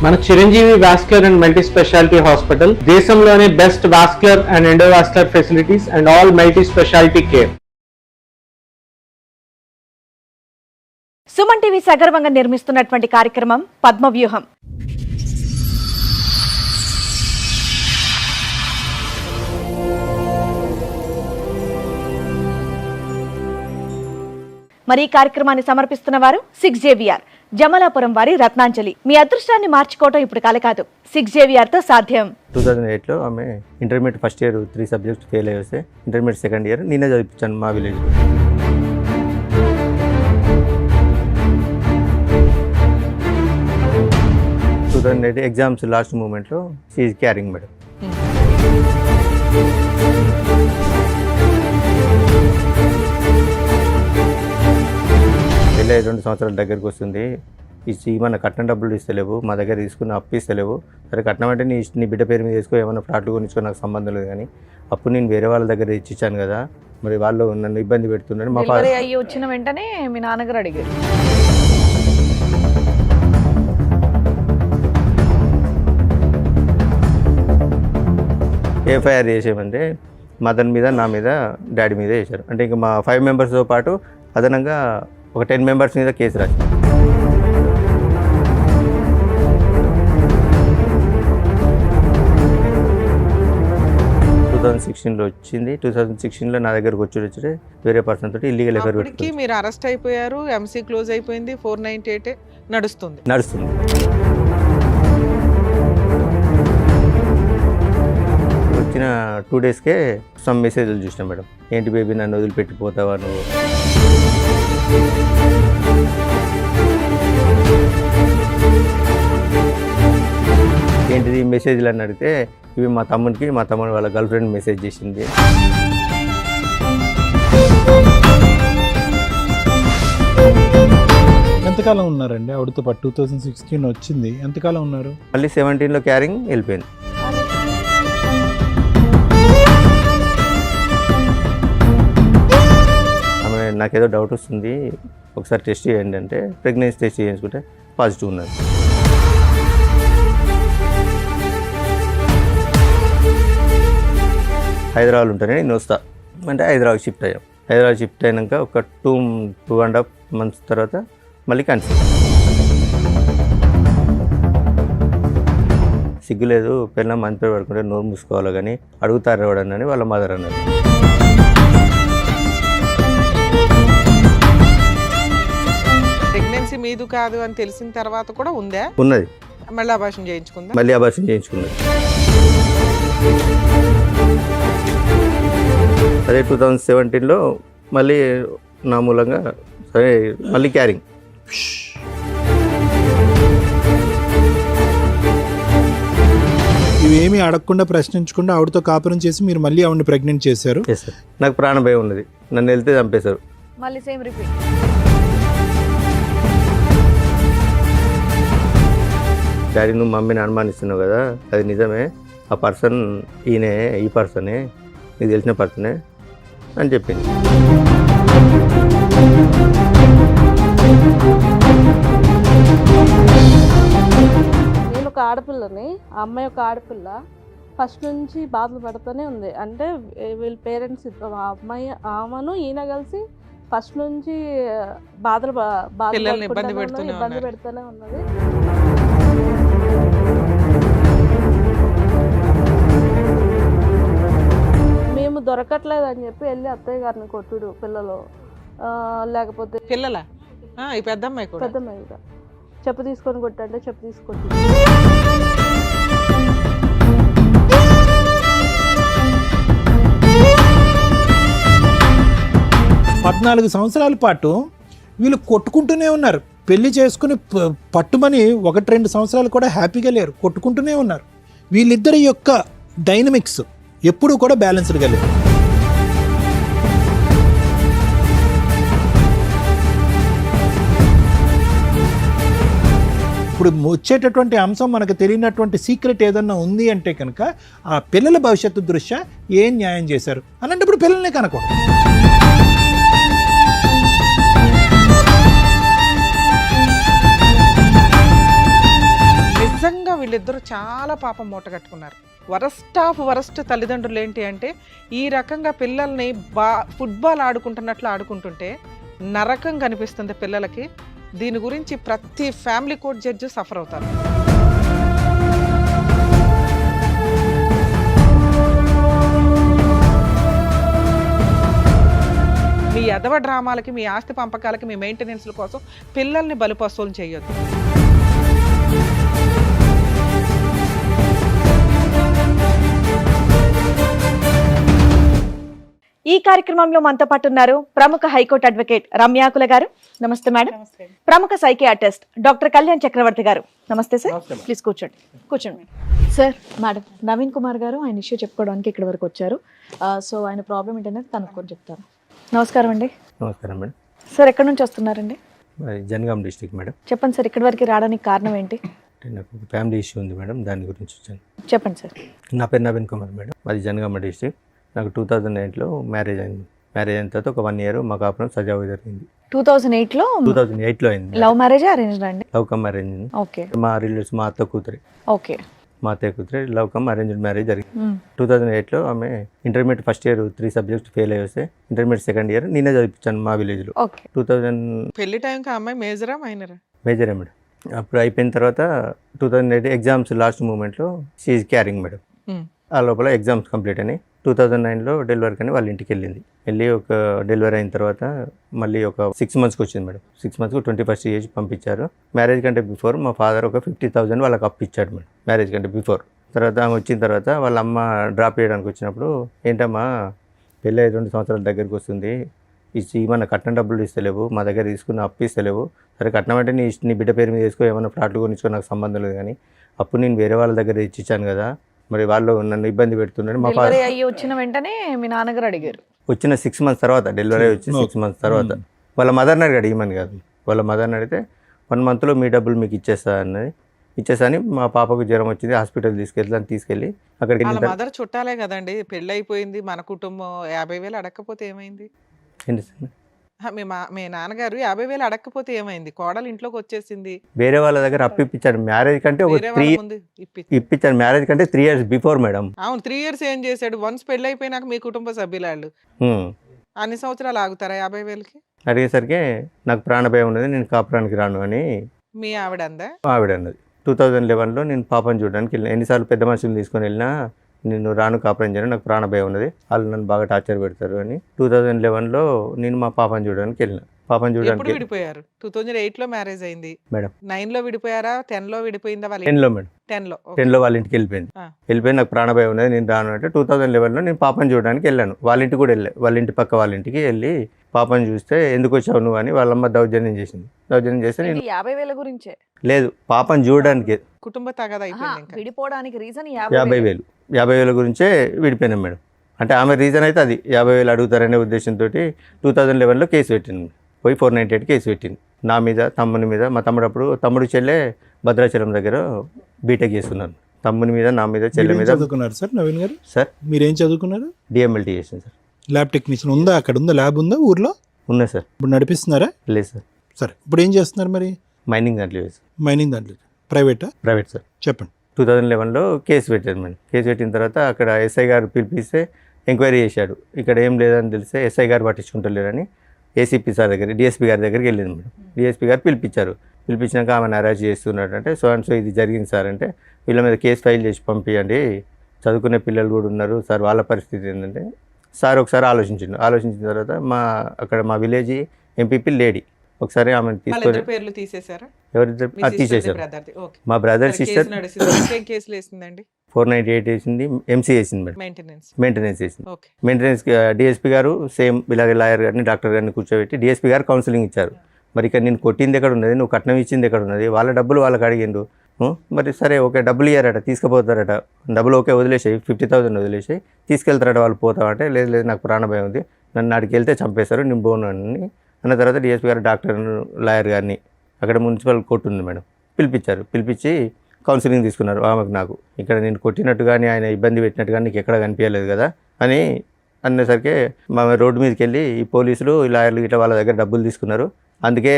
మన Chiranjeevi vascular and multi speciality hospital దేశంలోనే best vascular and endovascular facilities and all multi speciality care. Suman TV సగర్వంగా నిర్మిస్తున్నటువంటి కార్యక్రమం పద్మవ్యూహం. మరి ఈ కార్యక్రమాన్ని సమర్పిస్తున్న వారు 6JVR జమలాపురం వారి రత్నాంజలి. మీ అదృష్టాన్ని మార్చుకోవటం ఇప్పుడు కల కాదు, 6JVR తో సాధ్యం. 2008లో ఆమె intermediate first year 3 subjects fail అయ్యేస్తే ఇంటర్మీడియట్ సెకండ్ ఇయర్ నేనే చదివించాను మా విలేజ్. ఎగ్జామ్స్ లాస్ట్ మూమెంట్లో షీఈ్ క్యారింగ్ మేడం. పెళ్ళి 2 సంవత్సరాల దగ్గరికి వస్తుంది. మన కట్నం డబ్బులు ఇస్తలేవు, మా దగ్గర తీసుకున్న అప్పు ఇస్తలేవు. సరే కట్నం అంటే నీ బిడ్డ పేరు మీద వేసుకో, ఏమైనా ఫ్లాట్లు కొనిచ్చుకో, నాకు సంబంధం లేదు. కానీ అప్పుడు నేను వేరే వాళ్ళ దగ్గర ఇచ్చాను కదా, మరి వాళ్ళు నన్ను ఇబ్బంది పెడుతున్నాడు. మా అయ్యి వచ్చిన వెంటనే మీ నాన్నగారు అడిగారు. ఎఫ్ఐఆర్ చేసేమంటే మదన్ మీద, నా మీద, డాడీ మీద వేశారు. అంటే ఇంకా మా 5 మెంబర్స్తో పాటు అదనంగా ఒక 10 మెంబర్స్ మీద కేసు రాశారు. వచ్చింది 2016లో నా దగ్గరకు వచ్చి వేరే పర్సన్ తోటి ఇల్లీగల్ ఎఫైర్ పెట్టుకుని మీరు అరెస్ట్ అయిపోయారు. ఎంసీ క్లోజ్ అయిపోయింది. 498 నడుస్తుంది. వచ్చిన 2 డేస్కే సమ్ మెసేజ్లు చూసినా మేడం. ఏంటి బేబీ నన్ను వదిలిపెట్టిపోతావా నువ్వు, ఏంటిది మెసేజ్లు అని అడిగితే ఇవి మా తమ్ముడు వాళ్ళ గర్ల్ ఫ్రెండ్ మెసేజ్ చేసింది. ఎంతకాలం ఉన్నారండి ఆవిడతో పాటు? 2016 వచ్చింది, ఎంతకాలం ఉన్నారు? మళ్ళీ 17లో క్యారింగ్ వెళ్ళిపోయింది. ఆమె నాకేదో డౌట్ వస్తుంది, ఒకసారి టెస్ట్ చేయండి అంటే ప్రెగ్నెన్సీ టెస్ట్ చేయించుకుంటే పాజిటివ్ ఉన్నది. హైదరాబాద్ ఉంటేనే నేను వస్తా అంటే హైదరాబాద్ షిఫ్ట్ అయ్యాం. హైదరాబాద్ షిఫ్ట్ అయినాక ఒక 2.5 months తర్వాత మళ్ళీ కన్సీవ్. సిగ్గులేదు, పిల్లలు మంచి పేరు పడుకుంటే నోరు మూసుకోవాలి కానీ అడుగుతారు ఎవడని వాళ్ళ మదర్ అన్నారు. ప్రెగ్నెన్సీ మీదు కాదు అని తెలిసిన తర్వాత కూడా ఉందా? ఉన్నది. మళ్ళీ అబార్షన్ చేయించుకుందా? మళ్ళీ అబార్షన్ చేయించుకున్నది. అదే 2017లో మళ్ళీ నా మూలంగా సరే మళ్ళీ క్యారింగ్. ఇవేమీ అడగకుండా ప్రశ్నించకుండా ఆవిడతో కాపురం చేసి మీరు మళ్ళీ ఆవిడని ప్రెగ్నెంట్ చేశారు. నాకు ప్రాణ భయం ఉన్నది, నన్ను వెళ్తే చంపేశారు. మళ్ళీ సేమ్ రిపీట్. డాడీ నువ్వు మమ్మీని అనుమానిస్తున్నావు కదా, అది నిజమే, ఆ పర్సన్ ఈయనే, ఈ పర్సనే, నీకు తెలిసిన పర్సనే అని చెప్పింది. నేను ఒక ఆడపిల్లని, ఆ అమ్మాయి ఒక ఆడపిల్ల, ఫస్ట్ నుంచి బాధలు పడుతూనే ఉంది. అంటే వీళ్ళ పేరెంట్స్ ఆ అమ్మాయి ఆమెను ఈయన కలిసి ఫస్ట్ నుంచి ఇబ్బంది పెడుతూనే ఉన్నది. మేము దొరకట్లేదు అని చెప్పి వెళ్ళి అత్తయ్య గారిని కొట్టుడు, పిల్లలు లేకపోతే పిల్లల పెద్దమ్మాయి చెప్పు తీసుకొని కొట్టంటే చెప్పు తీసుకొట్టి 14 సంవత్సరాల పాటు వీళ్ళు కొట్టుకుంటూనే ఉన్నారు. పెళ్లి చేసుకుని పట్టుమని 1-2 సంవత్సరాలు కూడా హ్యాపీగా లేరు, కొట్టుకుంటూనే ఉన్నారు. వీళ్ళిద్దరి యొక్క డైనమిక్స్ ఎప్పుడూ కూడా బ్యాలెన్స్డ్గా లేదు. ఇప్పుడు వచ్చేటటువంటి అంశం మనకు తెలియనటువంటి సీక్రెట్ ఏదన్నా ఉంది అంటే కనుక ఆ పిల్లల భవిష్యత్తు దృష్ట్యా ఏం న్యాయం చేశారు అలాంటప్పుడు పిల్లల్ని కనకూడదు. నిజంగా వీళ్ళిద్దరూ చాలా పాపం మూటగట్టుకున్నారు. వరస్ట్ ఆఫ్ వరస్ట్ తల్లిదండ్రులు ఏంటి అంటే ఈ రకంగా పిల్లల్ని ఫుట్బాల్ ఆడుకుంటున్నట్లు ఆడుకుంటుంటే నరకం కనిపిస్తుంది పిల్లలకి. దీని గురించి ప్రతి ఫ్యామిలీ కోర్ట్ జడ్జి సఫర్ అవుతారు. మీ ఎదవ డ్రామాలకి, మీ ఆస్తి పంపకాలకి, మీ మెయింటెనెన్స్ల కోసం పిల్లల్ని బలిపశువులు చేయొద్దు. ఈ కార్యక్రమంలో మనతో పాటు ఉన్నారు ప్రముఖ హైకోర్టు అడ్వకేట్ రమ్యాకుల గారు. నమస్తే మేడం. ప్రముఖ సైకియాట్రిస్ట్ డాక్టర్ కళ్యాణ్ చక్రవర్తి గారు. నమస్తే సార్. ప్లీజ్ కూర్చోండి. కూర్చోండి సార్. మేడం నవీన్ కుమార్ గారు ఆయన ఇష్యూ చెప్పుకోవడానికి ఇక్కడ వరకు వచ్చారు. సో ఆయన ప్రాబ్లం ఏంటనేది కనుక్కొని చెప్తారు. నమస్కారం అండి. నమస్కారం మేడం. సార్ ఎక్కడి నుంచి వస్తున్నారండి? Jangaon district madam. చెప్పండి సార్, ఇక్కడి వరకు రావడానికి కారణం ఏంటి? నాకు ఒక ఫ్యామిలీ ఇష్యూ ఉంది మేడం, దాని గురించి వచ్చాను. చెప్పండి సార్. నా పేరు నవీన్ కుమార్ మేడం, అది జనగామ డిస్ట్రిక్ట్. నాకు 2008లో మ్యారేజ్ అయింది. మ్యారేజ్ అయిన తర్వాత ఒక 1 year మా కాపురం సజావుగా జరిగింది. 2008లో అయింది. లవ్ మ్యారేజ్ అరేంజ్డ్ అండి? Love come arrange. ఓకే. మా రిలేటివ్స్ మా అత్త కూతురి. ఓకే. మా అత్తయ్య కూతురి లవ్ కమ్ అరేంజ్డ్ మ్యారేజ్ జరిగింది. 2008లో ఆమె intermediate first year 3 subjects fail అయ్యి వస్తే ఇంటర్మీడియట్ సెకండ్ ఇయర్ నేనే చదివించాను మా విలేజ్లో. 2000 పెళ్లి టైంకి అమ్మాయి మేజరా మైనరా? మేజరే మేడం. అప్పుడు అయిపోయిన తర్వాత 2008 ఎగ్జామ్స్ లాస్ట్ మూమెంట్లో షీఈ్ క్యారింగ్ మేడం. ఆ లోపల ఎగ్జామ్స్ కంప్లీట్ అయినాయి. 2009లో డెలివరీ కానీ వాళ్ళ ఇంటికి వెళ్ళి ఒక డెలివరీ అయిన తర్వాత మళ్ళీ ఒక 6 monthsకి వచ్చింది మేడం. 6 monthsకు 21st ఏజ్ పంపించారు. మ్యారేజ్ కంటే బిఫోర్ మా ఫాదర్ ఒక 50,000 వాళ్ళకి అప్పు ఇచ్చాడు మేడం, మ్యారేజ్ కంటే బిఫోర్. తర్వాత ఆమె వచ్చిన తర్వాత వాళ్ళ అమ్మ డ్రాప్ చేయడానికి వచ్చినప్పుడు, ఏంటమ్మా పెళ్ళి 2 సంవత్సరాల దగ్గరికి వస్తుంది, మన కట్నం డబ్బులు ఇస్తలేవు, మా దగ్గర తీసుకున్న అప్పు ఇస్తలేవు. సరే కట్నం అంటే నీ బిడ్డ పేరు మీద వేసుకో, ఏమైనా ఫ్లాట్లు కొనిచ్చుకో, నాకు సంబంధం లేదు. కానీ అప్పుడు నేను వేరే వాళ్ళ దగ్గర ఇచ్చాను కదా, మరి వాళ్ళు నన్ను ఇబ్బంది పెడుతున్నాడు. మా ఫాదర్ వచ్చిన వెంటనే మీ నాన్నగారు అడిగారు. వచ్చిన 6 months తర్వాత, డెలివరీ వచ్చి 6 months తర్వాత వాళ్ళ మదర్ని అడిగాడు, ఇమ్మని కాదు. వాళ్ళ మదర్ని అడిగితే 1 monthలో మీ డబ్బులు మీకు ఇచ్చేసాని మా పాపకు జ్వరం వచ్చింది, హాస్పిటల్ తీసుకెళ్ళి అక్కడికి వాళ్ళ మదర్ చుట్టాలే కదండి, పెళ్ళి అయిపోయింది, మన కుటుంబం 50,000 అడగకపోతే ఏమైంది? మీ నాన్నగారు 50,000 అడగకపోతే ఏమైంది? కోడలు ఇంట్లోకి వచ్చేసింది, వేరే వాళ్ళ దగ్గర అప్పు ఇప్పించాడు. మ్యారేజ్ కంటే ఒక 3 ఇప్పించాడు, మ్యారేజ్ కంటే 3 years బిఫోర్ మేడం. అవును, 3 years ఏం చేశాడు? వన్స్ పెళ్ళి అయిపోయినాక మీ కుటుంబ సభ్యులు అన్ని సంవత్సరాలు ఆగుతారా 50,000కి? అడిగేసరికి నాకు ప్రాణభయం ఉన్నది, నేను కాపురానికి రాను అని మీ ఆవిడ అన్నది. 2011లో నేను పాపను చూడడానికి వెళ్ళిన. ఎన్నిసార్లు పెద్ద మనుషులు తీసుకొని వెళ్ళినా నేను రాను, కాపురం చేయను, నాకు ప్రాణభయం ఉన్నది, వాళ్ళు నన్ను బాగా టార్చర్ పెడతారు అని 2011లో నేను మా పాపను చూడడానికి వెళ్ళిన. పాపను చూడడానికి విడిపోయారు. 2008లో మ్యారేజ్ అయింది మేడం. 9లో విడిపోయారా? 10లో విడిపోయిందా? 10లో మేడం. 10లో వాళ్ళ ఇంటికి వెళ్ళిపోయి నాకు ప్రాణభయం ఉన్నది, నేను రాను అంటే 2011లో నేను పాపను చూడడానికి వెళ్ళాను. వాళ్ళ ఇంటికి కూడా వాళ్ళ ఇంటి పక్క వాళ్ళ ఇంటికి వెళ్ళి పాపను చూస్తే ఎందుకు వచ్చావు నువ్వు అని వాళ్ళమ్మ దౌర్జన్యం చేసింది. దౌర్జన్యం చేస్తే నేను 50,000 గురించే లేదు, పాపను చూడడానికి కుటుంబ తగాదా అయిపోయింది. విడిపోవడానికి రీజన్ 50,000 గురించే విడిపోయినాం మేడం. అంటే ఆమె రీజన్ అయితే అది 50,000 అడుగుతారనే ఉద్దేశంతో 2011లో కేసు పెట్టింది. పోయి 498 కేసు పెట్టింది నా మీద, తమ్ముని మీద. మా తమ్ముడు చెల్లె భద్రాచలం దగ్గర బీటెక్ చేస్తున్నారు. తమ్ముని మీద, నా మీద, చెల్లె మీద. చదువుకున్నారు సార్ నవీన్ గారు? సార్ మీరేం చదువుకున్నారు? DMLT చేసాను సార్. ల్యాబ్ టెక్నీషియన్ ఉందా? అక్కడ ఉందా? ల్యాబ్ ఉందా ఊర్లో? ఉన్నా సార్. ఇప్పుడు నడిపిస్తున్నారా? లేదు సార్. సరే, ఇప్పుడు ఏం చేస్తున్నారు మరి? మైనింగ్ దాంట్లో ప్రైవేట్ సార్. చెప్పండి. 2011లో కేసు పెట్టారు మేడం. కేసు పెట్టిన తర్వాత అక్కడ SI గారు పిలిపిస్తే ఎంక్వైరీ చేశాడు. ఇక్కడ ఏం లేదని తెలిస్తే SI గారు పట్టించుకుంటలేరని ACP సార్ దగ్గర, DSP గారి దగ్గరికి వెళ్ళింది మేడం. DSP గారు పిలిపించాక ఆమెను అరెస్ట్ చేస్తున్నాడు. అంటే సో ఇది జరిగింది సార్ అంటే, వీళ్ళ మీద కేసు ఫైల్ చేసి పంపించండి, చదువుకునే పిల్లలు కూడా ఉన్నారు సార్, వాళ్ళ పరిస్థితి ఏంటంటే సార్ ఒకసారి ఆలోచించిన తర్వాత మా విలేజ్ MPP లేడీ ఒకసారి ఆమెను తీసుకొని తీసేశారు. ఎవరిద్దరు తీసేశారు. మా బ్రదర్ సిస్టర్ 498 వేసింది, MC వేసింది మేడం, మెయింటెనెన్స్ వేసింది. మెయింటెనెన్స్ DSP గారు సేమ్ ఇలాగే లాయర్ గారిని, డాక్టర్ గారిని కూర్చోబెట్టి DSP గారు కౌన్సిలింగ్ ఇచ్చారు. మరి ఇక్కడ నేను కొట్టింది ఎక్కడ ఉన్నది, నువ్వు కట్నం ఇచ్చింది ఎక్కడ ఉన్నది, వాళ్ళ డబ్బులు వాళ్ళకి అడిగిండు. మరి సరే ఓకే, డబ్బులు ఇయ్యారట, తీసుకుపోతారట, డబ్బులు ఓకే వదిలేసాయి, 50,000 వదిలేసాయి, తీసుకెళ్తారట వాళ్ళు పోతామంటే, లేదు నాకు ప్రాణభయం ఉంది, నన్ను నాటికి వెళ్తే చంపేశారు, నేను పోను అని అన్న తర్వాత DSP గారు డాక్టర్ లాయర్ గారిని, అక్కడ మున్సిపల్ కోర్టు ఉంది మేడం, పిలిపించి కౌన్సిలింగ్ తీసుకున్నారు. ఆమెకు నాకు ఇక్కడ నేను కొట్టినట్టు కానీ ఆయన ఇబ్బంది పెట్టినట్టు కానీ నీకు ఎక్కడ కనిపించలేదు కదా అని అనేసరికి మా రోడ్డు మీదకి వెళ్ళి ఈ పోలీసులు, ఈ లాయర్లు ఇట్లా వాళ్ళ దగ్గర డబ్బులు తీసుకున్నారు, అందుకే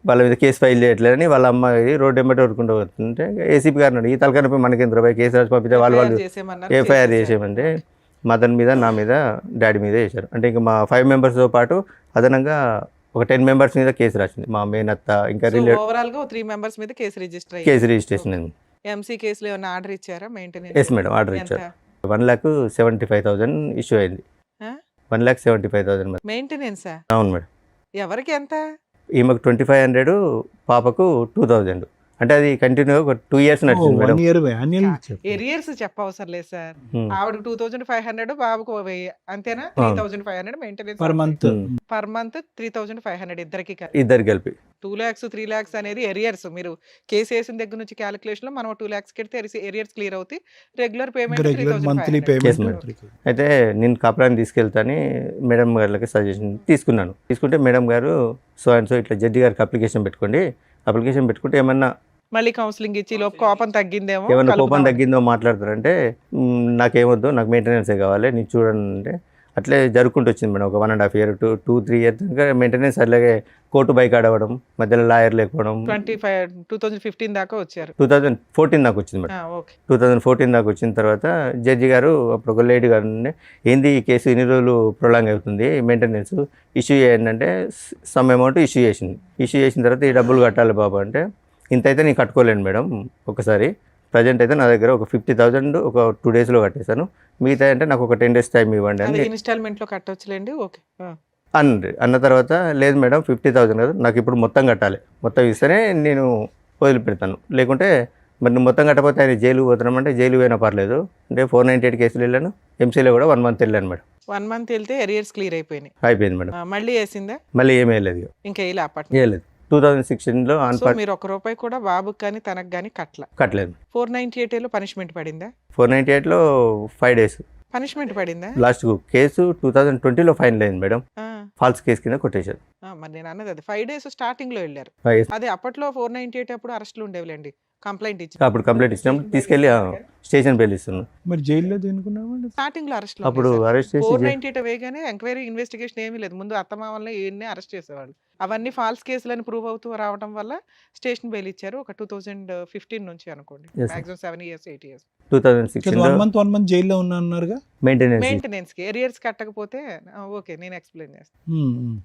వాళ్ళ మీద కేసు ఫైల్ చేయట్లేదని వాళ్ళ అమ్మాయి రోడ్డు వెంబడి ఊరుకుంటూ వస్తుంటే ఏసీపీ గారు అన్నాడు, ఈ తలకనపై మనకి ఎంత రూపాయి కేసు రాసి పంపితే వాళ్ళు ఎఫ్ఐఆర్ చేసేయమంటే మదన్ మీద నా మీద డాడీ మీద వేశారు. అంటే ఇంకా మా 5 మెంబర్స్తో పాటు అదనంగా ఒక 10 మెంబర్స్ మీద కేసు రాసింది. మా మేనత్త ఇంకా ఓవరాల్ గా 3 మెంబర్స్ మీద కేసు రిజిస్టర్ కేసు రిజిస్ట్రేషన్ అయింది. ఎంసీ కేసులో ఏమైనా ఆర్డర్ ఇచ్చారా మెయింటెనెన్స్? ఎస్ మేడం, ఆర్డర్ ఇచ్చారు. 1,75,000 ఇష్యూ అయింది. 1,75,000 మెయింటెనెన్స్. అవును మేడం. ఎవరికి ఎంత? ఈమెకు 2,500, పాపకు 2,000. అంటే అది కంటిన్యూ ఒక 2 years నడిచింది మేడం. 1 year annual ఎరియర్స్ చెప్పవసరం లేదు సార్. Hmm. ఆవిడకి 2,500, బాబుకు 1,000, అంతేనా? 3,500 maintenance per month. Per month 3,500 ఇద్దరికి ఇద్దరు కలిపి 2 lakhs 3 lakhs అనేది ఎరియర్స్. మీరు కేసు వేసిన దగ్గర నుంచి క్యాలిక్యులేషన్ లో మనం 2 lakhs కెడితే ఎరియర్స్ క్లియర్ అవుతాయి. Regular payment Regular monthly 3,500. Yes, payment. madam. అయితే నేను కాపురాన్ని తీసుకెళ్తాని మేడం గారికి సజెషన్ తీసుకున్నాను. తీసుకుంటే మేడం గారు సో అండ్ సో ఇట్లా జడ్జి గారికి అప్లికేషన్ పెట్టుకోండి, అప్లికేషన్ పెట్టుకుంటే ఏమన్నా మళ్ళీ కౌన్సిలింగ్ ఇచ్చి లోపు కోపం తగ్గిందేమో, ఏమన్నా కోపం కలుపుదాం. తగ్గిందో మాట్లాడతారంటే నాకేమొద్దు, నాకు మెయింటెనెన్సే కావాలి, నీకు చూడండి అంటే అట్లే జరుపుకుంటూ వచ్చింది మేడం. ఒక 1.5 year 2-3 years దాకా మెయింటెనెన్స్. అలాగే కోర్టు బైక్ ఆడవడం, మధ్యలో లాయర్ లేకపోవడం. 2015 దాకా వచ్చారు. 2014 దాకా వచ్చింది మేడం. ఓకే. 2014 దాకా వచ్చిన తర్వాత జడ్జి గారు అప్పుడు ఒక లేడీ గారు ఉండే, ఏంది ఈ కేసు ఇన్ని రోజులు ప్రొలాంగ్ అవుతుంది, మెయింటెనెన్స్ ఇష్యూ చేయండి అంటే సమ్ అమౌంట్ ఇష్యూ చేసింది. ఇష్యూ చేసిన తర్వాత ఈ డబ్బులు కట్టాలి బాబు అంటే, ఇంత అయితే నేను కట్టుకోలేను మేడం ఒకసారి, ప్రజెంట్ అయితే నా దగ్గర ఒక 50,000 ఒక 2 daysలో కట్టేశాను, మిగతా అంటే నాకు ఒక 10 days టైం ఇవ్వండి అని ఇన్స్టాల్మెంట్ లో కట్టొచ్చులేండి. ఓకే. అన్న తర్వాత లేదు మేడం 50,000 కదా, నాకు ఇప్పుడు మొత్తం కట్టాలి, మొత్తం ఇస్తేనే నేను వదిలిపెడతాను, లేకుంటే మరి నువ్వు మొత్తం కట్టకపోతే ఆయన జైలు పోతున్నామంటే జైలు పోయినా పర్లేదు అంటే 498 కేసులు వెళ్ళాను. ఎంసీలో కూడా 1 month వెళ్ళాను మేడం. 1 month వెళ్తే ఎరియర్స్ క్లియర్ అయిపోయినాయి. అయిపోయింది మేడం. మళ్ళీ వేసిందా? మళ్ళీ ఏమీ వెళ్ళలేదు, ఇంకా ఇలా అప్పటి వేయలేదు. 2016లో సో మీరు 1 రూపాయి కూడా బాబుకి కానీ తనకు కానీ కట్టలేదు. 498 లో పనిష్మెంట్ పడిందా? 498లో 5 days పనిష్మెంట్ పడిందా? లాస్ట్ కేసు 2020లో ఫైనల్ అయింది మేడం. ఆ, ఫాల్స్ కేసు కింద కొట్టేశారు. మరి నేను అన్నది అది 5 days స్టార్టింగ్ లో వెళ్ళారు. Yes. అదే అప్పట్లో 498 అప్పుడు అరెస్టులు ఉండేవిలేండి. కంప్లైంట్ ఇచ్చి అప్పుడు కంప్లైంట్ ఇచ్చినప్పుడు తీసుకెళ్ళి స్టేషన్ బెయిల్ ఇస్తున్నాను. మరి జైల్లో దేనుకున్నామండి? స్టార్టింగ్ లో అరెస్ట్ అప్పుడు అరెస్ట్ చేసి 498 వేగానే ఎంక్వైరీ ఇన్వెస్టిగేషన్ ఏమీ లేదు. ముందు అత్తమామల్ని ఈయన్ని అరెస్ట్ చేసేవాళ్ళు. అవన్నీ ఫాల్స్ కేసులని ప్రూవ్ అవుతూ రావడం వల్ల స్టేషన్ బెయిల్ ఇచ్చారు. ఒక 2015 నుంచి అనుకోండి. Yes, sir. Maximum 7 years 8 years 2016లో 1 month జైల్లో ఉన్నారన్నారుగా. మెయింటెనెన్స్. మెయింటెనెన్స్ కి ఎరియర్స్ కట్టకపోతే ఓకే నేను ఎక్స్ప్లెయిన్ చేస్తాను.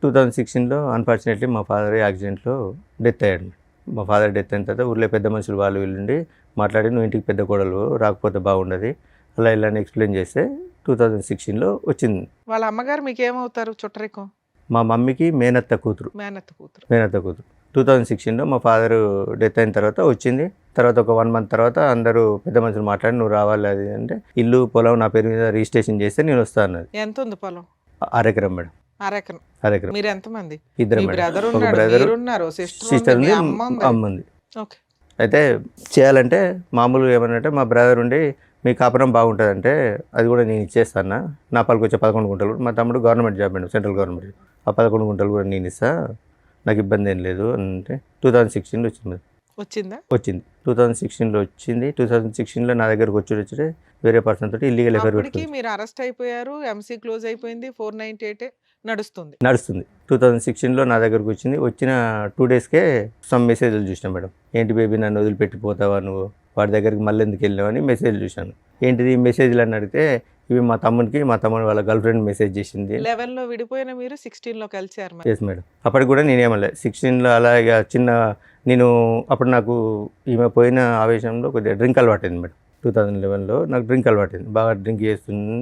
2016లో అన్ఫార్చునేట్లీ మా ఫాదర్ యాక్సిడెంట్లో డెత్ అయ్యాడు. మా ఫాదర్ డెత్ అయిన తర్వాత ఊర్లో పెద్ద మనుషులు వాళ్ళు వీళ్ళుండి మాట్లాడి, నువ్వు ఇంటికి పెద్ద కోడలు రాకపోతే బాగుండదు అలా ఇలా ఎక్స్ప్లెయిన్ చేస్తే 2016లో వచ్చింది. వాళ్ళ అమ్మగారు మీకు ఏమవుతారు? చుట్టరికం. మా మమ్మీకి మేనత్త కూతురు. మేనత్త కూతురు. 2016లో మా ఫాదర్ డెత్ అయిన తర్వాత వచ్చింది. తర్వాత ఒక 1 month తర్వాత అందరూ పెద్ద మనుషులు మాట్లాడి నువ్వు రావాలి అది అంటే, ఇల్లు పొలం నా పేరు మీద రిజిస్ట్రేషన్ చేస్తే నేను వస్తాను అన్నది. ఎంత ఉంది పొలం? 1/2 eకరం మేడం. 1/2 ఎకరం. 1/2 eకరం. మీరు ఎంతమంది? ఇద్దరు మీ మేడం. బ్రదర్ ఒక ఉన్నాడు, బ్రదర్, మీరు ఉన్నారు, సిస్టర్ సిస్టర్ ఉంది, ఉంది, అమ్మ ఉంది. అమ్మ ఉంది. ఓకే. అయితే చేయాలంటే మామూలుగా ఏమన్నంటే మా బ్రదర్ ఉండి మీ కాపురం బాగుంటుందంటే అది కూడా నేను ఇచ్చేస్తాను, నా పాలకు వచ్చే 11 గుంటలు, మా తమ్ముడు government job madam, central government, ఆ 11 గుంటలు కూడా నేను ఇస్తా, నాకు ఇబ్బంది ఏం లేదు అంటే 2016లో వచ్చింది. వచ్చిందా? వచ్చింది 2016లో వచ్చింది. 2016లో నా దగ్గరకు వచ్చి వేరే పర్సన్ తోటి ఇల్లీగల్ ఎఫైర్ అప్పటికి పెట్టుకుంది. మీరు అరెస్ట్ అయిపోయారు, ఎంసీ క్లోజ్ అయిపోయింది, 498 నడుస్తుంది. 2016లో నా దగ్గరకు వచ్చింది. వచ్చిన 2 daysకే సమ్ మెసేజ్లు చూసినా మేడం. ఏంటి బేబీ నన్ను వదిలిపెట్టిపోతావా నువ్వు, వాడి దగ్గరికి మళ్ళీ ఎందుకు వెళ్ళావని మెసేజ్ చూశాను. ఏంటిది మెసేజ్లు అని అడిగితే ఇవి మా తమ్ముడు వాళ్ళ గర్ల్ ఫ్రెండ్ మెసేజ్ చేసింది. 11లో విడిపోయిన మీరు 16లో కలిసారు మరి. Yes madam. అప్పటికి కూడా నేనేమలే 16లో అలా ఇక నేను అప్పుడు నాకు ఈమె పోయిన ఆవేశంలో కొద్దిగా డ్రింక్ అలవాటైంది మేడం. 2011లో నాకు డ్రింక్ అలవాటైంది, బాగా డ్రింక్ చేస్తుంది.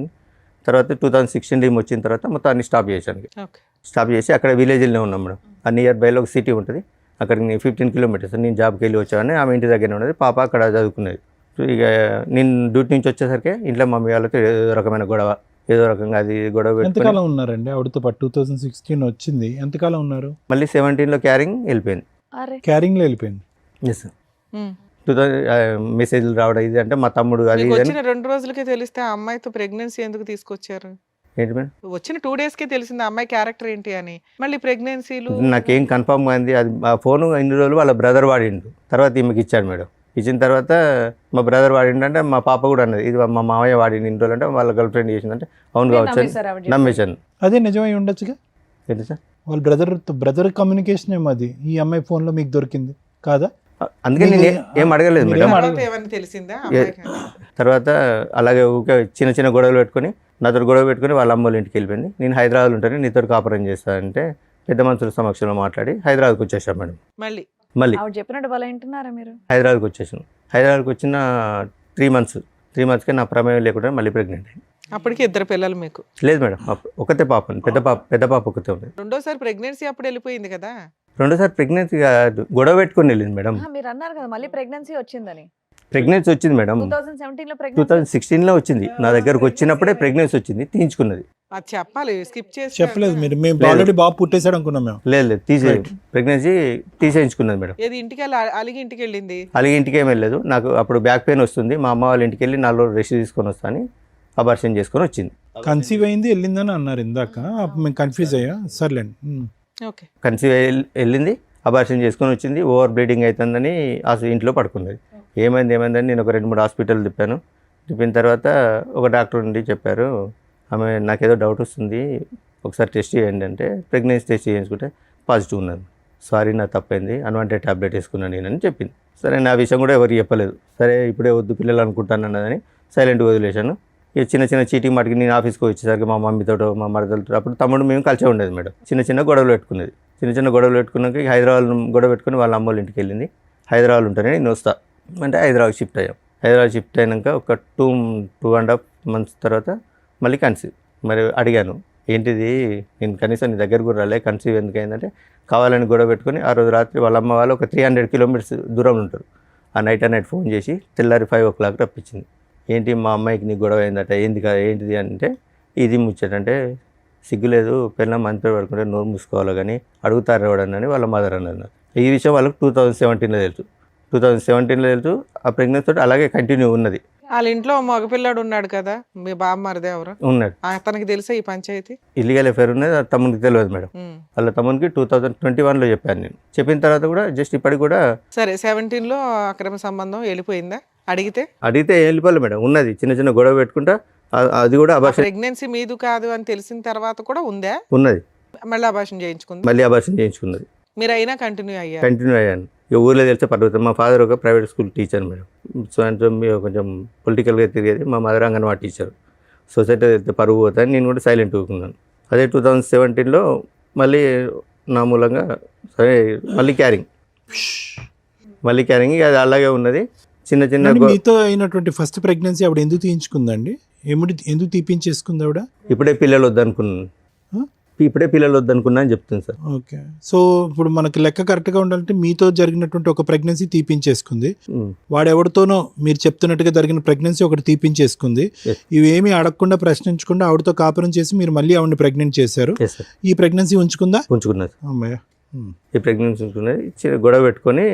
తర్వాత 2016 ఈమె వచ్చిన తర్వాత మొత్తం అన్ని స్టాప్ చేశాను. ఓకే. స్టాప్ చేసి అక్కడ విలేజ్లోనే ఉన్నాం మేడం. ఆ నియర్ బైలో ఒక సిటీ ఉంటుంది, అక్కడికి నేను 15 kilometers నేను జాబ్కి వెళ్ళి వచ్చాను. ఆమె ఇంటి దగ్గర ఉన్నది, పాప అక్కడ చదువుకునేది. సో ఇక నేను డ్యూటీ నుంచి వచ్చేసరికి ఇంట్లో మమ్మీ వాళ్ళతో ఏదో రకమైన గొడవ, ఏదో రకంగా అది గొడవ పెట్టుకొని ఎంతకాలం ఉన్నారండి ఆవిడతో పాటు? 2016 వచ్చింది, ఎంతకాలం ఉన్నారు? మళ్ళీ 17లో క్యారింగ్ వెళ్ళిపోయింది. అరే క్యారింగ్లో వెళ్ళిపోయింది. Yes sir. 2000 మెసేజ్లు రావడం ఇది అంటే మా తమ్ముడు అది మీకు ఇది అని. వచ్చిన 2 రోజులకే తెలిస్తే ఆ అమ్మాయితో ప్రెగ్నెన్సీ ఎందుకు తీసుకొచ్చారు? ఏంటి మేడం వచ్చిన 2 daysకే తెలిసింది ఆ అమ్మాయి క్యారెక్టర్ ఏంటి అని. మళ్ళీ ప్రెగ్నెన్సీలు నాకేం కన్ఫర్మ్ అయింది. అది ఆ ఫోను ఇన్ని రోజులు వాళ్ళ బ్రదర్ వాడిండు, తర్వాత ఈమెకి ఇచ్చాడు మేడం. ఇచ్చిన తర్వాత మా బ్రదర్ వాడిండు అంటే మా పాప కూడా అన్నది ఇది మా మామయ్య వాడిండు ఇన్ని రోజులు అంటే వాళ్ళ గర్ల్ ఫ్రెండ్ చేసిందంటే అవును కావచ్చు అని నమ్మేశాను. అదే నిజమై ఉండొచ్చుగా. ఏంటి సార్ వాళ్ళ బ్రదర్ కమ్యూనికేషన్ ఏమో అది, ఈ అమ్మాయి ఫోన్లో మీకు దొరికింది కాదా? అందుకే నేను ఏం అడగలేదు మీరేం మేడం. తర్వాత ఏమన్నా తెలిసిందా అమ్మాయికి? తర్వాత అలాగే ఊకే చిన్న చిన్న గొడవలు పెట్టుకొని నాతో గొడవ పెట్టుకొని వాళ్ళ అమ్మ వాళ్ళ ఇంటికి వెళ్ళిపోయింది. నేను హైదరాబాద్లో ఉంటాను, నీతో కాపురం చేస్తానంటే పెద్ద మనుషుల సమక్షంలో మాట్లాడి హైదరాబాద్కి వచ్చేసాను మేడం. మళ్ళీ ఆవిడ చెప్పినట్టు వాళ్ళు వింటున్నారా మీరు? హైదరాబాద్కి వచ్చేసాను. హైదరాబాద్కి వచ్చిన 3 మంత్స్కే నా ప్రమేయం లేకుండా మళ్ళీ ప్రెగ్నెంట్ అయింది. అప్పటికి 2 పిల్లలు మీకు? లేదు మేడం, ఒకతే పాప, పెద్ద పాప ఒకతే ఉంది. రెండోసారి ప్రెగ్నెన్సీ అప్పుడు వెళ్ళిపోయింది కదా? రెండోసారి ప్రెగ్నెన్సీ కాదు, గొడవ పెట్టుకొని వెళ్ళింది మేడం. మీరు అన్నారు కదా మళ్ళీ ప్రెగ్నెన్సీ వచ్చిందని. ప్రెగ్నెన్సీ వచ్చింది మేడం, 2017లో ప్రెగ్నెన్సీ. 2016లో వచ్చింది. నా దగ్గరకు వచ్చినప్పుడే ప్రెగ్నెన్సీ వచ్చింది, తీయించుకున్నది. అది చెప్పాలి, స్కిప్ చేసి చెప్పలేదు మీరు. మేము ఆల్రెడీ బాబు పుట్టేశాడు అనుకున్నాం మేము. లేదు ప్రెగ్నెన్సీ తీసేయించుకున్నది మేడం. ఏది ఇంటికి వెళ్ళి అలిగి ఇంటికి వెళ్ళింది? అలాగే ఇంటికి ఏం వెళ్ళలేదు. నాకు అప్పుడు బ్యాక్ పెయిన్ వస్తుంది, మా అమ్మ వాళ్ళ ఇంటికి వెళ్ళి 4 రోజులు రెస్ట్ తీసుకొని వస్తాను, అబార్షన్ చేసుకొని వచ్చింది. కన్సీవ్ అయింది వెళ్ళిందని అన్నారు ఇందాక, అప్పుడు మేము కన్ఫ్యూజ్ అయ్యా. సర్లేండి. ఓకే. కన్సీవ్ వెళ్ళింది, అబార్షన్ చేసుకొని వచ్చింది. ఓవర్ బ్లీడింగ్ అవుతుందని ఇంట్లో పడుకున్నది. ఏమైందని నేను ఒక 2-3 హాస్పిటల్ తిప్పిన తర్వాత ఒక డాక్టర్ నుండి చెప్పారు, ఆమె నాకేదో డౌట్ వస్తుంది, ఒకసారి టెస్ట్ చేయండి అంటే ప్రెగ్నెన్సీ టెస్ట్ చేయించుకుంటే పాజిటివ్ ఉన్నది. సారీ, నా తప్పైంది, అన్వాంటెడ్ ట్యాబ్లెట్ వేసుకున్నాను నేనని చెప్పింది. సరే, నా విషయం కూడా ఎవరికి చెప్పలేదు. సరే, ఇప్పుడే వద్దు పిల్లలు అనుకుంటాను అన్నదని సైలెంట్గా వదిలేశాను. ఇక చిన్న చీటింగ్ మాటికి నేను ఆఫీస్కి వచ్చేసరికి మా మమ్మీతో మా మరదలతో, అప్పుడు తమ్ముడు మేము కలిసే ఉండేది మేడం. చిన్న గొడవలు పెట్టుకునేది. చిన్న గొడవలు పెట్టుకున్నాక హైదరాబాద్ గొడవ పెట్టుకుని వాళ్ళ అమ్మ వాళ్ళ ఇంటికి వెళ్ళింది. హైదరాబాద్ ఉంటానే నేను వస్తా అంటే హైదరాబాద్ షిఫ్ట్ అయ్యాం. హైదరాబాద్ షిఫ్ట్ అయినాక ఒక 2.5 months తర్వాత మళ్ళీ కన్సీవ్. మరి అడిగాను, ఏంటిది, నేను కనీసం నీ దగ్గర కూడా రాలే, కన్సీవ్ ఎందుకు అయిందంటే కావాలని గొడవ పెట్టుకుని ఆ రోజు రాత్రి వాళ్ళ అమ్మ వాళ్ళు ఒక 300 kilometers దూరంలో ఉంటారు. ఆ నైట్ ఫోన్ చేసి తెల్లారి 5 o'clock రప్పించింది. ఏంటి, మా అమ్మాయికి నీ గొడవ అయిందట, ఏంటిది అంటే ఇది ముచ్చటంటే, సిగ్గులేదు, పిల్లలు మంచి పడుకుంటే నోరు మూసుకోవాలి కానీ అడుగుతారు ఎవడని వాళ్ళ మదర్ అన్నారు. ఈ విషయం వాళ్ళకి 2017లో తెలుసు. 2017లో తెలుసు. ఆ ప్రెగ్నెన్సీ తోటి అలాగే కంటిన్యూ ఉన్నది. వాళ్ళ ఇంట్లో మగపిల్లాడు ఉన్నాడు కదా, మీ బామ్మరిది ఎవరు ఉన్నాడు, అతనికి తెలుసా ఈ పంచాయతీ? ఇల్లీగల్ అఫేర్ ఉన్నది, ఆ తమ్మునికి తెలియదు మేడం. వాళ్ళ తమ్మునికి 2021లో చెప్పాను నేను. చెప్పిన తర్వాత కూడా జస్ట్ ఇప్పటికి కూడా సరే 17లో అక్రమ సంబంధం వెళ్ళిపోయిందా? అడిగితే వెళ్ళిపోలే మేడం, ఉన్నది. చిన్న గొడవ పెట్టుకుంటా అది కూడా అబార్షన్. ప్రెగ్నెన్సీ మీదు కాదు అని తెలిసిన తర్వాత కూడా ఉందా? ఉన్నది. మళ్ళీ అబార్షన్ చేయించుకుంది. మీరు అయినా కంటిన్యూ అయ్యాను. ఇక ఊర్లో తెలిస్తే పర్వతం. మా ఫాదర్ ఒక ప్రైవేట్ స్కూల్ టీచర్ మేడం. సాయంత్రం కొంచెం పొలిటికల్గా తిరిగేది. మా మదర్ అంగన్వాడీ టీచర్. సొసైటీ వెళ్తే పరుగు పోతాను, నేను కూడా సైలెంట్ ఊరుకున్నాను. అదే 2017లో మళ్ళీ నా మూలంగా సరే మళ్ళీ క్యారింగ్ అది అలాగే ఉన్నది. చిన్న మీతో అయినటువంటి ఫస్ట్ ప్రెగ్నెన్సీ ఆవిడ ఎందుకు తీయించుకుందండి? ఎందుకు తీపించేసుకుంది ఆవిడ? ఇప్పుడే పిల్లలు వద్దనుకున్నా అని చెప్తుంది సార్. ఓకే. సో ఇప్పుడు మనకి లెక్క కరెక్ట్గా ఉండాలంటే మీతో జరిగినటువంటి ఒక ప్రెగ్నెన్సీ తీపించేసుకుంది, వాడెవరితోనో మీరు చెప్తున్నట్టుగా జరిగిన ప్రెగ్నెన్సీ ఒకటి తీపించేసుకుంది. ఇవేమీ అడగకుండా ప్రశ్నించకుండా ఆవిడతో కాపురం చేసి మీరు మళ్ళీ ఆవిడని ప్రెగ్నెంట్ చేశారు. ఈ ప్రెగ్నెన్సీ ఉంచుకున్నది. అమ్మాయ ఈ ప్రెగ్నెన్సీ ఉంచుకున్నది. గొడవ పెట్టుకొని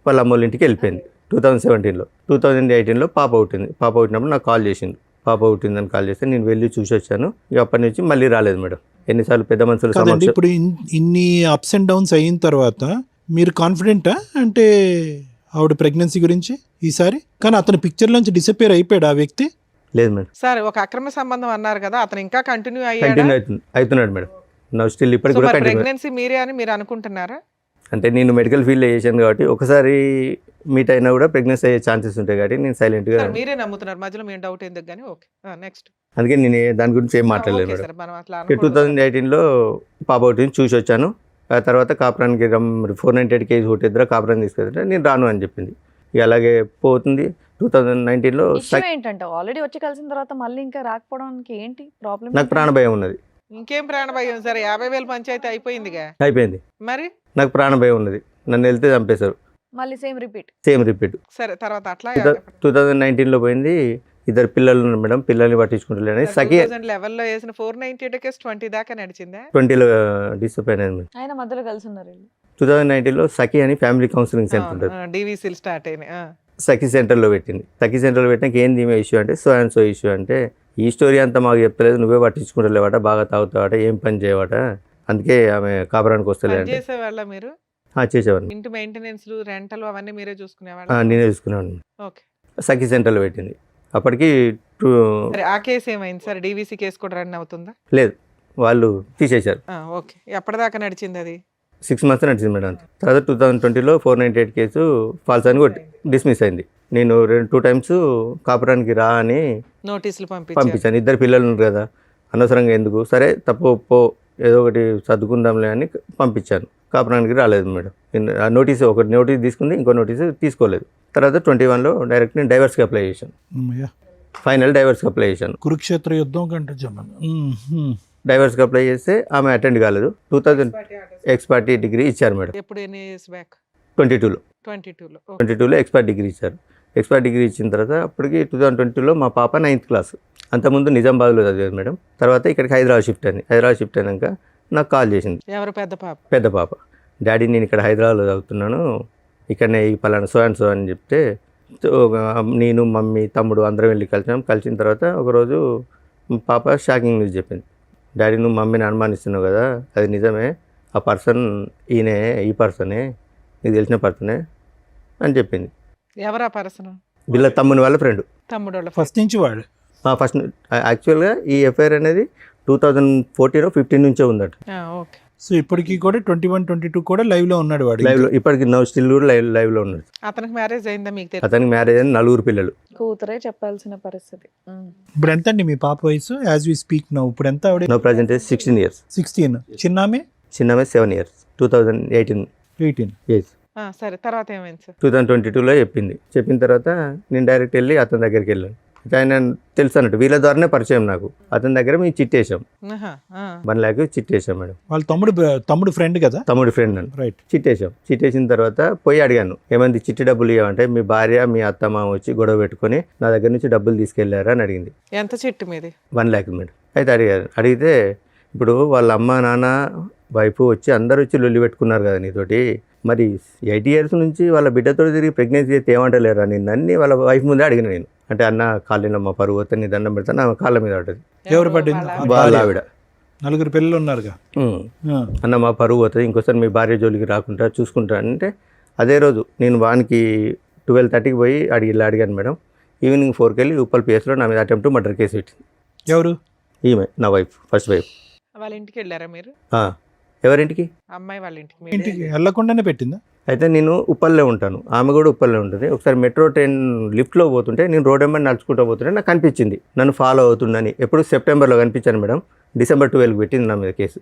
వాళ్ళ అమ్మ వాళ్ళ ఇంటికి వెళ్ళిపోయింది 2017లో. 2018లో పాప పుట్టినప్పుడు నాకు కాల్ చేసింది. పాప పుట్టిందని కాల్ చేస్తే నేను వెళ్ళి చూసి వచ్చాను. ఇక అప్పటి నుంచి మళ్ళీ రాలేదు మేడం. ఎన్నిసార్లు పెద్ద మనుషులు కాదండి. ఇప్పుడు ఇన్ని అప్స్ అండ్ డౌన్స్ అయిన తర్వాత మీరు కాన్ఫిడెంటా అంటే ఆవిడ ప్రెగ్నెన్సీ గురించి ఈసారి? కానీ అతని పిక్చర్ నుంచి డిసపియర్ అయిపోయాడు ఆ వ్యక్తి? లేదు మేడం. సరే, ఒక అక్రమ సంబంధం అన్నారు కదా, అతను ఇంకా కంటిన్యూ అవుతున్నాడు మేడం. నా స్టిల్ ఇప్పటికి కూడా ప్రెగ్నెన్సీ మీరే అని మీరు అనుకుంటున్నారా? అంటే నేను మెడికల్ ఫీల్డ్లో చేశాను కాబట్టి ఒకసారి మీట్ అయినా కూడా ప్రెగ్నెన్సీ అయ్యే ఛాన్సెస్ ఉంటాయి కాబట్టి నేను సైలెంట్గా. మీరే నమ్ముతున్నారు, మధ్యలో మేము డౌట్ ఎందుకు కానీ. Okay, next. అందుకే నేను దాని గురించి ఏం మాట్లాడలేదు మేడం. 2018లో పాప ఒకటి చూసి వచ్చాను. ఆ తర్వాత కాపురానికి 498 kg కొట్టిద్దరు కాపురాన్ని తీసుకెళ్తే నేను రాను అని చెప్పింది. ఇక అలాగే పోతుంది. 2019లో ఏంటంటే ఆల్రెడీ వచ్చి కలిసిన తర్వాత మళ్ళీ ఇంకా రాకపోవడానికి ఏంటి ప్రాబ్లం? నాకు ప్రాణభయం ఉన్నది. ఇంకేం ప్రాణభయం? సరే 50,000 పంచాయతీ అయిపోయింది. మరి నాకు ప్రాణభయం ఉన్నది, నన్ను వెళ్తే చంపేశారు. మళ్ళీ సేమ్ రిపీట్. సరే, తర్వాత అట్లా 2019లో పోయింది. 2 పిల్లలు ఉన్నారు మేడం. పిల్లల్ని పట్టించుకుంటలేని సఖి 2011లో వేసిన 498 కేసు 20 దాకా నడిచిందా? 20లో డిసప్పాయింట్ అయింది. ఆయన మధ్యలో కలిసి ఉన్నారు. 2019లో సఖి అని ఫ్యామిలీ కౌన్సిలింగ్ సెంటర్ ఉంటుంది. డివిసిల్ స్టార్ట్ అయినాయి. సఖి సెంటర్లో పెట్టింది. సఖి సెంటర్లో పెట్టినాక ఏంది ఈమె ఇష్యూ అంటే సో ఇష్యూ అంటే ఈ స్టోరీ అంతా మాకు చెప్తలేదు, నువ్వే పట్టించుకుంటలేవాట, బాగా తాగుతావాట, ఏం పని చేయవాట, అందుకే ఆమె కాపురానికి వస్తలేదు. చేసేవాళ్ళ మీరు? చేసేవాడిని. ఇంటి మెయింటెనెన్స్ రెంటల్ అవన్నీ మీరే చూసుకునేవాళ్ళ? నేనే చూసుకునేవాడిని. ఓకే. సఖి సెంటర్లో పెట్టింది. అప్పటికి ఆ కేసు ఏమైంది సార్? డివిసి కేసు కూడా రన్ అవుతుందా? లేదు, వాళ్ళు తీసేశారు. ఓకే, ఎప్పటిదాకా నడిచింది అది? 6 months నడిచింది మేడం. తర్వాత 2020లో 498 కేసు ఫాల్స్ అని డిస్మిస్ అయింది. నేను 2 times కాపురానికి రా అని నోటీసులు పంపించాను. 2 పిల్లలు ఉన్నారు కదా, అనవసరంగా ఎందుకు, సరే తప్పు ఒప్పో ఏదో ఒకటి సర్దుకుందాంలే అని పంపించాను. కాపురానికి రాలేదు మేడం. ఆ నోటీసు ఒకటి నోటీస్ తీసుకుంది, ఇంకో నోటీసు తీసుకోలేదు. తర్వాత 21లో డైరెక్ట్ నేను డైవర్స్కి అప్లై చేశాను. ఫైనల్ డైవర్స్కి అప్లై చేశాను. కురుక్షేత్ర యుద్ధం కంటే డైవర్స్కి అప్లై చేస్తే ఆమె అటెండ్ కాలేదు. 2000 ఎక్స్పర్ట్ డిగ్రీ ఇచ్చారు మేడం. ఎప్పుడు ఎన్ని ఇయర్స్ బ్యాక్? 22లో ఎక్స్పర్ట్ డిగ్రీ ఇచ్చారు. ఎక్స్పర్ట్ డిగ్రీ ఇచ్చిన తర్వాత అప్పటికి 2022లో మా పాప 9th క్లాస్. అంతకుముందు నిజామాబాద్లో చదివేది మేడం. తర్వాత ఇక్కడికి హైదరాబాద్ షిఫ్ట్ అయింది. హైదరాబాద్ షిఫ్ట్ అయినాక నాకు కాల్ చేసింది. ఎవరు? పెద్ద పాప? పెద్ద పాప. డాడీ నేను ఇక్కడ హైదరాబాద్లో చదువుతున్నాను, ఇక్కడనే ఈ పలానా సో అండ్ సో అని చెప్తే నేను మమ్మీ తమ్ముడు అందరం వెళ్ళి కలిసిన తర్వాత ఒకరోజు పాప షాకింగ్ న్యూస్ చెప్పింది. డాడీ నువ్వు మమ్మీని అనుమానిస్తున్నావు కదా, అది నిజమే, ఆ పర్సన్ ఈయనే, ఈ పర్సనే, నీకు తెలిసిన పర్సనే అని చెప్పింది. ఎవరు ఆ పర్సన్? వీళ్ళ తమ్ముని వాళ్ళ ఫ్రెండ్. తమ్ముడు వాళ్ళ ఫస్ట్ నుంచి వాడు ఫస్ట్ యాక్చువల్గా ఈ ఎఫ్ఐఆర్ అనేది 2014-15 నుంచే ఉందట. ఓకే. సో ఇప్పటికీ కూడా 21, 22 కూడా లైవ్లో ఉన్నాడు వాడు. లైవ్లో ఇప్పటికి స్టిల్ కూడా లైవ్లో ఉన్నాడు. అతనికి మ్యారేజ్ అయిందా మీకు తెలుసు? అతనికి మ్యారేజ్ అయిన 4 పిల్లలు. కూతురే చెప్పాల్సిన పరిస్థితి. ఇప్పుడు ఎంత అండి మీ పాప వయసు యాజ్ వి స్పీక్ నౌ? ఇప్పుడు ఎంత ఆవిడ? No present 16 years. 16. చిన్నామే 7 years. 2018 18. సరే, తర్వాత ఏమైంది సార్? 2022లో చెప్పిన తర్వాత నేను డైరెక్ట్ వెళ్ళి అతని దగ్గరికి వెళ్ళాను. ఆయన తెలుసు అన్నట్టు, వీళ్ళ ద్వారానే పరిచయం నాకు. అతని దగ్గర మేము చిట్టేసాం, 1 lakh చిట్టేసాం మేడం. వాళ్ళ తమ్ముడు ఫ్రెండ్ కదా? తమ్ముడు ఫ్రెండ్ నన్ను. రైట్. చిట్టేసిన తర్వాత పోయి అడిగాను, ఏమంది చిట్టి డబ్బులు ఇవ్వమంటే మీ భార్య మీ అత్తమ్మ వచ్చి గొడవ పెట్టుకొని నా దగ్గర నుంచి డబ్బులు తీసుకెళ్లారా అని అడిగింది. ఎంత చిట్టు మీది? 1 lakh మేడం. అయితే అడిగితే ఇప్పుడు వాళ్ళ అమ్మ నాన్న వైఫ్ వచ్చి అందరూ వచ్చి లొల్లి పెట్టుకున్నారు కదా నీతోటి, మరి 8 years నుంచి వాళ్ళ బిడ్డతో తిరిగి ప్రెగ్నెన్సీ అయితే ఏమంటలేరా నిన్ను అన్ని వాళ్ళ వైఫ్ ముందే అడిగిన నేను. అంటే అన్న కాళ్ళలో మా పరువు వస్తే నీ దండం పెడతాను, ఆమె కాళ్ళ మీద పడ్డది. ఎవరు పడ్డింది? వాళ్ళ ఆవిడ. 4 పిల్లలు ఉన్నారుగా. అన్న మా పరువు పోతుంది, ఇంకోసారి మీ భార్య జోలికి రాకుండా చూసుకుంటా అంటే అదే రోజు నేను వానికి 12:30కి పోయి అడిగాను మేడం. ఈవినింగ్ 4కి వెళ్ళి ఉప్పల్ పిఎస్లో నా మీద అటెంప్ట్ మర్డర్ కేసు పెట్టింది. ఎవరు? ఈమె నా వైఫ్, ఫస్ట్ వైఫ్. వాళ్ళ ఇంటికి వెళ్ళారా మీరు? ఎవరింటికి? అమ్మాయి వాళ్ళ ఇంటికి. ఇంటికి వెళ్ళకుండానే పెట్టిందా? అయితే నేను ఉప్పల్లో ఉంటాను, ఆమె కూడా ఉప్పల్లో ఉంటుంది. ఒకసారి మెట్రో ట్రైన్ లిఫ్ట్లో పోతుంటే నేను రోడ్ వెంబడి నడుచుకుంటూ పోతుంటే నాకు కనిపించింది, నన్ను ఫాలో అవుతుందని. ఎప్పుడు సెప్టెంబర్లో కనిపించాను మేడం. December 12కి పెట్టింది నా మీద కేసు.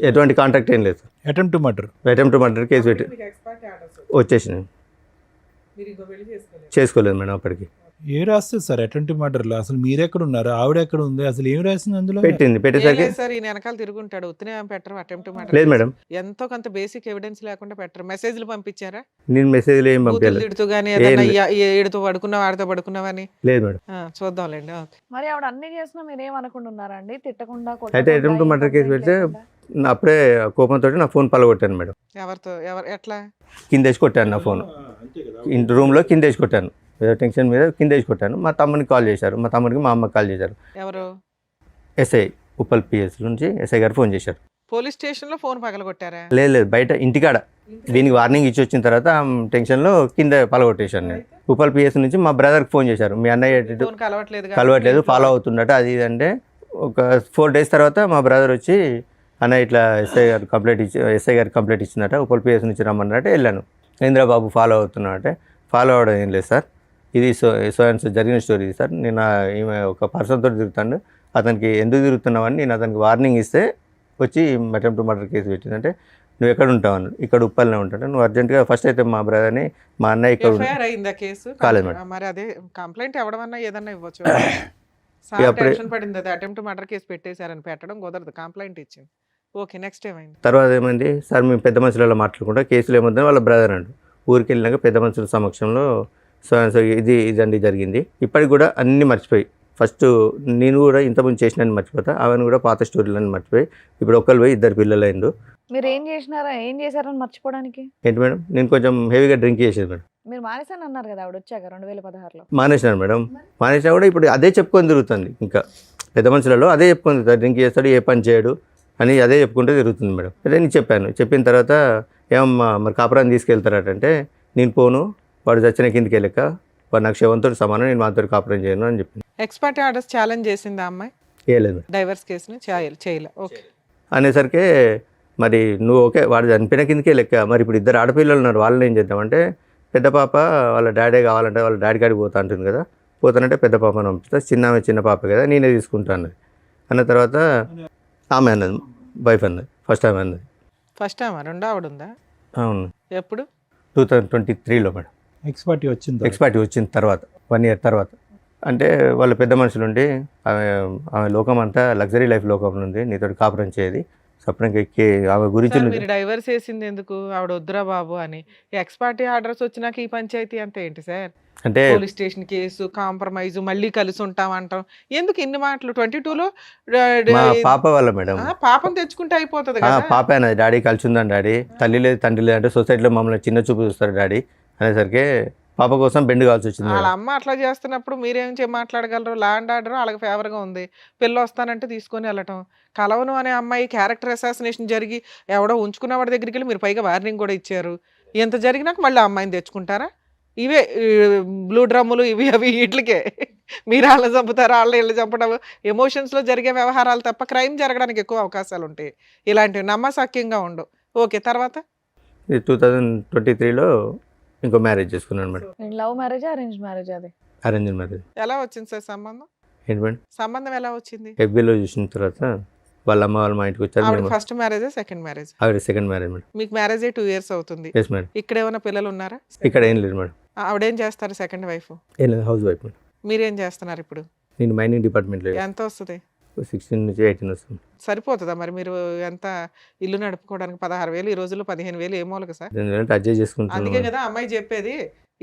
ఎటువంటి కాంటాక్ట్ ఏం లేదు. అటెంప్ట్ మర్డర్ కేసు పెట్టి వచ్చేసి చేసుకోలేదు మేడం. అప్పటికి ఏ రాస్తుంది సార్ అటెంప్ట్ మర్డర్లో? అసలు మీరెక్కడ ఉన్నారు, ఆవిడ ఎక్కడ ఉంది, అసలు ఏం రాసింది అందులో? పెట్టేసరికి సార్ ఈయన వెనకాల తిరుగుంటాడు, ఉత్తనే పెట్టరు అటెంప్ట్ లేదు మేడం. ఎంతో కొంత బేసిక్ ఎవిడెన్స్ లేకుండా పెట్టరు. మెసేజ్లు పంపించారా? నేను మెసేజ్లు ఏం పంపించలేదు. తిడుతూ గానీ ఏడుతూ పడుకున్నావు, ఆడితో పడుకున్నావని? లేదు మేడం. చూద్దాంలేండి. మరి ఆవిడ అన్ని చేసినా మీరు ఏమనుకుండా ఉన్నారండి? తిట్టకుండా అయితే అటెంప్ట్ మర్డర్ కేసు పెడితే అప్పుడే కోపంతో నా ఫోన్ పలగొట్టాను మేడం. ఎవరితో? ఎట్లా? కిందేసి కొట్టాను నా ఫోన్, ఇంటి రూమ్లో కిందేసి కొట్టాను. ఏదో టెన్షన్ మీద కిందేసి కొట్టాను. మా తమ్మునికి కాల్ చేశారు, మా తమ్ముడికి మా అమ్మకి కాల్ చేశారు. ఎవరు? ఎస్ఐ, ఉప్పల్ పిఎస్ నుంచి ఎస్ఐ గారు ఫోన్ చేశారు. పోలీస్ స్టేషన్లో ఫోన్ పగలగొట్టారా? లేదు బయట ఇంటికాడ. దీనికి వార్నింగ్ ఇచ్చి వచ్చిన తర్వాత టెన్షన్లో కింద పలగొట్టేశాను నేను. ఉప్పల్ పిఎస్ నుంచి మా బ్రదర్కి ఫోన్ చేశారు, మీ అన్నయ్య కలవట్లేదు, ఫాలో అవుతున్నట్టు అది ఇది అంటే. ఒక 4 days తర్వాత మా బ్రదర్ వచ్చి అన్న ఇట్లా ఎస్ఐ గారు కంప్లైంట్ ఇచ్చిందట, ఉప్పల్ పిఎస్ నుంచి రమ్మన్నట్టు వెళ్ళాను. ఇంద్రబాబు ఫాలో అవుతున్నా అంటే, ఫాలో అవ్వడం ఏం లేదు సార్, ఇది సో జరిగిన స్టోరీ సార్. నేను ఈమె ఒక పర్సన్తో తిరుగుతాను, అతనికి ఎందుకు తిరుగుతున్నావని నేను అతనికి వార్నింగ్ ఇస్తే వచ్చి అటెంప్ట్ మర్డర్ కేసు పెట్టిందంటే, నువ్వు ఎక్కడ ఉంటావు అన్నాడు. ఇక్కడ ఉప్పల్నే ఉంటాను, నువ్వు అర్జెంట్గా ఫస్ట్ అయితే మా బ్రదర్ని మా అన్నయ్య ఇక్కడ కాలేదు మేడం. మరి అదే కంప్లైంట్ ఎవడమన్నా ఏదన్నా ఇవ్వచ్చు. టెన్షన్ పడింది, అది అటెంప్ట్ మర్డర్ కేసు పెట్టేశారని పెట్టడం కుదరదు, కంప్లైంట్ ఇచ్చింది. ఓకే, నెక్స్ట్ ఏమైంది? తర్వాత ఏమైంది సార్, మేము పెద్ద మనుషులలో మాట్లాడుకుంటా కేసులు ఏమవుతుందని వాళ్ళ బ్రదర్ అండు ఊరికి వెళ్ళినాక పెద్ద మనుషుల సమక్షంలో సో ఇదండి జరిగింది. ఇప్పటికి కూడా అన్నీ మర్చిపోయి, ఫస్ట్ నేను కూడా ఇంతకుముందు చేసినని మర్చిపోతా, ఆమెను కూడా పాత స్టోరీలని మర్చిపోయి, ఇప్పుడు ఒక్కరు పోయి 2 పిల్లలు అయిండు. మీరు ఏం చేశారని మర్చిపోవడానికి? ఏంటి మేడం, నేను కొంచెం హెవీగా డ్రింక్ చేసేది మేడం. మీరు మానేసాను అన్నారు కదా ఆవిడ వచ్చాక 2016లో. మానేసినాను మేడం. మానేసినా కూడా ఇప్పుడు అదే చెప్పుకొని తిరుగుతుంది. ఇంకా పెద్ద మనుషులలో అదే చెప్పుకొని తిరుగుతాడు, డ్రింక్ చేస్తాడు, ఏ పని చేయడు అని అదే చెప్పుకుంటూ తిరుగుతుంది మేడం. అదే నేను చెప్పిన తర్వాత ఏమమ్మా మరి కాపురాన్ని తీసుకెళ్తారటంటే, నేను పోను, వాడు చచ్చిన కిందికి వెళ్ళక వాడు నాకు శవంతో సమానం, నేను మాతో కాపురం చేయను అని చెప్పింది. ఎక్స్పర్ట్ ఆర్డర్స్ ఛాలెంజ్ చేసింది ఆ అమ్మాయి? వేయలేదు మేడం. డైవర్స్ కేసుని చేయలే. ఓకే. అనేసరికి మరి నువ్వు ఓకే వాడు చనిపోయిన కిందకే లెక్క, మరి ఇప్పుడు ఇద్దరు ఆడపిల్లలు ఉన్నారు, వాళ్ళని ఏం చేద్దామంటే పెద్ద పాప వాళ్ళ డాడీ కావాలంటే వాళ్ళ డాడీ కాడికి పోతా అంటుంది కదా, పోతానంటే పెద్ద పాపను పంపిస్తా, చిన్న పాప కదా నేనే తీసుకుంటా అన్నది. అన్న తర్వాత ఆమె అన్నది, వైఫ్ అన్నది, ఫస్ట్ ఆమె అన్నది. ఫస్ట్ టైం రెండో ఆవిడ ఉందా? అవును, ఎప్పుడు? 2023లో మేడం. ఎక్స్పర్టీ వచ్చింది. ఎక్స్పర్టీ వచ్చిన తర్వాత 1 year తర్వాత. అంటే వాళ్ళ పెద్ద మనుషులుండి ఆమె లోకం అంతా లగ్జరీ లైఫ్ లోకం ఉంది, నీతో కాపురం చేయది, సపరంగా ఎక్కి ఆమె గురించి సార్, మీరు డైవర్స్ చేసింది ఎందుకు? ఆవిడ వద్దురా బాబు అని. ఎక్స్పర్టీ ఆర్డర్స్ వచ్చినాక ఈ పంచాయతీ అంతా ఏంటి సార్? అంటే పోలీస్ స్టేషన్ కేసు, కాంప్రమైజ్, మళ్ళీ కలిసి ఉంటాం అంటాం, ఎందుకు ఇన్ని మాటలు? 22లో మా పాప వాళ్ళ మేడం, పాపం తెచ్చుకుంటే అయిపోతుంది కదా. పాప అన్నది డాడీ కలిసి ఉందని డాడీ, తల్లి లేదు తండ్రి లేదు అంటే సొసైటీలో మమ్మల్ని చిన్న చూపు చూస్తారు డాడీ అనేసరికి పాప కోసం బెండ్ కావాల్సి వచ్చింది. వాళ్ళ అమ్మ అట్లా చేస్తున్నప్పుడు మీరేం మాట్లాడగలరు? ల్యాండ్ ఆర్డర్ వాళ్ళకి ఫేవర్గా ఉంది, పిల్ల వస్తానంటే తీసుకొని వెళ్ళటం. కలవను అనే అమ్మాయి క్యారెక్టర్ అసాసినేషన్ జరిగి ఎవడో ఉంచుకున్న వాడి దగ్గరికి వెళ్ళి మీరు పైగా వార్నింగ్ కూడా ఇచ్చారు. ఎంత జరిగినాక మళ్ళీ ఆ అమ్మాయిని తెచ్చుకుంటారా? ఇవే బ్లూ డ్రమ్ములు ఇవి అవి వీటికే మీరు వాళ్ళని చంపుతారు, వాళ్ళని వీళ్ళు చంపడం, ఎమోషన్స్లో జరిగే వ్యవహారాలు తప్ప క్రైమ్ జరగడానికి ఎక్కువ అవకాశాలు ఉంటాయి. ఇలాంటివి నమ్మసక్యంగా ఉండవు. ఓకే, తర్వాత 2023లో ఇంకో మ్యారేజ్ చేసుకున్నాను madam. Love marriage, arrange marriage? అది అరేంజ్ మ్యారేజ్. ఎలా వచ్చింది సార్ సంబంధం? ఏంటి మేడం? సంబంధం ఎలా వచ్చింది? ఎఫ్బీలో చూసిన తర్వాత వాళ్ళ అమ్మ వాళ్ళ మా ఇంటికి వచ్చారు. ఆవిడ మేము ఫస్ట్ మ్యారేజ్, సెకండ్ మ్యారేజ్? ఆవిడ సెకండ్ మ్యారేజ్ మేడం. మీకు మ్యారేజ్ 2 years అవుతుంది. Yes madam. ఇక్కడ ఏమైనా పిల్లలు ఉన్నారా? ఇక్కడ ఏం లేదు మేడం. ఆవిడేం చేస్తారు సెకండ్ వైఫ్? ఏం లేదు, హౌస్ వైఫ్ మేడం. మీరేం చేస్తున్నారు ఇప్పుడు? నేను మైనింగ్ డిపార్ట్మెంట్లో ఎంత వస్తుంది? 16 నుంచి 18 వస్తుంది. సరిపోతుందా మరి? మీరు ఎంత ఇల్లు నడుపుకోవడానికి 16,000 ఈ రోజుల్లో 15,000 ఏ మూలక సార్? అడ్జస్ట్ చేసుకుంటున్నాను అందుకే మేడం. కదా అమ్మాయి చెప్పేది,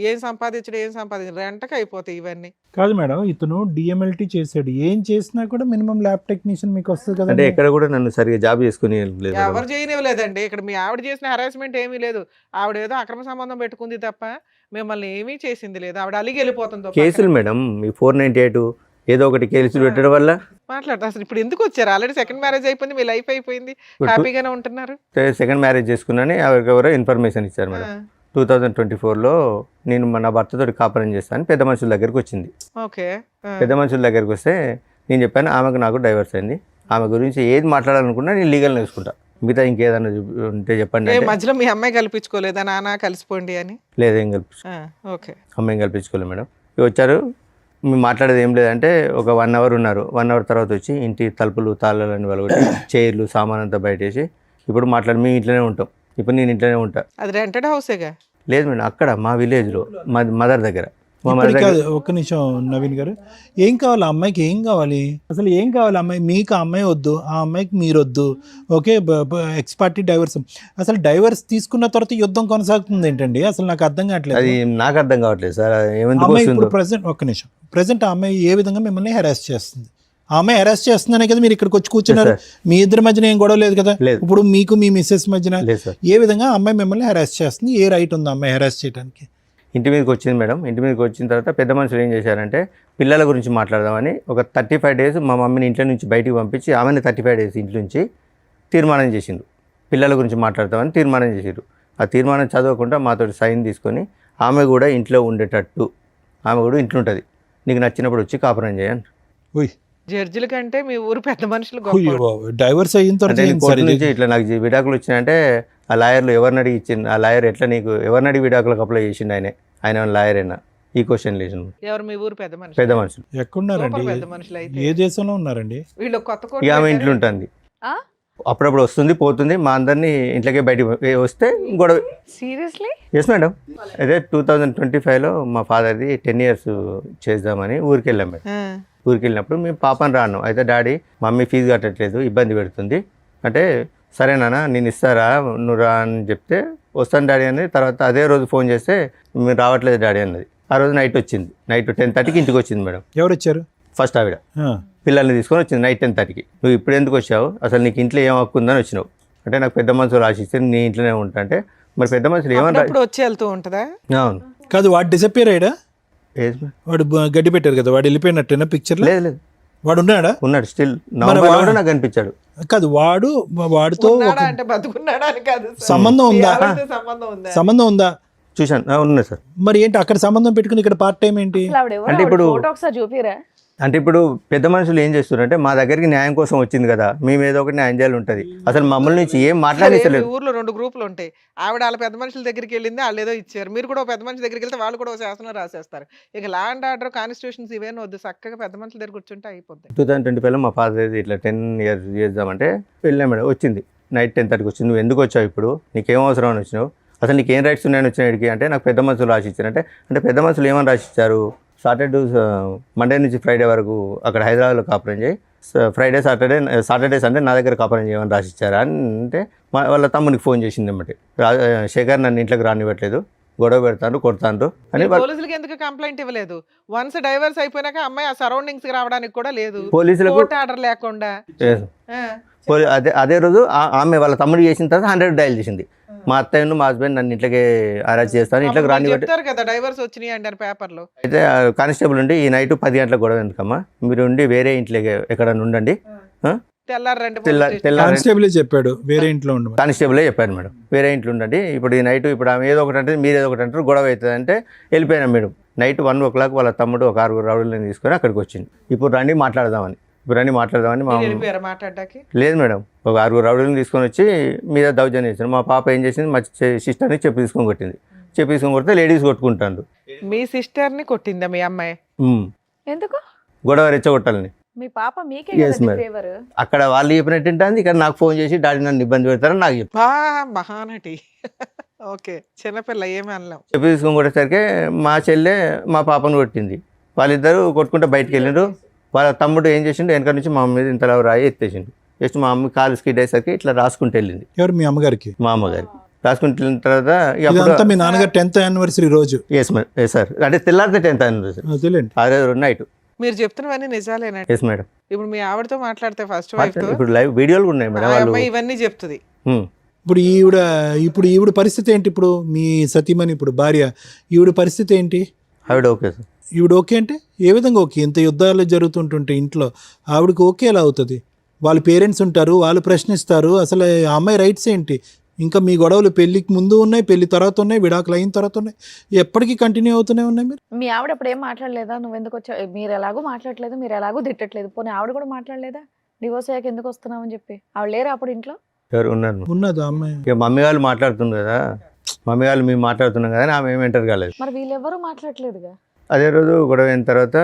ఏం సంపాదించడం రెంటకి అయిపోతాయి ఇవన్నీ. కాదు మేడం, ఇతను డిఎంఎల్టీ చేశాడు, ఏం చేసినా కూడా మినిమం ల్యాబ్ టెక్నీషియన్ మీకు వస్తుంది కదా. అంటే ఎక్కడ కూడా నన్ను సరిగా జాబ్ చేసుకుని లేదు మేడం. ఎవరు చేయనివ్వలేదండి. ఇక్కడ మీ ఆవిడ చేసిన హెరాస్మెంట్ ఏమీ లేదు. ఆవిడ ఏదో అక్రమ సంబంధం పెట్టుకుంది తప్ప మిమ్మల్ని ఏమీ చేసింది లేదు. ఆవిడ అలిగి వెళ్ళిపోతుంది. కేసులు మేడం ఈ 498 ఏదో ఒకటి కేసులు పెట్టడం వల్ల మాట్లాడతా. అసలు ఇప్పుడు ఎందుకు వచ్చారు? ఆల్రెడీ సెకండ్ మ్యారేజ్ అయిపోయింది, మీ లైఫ్ అయిపోయింది, హ్యాపీగానే ఉంటున్నారు. సెకండ్ మ్యారేజ్ చేసుకున్నాను. ఎవరికెవరో ఇన్ఫర్మేషన్ ఇచ్చారు మేడం. 2024లో నేను నా భర్తతో కాపురం చేస్తాను, పెద్ద మనుషుల దగ్గరికి వచ్చింది. ఓకే. పెద్ద మనుషుల దగ్గరికి వస్తే నేను చెప్పాను ఆమెకు నాకు డైవర్స్ అయింది, ఆమె గురించి ఏది మాట్లాడాలనుకున్నా నేను లీగల్ నేర్చుకుంటా, మిగతా ఇంకేదన్నా ఉంటే చెప్పండి అంటే, మధ్యలో మీ అమ్మాయి కల్పించుకోలేదా నాన్న కలిసిపోండి అని? లేదేం కల్పించు ఓకే. అమ్మాయిని కల్పించుకోలేదు మేడం. ఇవి వచ్చారు, మేము మాట్లాడేది ఏం లేదంటే ఒక 1 hour ఉన్నారు. 1 hour తర్వాత వచ్చి ఇంటి తలుపులు తాళాలని వాళ్ళకి చైర్లు సామాన్ అంతా బయటేసి ఇప్పుడు మాట్లాడి మేము ఇంట్లోనే ఉంటాం, ఇప్పుడు నేను ఇంట్లోనే ఉంటా. అది రెంటెడ్ హౌసేగా? లేదు మేడం, అక్కడ మా విలేజ్లో మా మదర్ దగ్గర. మా మదర్ ఇప్పటికి దగ్గర కాదు, ఒక్క నిమిషం నవీన్ గారు, ఏం కావాలి ఆ అమ్మాయికి? ఏం కావాలి అసలు? ఏం కావాలి అమ్మాయి? మీకు ఆ అమ్మాయి వద్దు, ఆ అమ్మాయికి మీరు వద్దు. Okay, X party divorce. అసలు డైవర్స్ తీసుకున్న తర్వాత యుద్ధం కొనసాగుతుంది ఏంటండి? అసలు నాకు అర్థం కావట్లేదు. అది నాకు అర్థం కావట్లేదు సార్, ఏమెందుకు అమ్మాయి ఇప్పుడు వస్తుందో. ప్రెసెంట్, ఒక్క నిమిషం, ప్రెసెంట్ ఆ అమ్మాయి ఏ విధంగా మిమ్మల్ని హెరాస్ చేస్తుంది? ఆ అమ్మాయి హెరాస్ చేస్తుందనే కదా మీరు ఇక్కడికి వచ్చి కూర్చున్నారు. మీ ఇద్దరి మధ్యన ఏం గొడవ లేదు కదా? లేదు. ఇప్పుడు మీకు మీ మిస్సెస్ మధ్యన లేదు సార్. ఏ విధంగా ఆ అమ్మాయి మిమ్మల్ని హెరాస్ చేస్తుంది? ఏ రైట్ ఉంది ఆ అమ్మాయి హెరాస్ చేయడానికి? ఇంటి మీదకి వచ్చింది మేడం. ఇంటి మీదకి వచ్చిన తర్వాత పెద్ద మనుషులు ఏం చేశారంటే పిల్లల గురించి మాట్లాడదామని ఒక 35 days మా మమ్మీని ఇంట్లో నుంచి బయటికి పంపించి ఆమెని 35 days ఇంటి నుంచి తీర్మానం చేసిండు. పిల్లల గురించి మాట్లాడదామని తీర్మానం చేసిండు. ఆ తీర్మానం చదవకుండా మాతో సైన్ తీసుకొని ఆమె కూడా ఇంట్లో ఉండేటట్టు, ఆమె కూడా ఇంట్లో ఉంటుంది, నీకు నచ్చినప్పుడు వచ్చి కాపురం చేయండి. జడ్జిల కంటే మీ ఊరు పెద్ద మనుషులు డైవర్స్ అయిన అంటే తర్వాత కోర్టు నుంచి ఇట్లా నాకు విడాకులు వచ్చినాయంటే ఆ లాయర్లు ఎవరిని అడిగి ఇచ్చింది, ఆ లాయర్ ఎట్లా నీకు ఎవరిని అడిగి విడాకులకు అప్లై చేసిండు, ఆయన లాయర్ అయినా ఈ క్వశ్చన్ లేచిండు. ఎవరు మీ ఊరు పెద్ద మనుషులు? పెద్ద మనుషులు ఎక్కడున్నారండి? సూపర్ పెద్ద మనుషులు అయితే. ఏ దేశంలో ఉన్నారండి? వీళ్ళు కొత్త కోట ఇక ఆమె ఇంట్లో ఉంటుంది, ఆ? అప్పుడప్పుడు వస్తుంది పోతుంది, మా అందరినీ ఇంట్లోకే బయటికి వస్తే గొడవ. సీరియస్లీ? Yes madam. అదే 2025లో మా ఫాదర్ది 10 years చేద్దామని ఊరికి వెళ్ళాం మేడం. ఊరికి వెళ్ళినప్పుడు మేము పాపని రాను, అయితే డాడీ మమ్మీ ఫీజు కట్టట్లేదు ఇబ్బంది పెడుతుంది అంటే, సరే నాన్న నేను ఇస్తారా నువ్వు రా అని చెప్తే వస్తాను డాడీ అని. తర్వాత అదే రోజు ఫోన్ చేస్తే మీరు రావట్లేదు డాడీ అన్నది. ఆ రోజు నైట్ వచ్చింది, నైట్ 10:30కి ఇంటికి వచ్చింది మేడం. ఎవరు వచ్చారు? ఫస్ట్ ఆవిడ పిల్లల్ని తీసుకొని వచ్చింది నైట్ 10:30కి. నువ్వు ఇప్పుడు ఎందుకు వచ్చావు, అసలు నీకు ఇంట్లో ఏం హక్కు ఉందని వచ్చినావు అంటే, నాకు పెద్ద మనుషులు రాసిస్తే నీ ఇంట్లోనే ఉంటా అంటే, మరి పెద్ద మనుషులు ఏమన్నా. వచ్చి వెళ్తూ ఉంటుందా? అవును. కాదు, వాడు డిసప్పియర్ అయ్యాడా? వాడు గడ్డి పెట్టారు కదా, వాడు వెళ్ళిపోయినట్టేనా పిక్చర్? లేదు లేదు, వాడు ఉన్నాడా? ఉన్నాడు స్టిల్. నవంబర్లో కూడా నాకు కనిపించాడు. కాదు, వాడితో ఉన్నాడా అంటే బతుకున్నాడా అని కాదు, సంబంధం ఉందా? సంబంధం ఉందా? సంబంధం ఉందా? చూశాను, ఉన్నాయి సార్. మరి ఏంటి అక్కడ సంబంధం పెట్టుకుని ఇక్కడ పార్ట్ టైం ఏంటి? అసలు ఆవిడ ఎవరు? అంటే ఇప్పుడు- ఫోటో ఒకసారి చూపిరా. అంటే ఇప్పుడు పెద్ద మనుషులు ఏం చేస్తున్నారంటే మా దగ్గరికి న్యాయం కోసం వచ్చింది కదా, మేము ఏదో ఒకటి న్యాయం చేయాలి ఉంటుంది. అసలు మమ్మల్ని నుంచి ఏం సరే, మీ మాట్లాడలేదు. ఊర్లో 2 గ్రూపులు ఉంటాయి. ఆవిడ వాళ్ళ పెద్ద మనుషుల దగ్గరికి వెళ్ళింది, వాళ్ళు ఏదో ఇచ్చారు. మీరు కూడా ఒక పెద్ద మనిషి దగ్గరికి వెళ్తే వాళ్ళు కూడా ఒక శాసనం రాసేస్తారు. ఇక లా అండ్ ఆర్డర్, కాన్స్టిట్యూషన్స్ ఇవేనా వద్దు, చక్కగా పెద్ద మనుషుల దగ్గర కూర్చుంటే అయిపోద్ది. 2025లో మా ఫాదర్ ఇట్లా 10 years చేద్దామంటే వెళ్ళాం మేడం. వచ్చింది నైట్ 10:30కి వచ్చింది. నువ్వు ఎందుకు వచ్చావు, ఇప్పుడు నీకేం అవసరం అని వచ్చినావు, అసలు నీకేం రైట్స్ ఉన్నాయని వచ్చినాడికి అంటే నాకు పెద్ద మనుషులు రాసి ఇచ్చారంటే, అంటే పెద్ద మనుషులు ఏమని రాసి ఇచ్చారు, మండే నుంచి ఫ్రైడే వరకు అక్కడ హైదరాబాద్లో కాపురం చేయి, ఫ్రైడే సాటర్డే సండే నా దగ్గర కాపురం చేయమని రాసి ఇచ్చారా అని అంటే వాళ్ళ తమ్మునికి ఫోన్ చేసింది అన్నమాట. శేఖర్ నన్ను ఇంట్లోకి రానివ్వట్లేదు, గొడవ పెడతాను కొడతాను అని. పోలీసులకి ఎందుకు కంప్లైంట్ ఇవ్వలేదు? వన్స్ డైవర్స్ అయిపోయినాక అమ్మాయి ఆ సరౌండింగ్స్ కి రావడానికి కూడా లేదు, పోలీసులకు కోర్టు ఆర్డర్ లేకుండా. అదే రోజు ఆమె వాళ్ళ తమ్ముడు చేసిన తర్వాత 100 డయల్ చేసింది. మా అత్తయ్యను మా హస్బెండ్ నన్ను ఇంట్లోకి అరెస్ట్ చేస్తాను, ఇంట్లోకి రానివ్వట్లేదు. చెప్తారు కదా డైవర్స్ వచ్చినాయి అంటారు పేపర్ లో. అయితే కానిస్టేబుల్ ఉండి ఈ నైట్ 10 గంటలకు గొడవ ఎందుకమ్మా, మీరు ఉండి వేరే ఇంట్లోకి ఎక్కడన్నా ఉండండి. కానిస్టేబుల్ చెప్పాడు వేరే ఇంట్లో ఉండమని. కానిస్టేబులే చెప్పారు మేడం, వేరే ఇంట్లో ఉండండి. ఇప్పుడు ఈ నైట్ ఇప్పుడు ఆమె ఏదో ఒకటి అంటే మీరు ఏదో ఒకటి అంటారు, గొడవ అవుతుంది అంటే వెళ్ళిపోయినాం మేడం. నైట్ 1 o'clock వాళ్ళ తమ్ముడు ఒక 6 రౌడీలను తీసుకొని అక్కడికి వచ్చింది. ఇప్పుడు రండి మాట్లాడదామని మా మాట్లాడడానికి లేదు మేడం. ఒక 6 రౌడీలను తీసుకొని వచ్చి మీద దౌర్జన్యం చేశారు. మా పాప ఏం చేసింది, మా సిస్టర్ని చెప్పు తీసుకొని కొట్టింది. చెప్పు తీసుకొని కొడితే లేడీస్ కొట్టుకుంటారు. మీ సిస్టర్ ని కొట్టిందా మీ అమ్మాయి? ఎందుకు? గొడవ రెచ్చగొట్టాలని. మీ పాప మీకే Yes, madam. ఫేవర్. అక్కడ వాళ్ళు చెప్పినట్టు ఉంటుంది, ఇక్కడ నాకు ఫోన్ చేసి డాడీ నన్ను ఇబ్బంది పెడతారని నాకు చెప్పి మహానటి. ఓకే, చిన్నపిల్ల ఏమి అనలేం. చెప్పు తీసుకొని కొట్టేసరికి మా చెల్లె మా పాపను కొట్టింది. వాళ్ళిద్దరూ కొట్టుకుంటే బయటకు వెళ్ళిండ్రు. వాళ్ళ తమ్ముడు ఏం చేసిండు, వెనక నుంచి మా అమ్మ మీద ఇంతలా రాయి ఎత్తేసిండు. జస్ట్ మా అమ్మ కాలు స్కిడ్ అయ్యేసరికి ఇట్లా రాసుకుంటూ వెళ్ళింది. ఎవరు మీ అమ్మగారికి? మా అమ్మగారికి రాసుకుంటూ వెళ్ళిన తర్వాత ఇదంతా మీ నాన్నగారు 10th anniversary రోజు. ఎస్ సార్, అంటే తెల్లారితే 10th anniversary తెలియండి. అదే నైట్. మీరు చెప్తున్నవన్నీ నిజాలేనా? Yes madam. ఇప్పుడు మీ ఆవిడతో మాట్లాడితే ఫస్ట్ వైఫ్ తో ఇప్పుడు లైవ్ వీడియోలు ఉన్నాయి మేడం. వాళ్ళు అమ్మాయి ఇవన్నీ చెప్తుంది. ఇప్పుడు ఈవిడ పరిస్థితి ఏంటి? ఇప్పుడు మీ సతీమణి, ఇప్పుడు భార్య, ఈవిడ పరిస్థితి ఏంటి? ఆవిడ ఓకే సార్. ఈవిడ ఓకే అంటే ఏ విధంగా ఓకే? ఇంత యుద్ధాలు జరుగుతుంటుంటే ఇంట్లో ఆవిడకి ఓకే ఎలా అవుతుంది? వాళ్ళ పేరెంట్స్ ఉంటారు, వాళ్ళు ప్రశ్నిస్తారు. అసలు ఆ అమ్మాయి రైట్స్ ఏంటి? ఇంకా మీ గొడవలు పెళ్లికి ముందు ఉన్నాయి, పెళ్లి తర్వాత ఉన్నాయి, విడాకులు అయిన తర్వాత ఉన్నాయి, ఎప్పటికీ కంటిన్యూ అవుతూనే ఉన్నాయి. మీరు మీ ఆవిడ అప్పుడు ఏం మాట్లాడలేదా? నువ్వు ఎందుకు వచ్చావు, మీరు ఎలాగో మాట్లాడలేదు, మీరు ఎలాగో తిట్టట్లేదు, పోనీ ఆవిడ కూడా మాట్లాడలేదా డివోర్స్ అయ్యాక ఎందుకు వస్తున్నావు అని చెప్పి? ఆవిడ లేరా అప్పుడు ఇంట్లో? ఎవరు ఉన్నారు? ఉన్నదా అమ్మాయి? ఇక మమ్మీ వాళ్ళు మాట్లాడుతుంది కదా, మమ్మీ వాళ్ళు మేము మాట్లాడుతున్నాం కదా, ఆమె ఏమి ఎంటర్ కాలేదు. మరి వీళ్ళెవరూ మాట్లాడలేదుగా. అదే రోజు గొడవ అయిన తర్వాత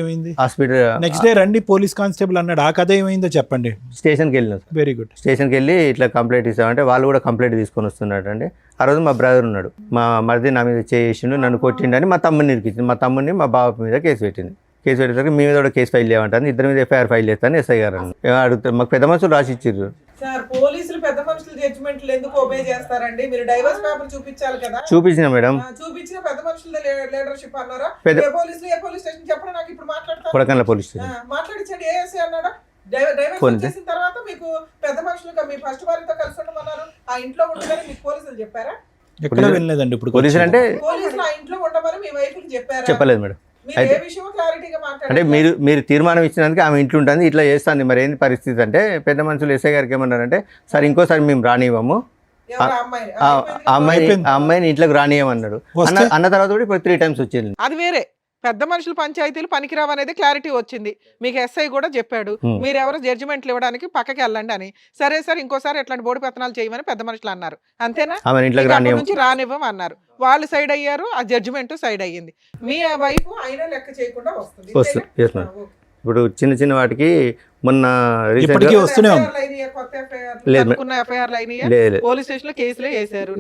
ఏమైంది? హాస్పిటల్ నెక్స్ట్ డే రండి పోలీస్ కానిస్టేబుల్ అన్నాడు. ఆ కథ ఏమైందో చెప్పండి. స్టేషన్కి వెళ్ళినాం. Very good. స్టేషన్కి వెళ్ళి ఇట్లా కంప్లైంట్ ఇస్తామంటే వాళ్ళు కూడా కంప్లైంట్ తీసుకొని వస్తున్నాడు అండి. ఆ రోజు మా బ్రదర్ ఉన్నాడు, మా మరిది నా మీద చేసిండు, నన్ను కొట్టిండని మా తమ్ముడిని ఇరికించింది. మా తమ్ముడిని మా బాబు మీద కేసు పెట్టింది. కేసు పెట్టేసరికి మీ మీద కూడా కేసు ఫైల్ చేయమంటాను, ఇద్దరి మీద ఎఫ్ఐఆర్ ఫైల్ చేస్తాను ఎస్ఐ గారు అడుగుతారు. మాకు పెద్ద మనుషులు రాసి ఇచ్చారు. సార్, పోలీసులు పెద్ద మనుషుల జడ్జిమెంట్లు ఎందుకు ఒబే చేస్తారండి? మీరు డైవర్స్ పేపర్ చూపించాలి కదా. చూపించిన మేడం, చూపించిన పెద్ద మనుషుల లీడర్షిప్ అన్నారా? పెద్ద- ఏ పోలీసులు ఏ పోలీస్ స్టేషన్ చెప్పండి నాకు, ఇప్పుడు మాట్లాడతాను. కొడకన్ల పోలీస్ స్టేషన్ మాట్లాడించండి. ఏఎస్ఐ అన్నాడా? డైవర్స్ పోనీ. చేసిన తర్వాత మీకు పెద్ద మనుషులు మీ ఫస్ట్ వారితో కలిసి ఉండమన్నారు, ఆ ఇంట్లో ఉండమని మీకు పోలీసులు చెప్పారా? ఎక్కడ వెళ్ళలేదండి. ఇప్పుడు పోలీసులు అంటే పోలీసులు ఆ ఇంట్లో ఉండమని మీ వైఫ్ కి చెప్పారా? చెప్పలేదు మేడం. మీరు ఏ విషయం క్లారిటీగా అంటే మాట్లాడారు? మీరు తీర్మానం ఇచ్చినందుకు ఆమె ఇంట్లో ఉంటుంది, ఇట్లా చేస్తాను. మరి ఏంది పరిస్థితి అంటే పెద్ద మనుషులు ఎస్ఐ గారికి ఏమన్నారంటే, సార్ ఇంకోసారి మేము రానివ్వము, ఎవరు అమ్మాయిని? ఆ అమ్మాయిని ఇంట్లోకి రానియమన్నాడు. అన్న తర్వాత కూడా ఇప్పుడు 3 times వచ్చింది. అది వేరే. పెద్ద మనుషులు పంచాయతీలు పనికిరావు అనేది క్లారిటీ వచ్చింది. మీకు ఎస్ఐ కూడా చెప్పాడు, మీరు ఎవరు జడ్జిమెంట్లు ఇవ్వడానికి పక్కకి వెళ్ళండి అని. సరే సార్ ఇంకోసారి ఎట్లాంటి బోడి పెత్తనాలు చేయమని పెద్ద మనుషులు అన్నారు, అంతేనా? నుంచి రానివ్వం అన్నారు. వాళ్ళు సైడ్ అయ్యారు, ఆ జడ్జిమెంట్ సైడ్ అయ్యింది. మీ వైపు అయినా లెక్క చేయకుండా వస్తుంది. ఇప్పుడు చిన్న చిన్న వాటికి మొన్న ఇప్పటికీ వస్తూనే ఉంది. పోలీస్ స్టేషన్ లో కేసులే వేసారు.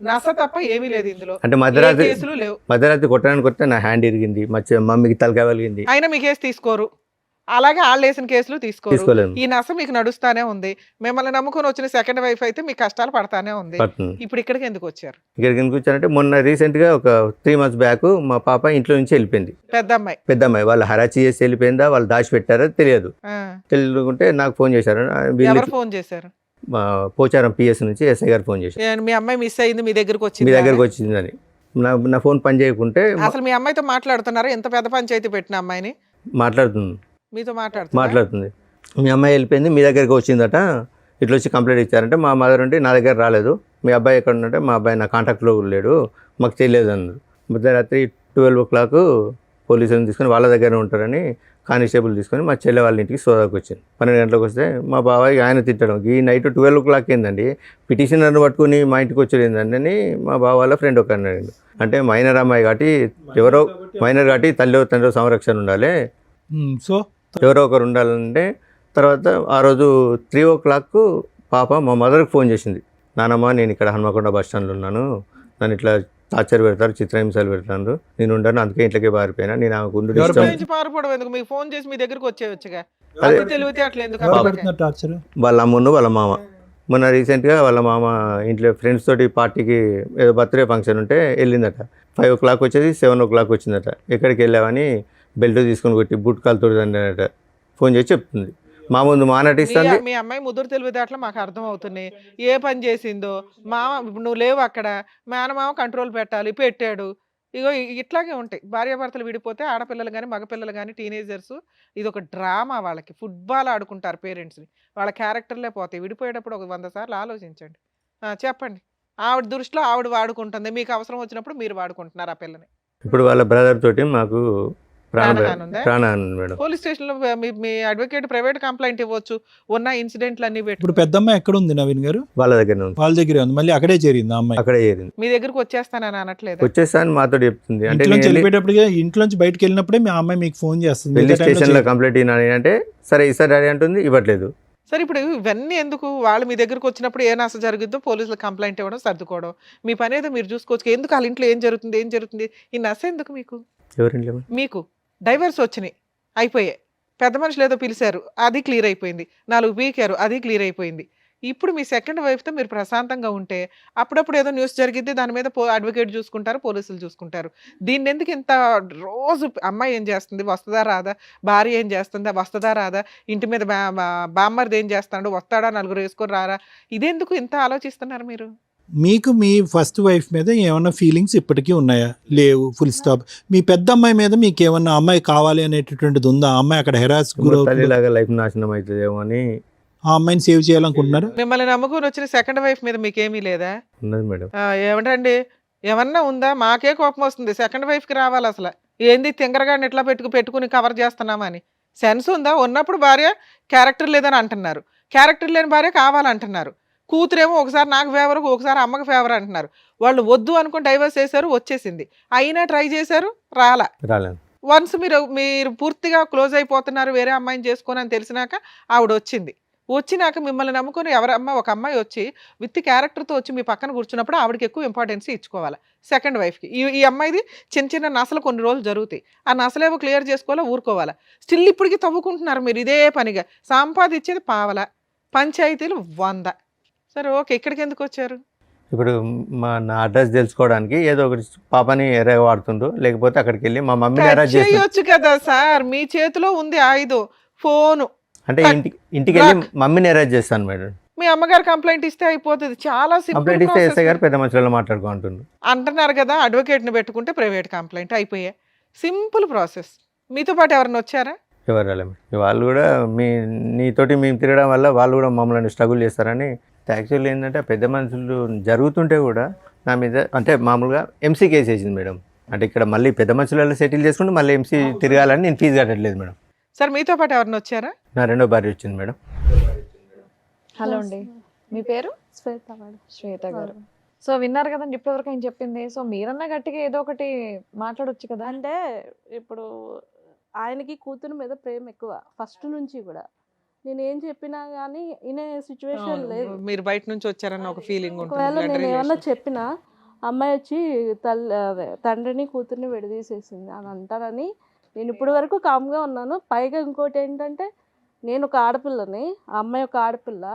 నస తప్ప ఏమీ లేదు ఇందులో. అంటే మధ్యరాత్రి కొట్టడానికి వస్తే నా హ్యాండ్ ఇరిగింది, మా మమ్మీకి తలకాయ కలిగింది. అయినా మీ కేసు తీసుకోరు, అలాగే వాళ్ళు వేసిన కేసులు తీసుకోలేదు. ఈ నస మీకు నడుస్తానే ఉంది. మిమ్మల్ని నమ్ముకొని వచ్చిన సెకండ్ వైఫ్ అయితే మీకు కష్టాలు పడతానే ఉంది. ఇప్పుడు ఇక్కడికి ఎందుకు వచ్చారు? ఇక్కడికి ఎందుకు వచ్చారంటే మొన్న రీసెంట్ గా ఒక 3 months బ్యాక్ మా పాప ఇంట్లో నుంచి వెళ్ళిపోయింది. పెద్ద అమ్మాయి వాళ్ళు హరాచి చేసి వెళ్ళిపోయిందా, వాళ్ళు దాచిపెట్టారో తెలియదు. తెలియకుంటే నాకు ఫోన్ చేశారు. ఫోన్ చేశారు పోచారం పిఎస్ నుంచి ఎస్ఐ గారు ఫోన్ చేశారు, మీ అమ్మాయి మిస్ అయింది, మీ దగ్గరకు వచ్చిందని. నా ఫోన్ పని చేయకుంటే అసలు మీ అమ్మాయితో మాట్లాడుతున్నారా? ఎంత పెద్ద పంచాయతీ పెట్టిన అమ్మాయిని మాట్లాడుతుంది, మీతో మాట్లాడుతుంది. మీ అమ్మాయి వెళ్ళిపోయింది, మీ దగ్గరికి వచ్చిందట, ఇట్లా వచ్చి కంప్లైంట్ ఇచ్చారంటే మా మదర్ ఉంటే నా దగ్గర రాలేదు, మీ అబ్బాయి ఎక్కడ ఉన్నట్టే, మా అబ్బాయి నా కాంటాక్ట్లో లేడు, మాకు తెలియదు అన్నారు. మధ్యరాత్రి 12 o'clock పోలీసులను తీసుకొని వాళ్ళ దగ్గర ఉంటారని కానిస్టేబుల్ తీసుకొని మా చెల్లె వాళ్ళ ఇంటికి సోదాకు వచ్చాను. 12 గంటలకు వస్తే మా బాబాయ్ ఆయన తిట్టడం, ఈ నైట్ 12 o'clock ఏందండి పిటిషనర్ని పట్టుకుని మా ఇంటికి వచ్చేది ఏందండి అని మా బావ వాళ్ళ ఫ్రెండ్ ఒక అన్నాడు. అంటే మైనర్ అమ్మాయి కాబట్టి ఎవరో మైనర్ కాబట్టి తల్లి తండ్రి సంరక్షణ ఉండాలి, సో ఎవరో ఒకరు ఉండాలంటే తర్వాత ఆ రోజు 3 o'clock పాప మా మదర్కి ఫోన్ చేసింది. నానమ్మ నేను ఇక్కడ హన్మకొండ బస్ స్టాండ్లో ఉన్నాను, నన్ను ఇట్లా టార్చర్ పెడతారు, చిత్రహింసలు పెడతారు, నేను ఉండను, అందుకే ఇంట్లోకి పారిపోయినా, నేను ఆమెకు ఉండు ఎవరు ఇష్టం. నుంచి పారిపోవడం ఎందుకు? మీకు ఫోన్ చేసి మీ దగ్గరకు వచ్చేవచ్చుగా. అదే. అంత తెలివితే అట్లా ఎందుకు? ఎవరు అబ్బా. పెడుతున్నారు టార్చర్? వాళ్ళ అమ్ముండు వాళ్ళ మామ. మొన్న రీసెంట్గా వాళ్ళ మామ ఇంట్లో ఫ్రెండ్స్ తోటి పార్టీకి ఏదో బర్త్డే ఫంక్షన్ ఉంటే వెళ్ళిందట. 5 o'clock వచ్చేది 7 o'clock వచ్చిందట. ఎక్కడికి వెళ్ళావని బెల్ట్ తీసుకొని కొట్టి బూట్ కాలు తోడుదండట ఫోన్ చేసి చెప్తుంది. మా ముందు మానటిస్తుంది. మీ అమ్మాయి ముదురు తెలివితేటలు మాకు అర్థం అవుతున్నాయి. ఏ పని చేసిందో మామ, ఇప్పుడు నువ్వు లేవు అక్కడ, మేనమామ కంట్రోల్ పెట్టాలి, పెట్టాడు. ఇగో ఇట్లాగే ఉంటాయి భార్యాభర్తలు విడిపోతే. ఆడపిల్లలు కానీ మగపిల్లలు కానీ టీనేజర్స్ ఇది ఒక డ్రామా. వాళ్ళకి ఫుట్బాల్ ఆడుకుంటారు పేరెంట్స్ని, వాళ్ళ క్యారెక్టర్లే పోతాయి. విడిపోయేటప్పుడు ఒక 100 సార్లు ఆలోచించండి. చెప్పండి. ఆవిడ దృష్టిలో ఆవిడ వాడుకుంటుంది, మీకు అవసరం వచ్చినప్పుడు మీరు వాడుకుంటున్నారు ఆ పిల్లని. ఇప్పుడు వాళ్ళ బ్రదర్ తోటి మాకు ప్రాణహాని ఉందా? ప్రాణహాని మేడం. పోలీస్ స్టేషన్లో మీ అడ్వకేట్ ప్రైవేట్ కంప్లైంట్ ఇవ్వచ్చు, ఉన్న ఇన్సిడెంట్లు అన్ని పెట్టి. ఇప్పుడు పెద్దమ్మాయి ఎక్కడ ఉంది నవీన్ గారు? వాళ్ళ దగ్గర ఉంది, వాళ్ళ దగ్గరే ఉంది. మళ్ళీ అక్కడే చేరింది ఆ అమ్మాయి. అక్కడే చేరింది. మీ దగ్గరకు వచ్చేస్తానని అనట్లేదు? వచ్చేస్తా అని మాతో చెప్తుంది. అంటే ఇంట్లోంచి వెళ్ళిపోయేటప్పుడే, ఇంట్లోంచి బయటకు వెళ్ళినప్పుడే మీ అమ్మాయి మీకు ఫోన్ చేస్తుంది. వెళ్ళి స్టేషన్లో కంప్లైంట్ ఇవ్వాలి అంటే సరే ఈసారి డాడీ అంటుంది, ఇవ్వట్లేదు. సరే ఇప్పుడు ఇవన్నీ ఎందుకు? వాళ్ళు మీ దగ్గరకు వచ్చినప్పుడు ఏ నష్టం జరుగుద్దో పోలీసులు కంప్లైంట్ ఇవ్వడం, సర్దుకోవడం, మీ పని ఏదో మీరు చూసుకోవచ్చు. ఎందుకు వాళ్ళ ఇంట్లో ఏం జరుగుతుంది ఈ నష్టం ఎందుకు మీకు? ఎవరింట్లో? మీకు డైవర్స్ వచ్చినాయి, అయిపోయాయి. పెద్ద మనుషులు ఏదో పిలిచారు, అది క్లియర్ అయిపోయింది. 4 పీకారు, అది క్లియర్ అయిపోయింది. ఇప్పుడు మీ సెకండ్ వైఫ్తో మీరు ప్రశాంతంగా ఉంటే అప్పుడప్పుడు ఏదో న్యూస్ జరిగిద్ది, దాని మీద అడ్వకేట్ చూసుకుంటారు, పోలీసులు చూసుకుంటారు. దీన్ని ఎందుకు ఇంత రోజు అమ్మాయి ఏం చేస్తుంది, వస్తుందా రాదా, భార్య ఏం చేస్తుందా, వస్తుందా రాదా, ఇంటి మీద బామ్మర్ది ఏం చేస్తాడు, వస్తాడా, 4 వేసుకొని రారా, ఇదెందుకు ఇంత ఆలోచిస్తున్నారు మీరు? మీకు మీ ఫస్ట్ వైఫ్ మీద ఏమన్నా ఫీలింగ్స్ ఇప్పటికీ ఉన్నాయా? లేవు, ఫుల్ స్టాప్. మీ పెద్ద అమ్మాయి మీద మీకు ఏమన్నా అమ్మాయి కావాలి అనేటటువంటిది ఉందా? ఆ అమ్మాయి అక్కడ హెరాస్ తల్లిలాగా లైఫ్ నాశనం అవుతుందేమో అని ఆ అమ్మాయిని సేవ్ చేయాలనుకుంటున్నారు? మిమ్మల్ని నమ్ముకొని వచ్చిన సెకండ్ వైఫ్ మీద మీకేమీ లేదా? ఉన్నది మేడం. ఏమంటండి, ఏమన్నా ఉందా? మాకే కోపం వస్తుంది. సెకండ్ వైఫ్కి రావాలి అసలు. ఏంది తింగరగాడిని ఎట్లా పెట్టుకుని కవర్ చేస్తున్నామని సెన్స్ ఉందా? ఉన్నప్పుడు భార్య క్యారెక్టర్ లేదని అంటున్నారు, క్యారెక్టర్ లేని భార్య కావాలంటున్నారు. కూతురేమో ఒకసారి నాకు ఫేవర్, ఒకసారి అమ్మకి ఫేవర్ అంటున్నారు. వాళ్ళు వద్దు అనుకుని డైవర్స్ చేశారు, వచ్చేసింది. అయినా ట్రై చేశారు, రాలేదు. వన్స్ మీరు పూర్తిగా క్లోజ్ అయిపోతున్నారు, వేరే అమ్మాయిని చేసుకొని అని తెలిసినాక ఆవిడ వచ్చినాక మిమ్మల్ని నమ్ముకొని ఒక అమ్మాయి వచ్చి విత్ క్యారెక్టర్తో వచ్చి మీ పక్కన కూర్చున్నప్పుడు ఆవిడకి ఎక్కువ ఇంపార్టెన్స్ ఇచ్చుకోవాలి సెకండ్ వైఫ్కి. ఈ అమ్మాయిది చిన్న నసలు కొన్ని రోజులు జరుగుతాయి, ఆ నసలేవో క్లియర్ చేసుకోవాలా, ఊరుకోవాలా. స్టిల్ ఇప్పటికీ తవ్వుకుంటున్నారు మీరు ఇదే పనిగా. సంపాదించేది పావల, పంచాయతీలు 100. సరే ఓకే, ఇక్కడికి ఎందుకు వచ్చారు? ఇప్పుడు నా అడ్రస్ తెలుసుకోవడానికి ఏదో ఒకటి పాపని ఎర్రగా వాడుతుండ్రు, లేకపోతే అక్కడికి వెళ్ళి మా మమ్మీని అరెస్ట్ చేసి చేయొచ్చు కదా సార్, మీ చేతిలో ఉంది ఆయుధం, ఫోను. అంటే ఇంటికి వెళ్ళి మమ్మీని అరెస్ట్ చేస్తాను మేడం. మీ అమ్మగారు కంప్లైంట్ ఇస్తే అయిపోతుంది, చాలా కంప్లైంట్ ఇస్తే ఎస్ఐ గారు సింపుల్ పెద్ద మనుషులలో మాట్లాడుకుంటున్నారు అంటున్నారు కదా. అడ్వకేట్ని పెట్టుకుంటే ప్రైవేట్ కంప్లైంట్ అయిపోయాయి, సింపుల్ ప్రాసెస్. మీతో పాటు ఎవరైనా వచ్చారా? ఎవరు రాలేదు. వాళ్ళు కూడా నీతోటి మేము తిరగడం వల్ల వాళ్ళు కూడా మమ్మల్ని స్ట్రగుల్ చేస్తారని. యాక్చువల్లీ ఏంటంటే పెద్ద మనుషులు జరుగుతుంటే కూడా నా మీద అంటే మామూలుగా ఎంసీ కేసు వేసింది మేడం. అంటే ఇక్కడ మళ్ళీ పెద్ద మనుషులలో సెటిల్ చేసుకుంటే మళ్ళీ ఎంసీ తిరగాలని నేను ఫీజు కట్టట్లేదు మేడం. సార్ మీతో పాటు ఎవరైనా వచ్చారా? నా రెండో భార్య వచ్చింది మేడం. హలో అండి, మీ పేరు? శ్వేత మేడం. శ్వేత గారు. సో విన్నారు కదండి ఇప్పటివరకు ఆయన చెప్పింది. సో మీరన్నా గట్టిగా ఏదో ఒకటి మాట్లాడొచ్చు కదా. అంటే ఇప్పుడు ఆయనకి కూతురు మీద ప్రేమ ఎక్కువ ఫస్ట్ నుంచి కూడా. నేను ఏం చెప్పినా కానీ ఇనే సిచ్యువేషన్ లేదు. మీరు బయట నుంచి వచ్చారన్న ఒక ఫీలింగ్ ఒకవేళ నేను ఏమన్నా చెప్పినా అమ్మాయి వచ్చి తండ్రిని కూతుర్ని విడదీసేసింది అని అంటారని నేను ఇప్పటి వరకు కామ్గా ఉన్నాను. పైగా ఇంకోటి ఏంటంటే నేను ఒక ఆడపిల్లని, ఆ అమ్మాయి ఒక ఆడపిల్ల,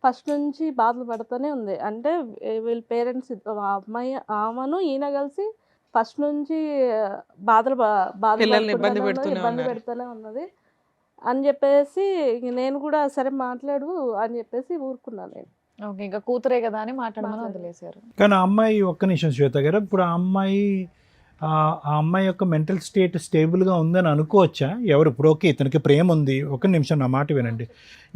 ఫస్ట్ నుంచి బాధలు పడుతూనే ఉంది. అంటే వీళ్ళ పేరెంట్స్ ఆమెను ఈయన కలిసి ఫస్ట్ నుంచి ఇబ్బంది పెడుతూనే ఉన్నది అని చెప్పేసి నేను కూడా సరే మాట్లాడు అని చెప్పేసి ఊరుకున్నాను నేను. ఓకే, ఇంకా కూతురే కదా అని మాట్లాడమని వదిలేశారు. కానీ ఆ అమ్మాయి ఒక్క నిమిషం శ్వేత గారు, ఇప్పుడు ఆ అమ్మాయి ఆ అమ్మాయి యొక్క మెంటల్ స్టేట్ స్టేబుల్గా ఉందని అనుకోవచ్చా? ఎవరు ఇప్పుడు ఓకే ఇతనికి ప్రేమ ఉంది, ఒక నిమిషం నా మాట వినండి,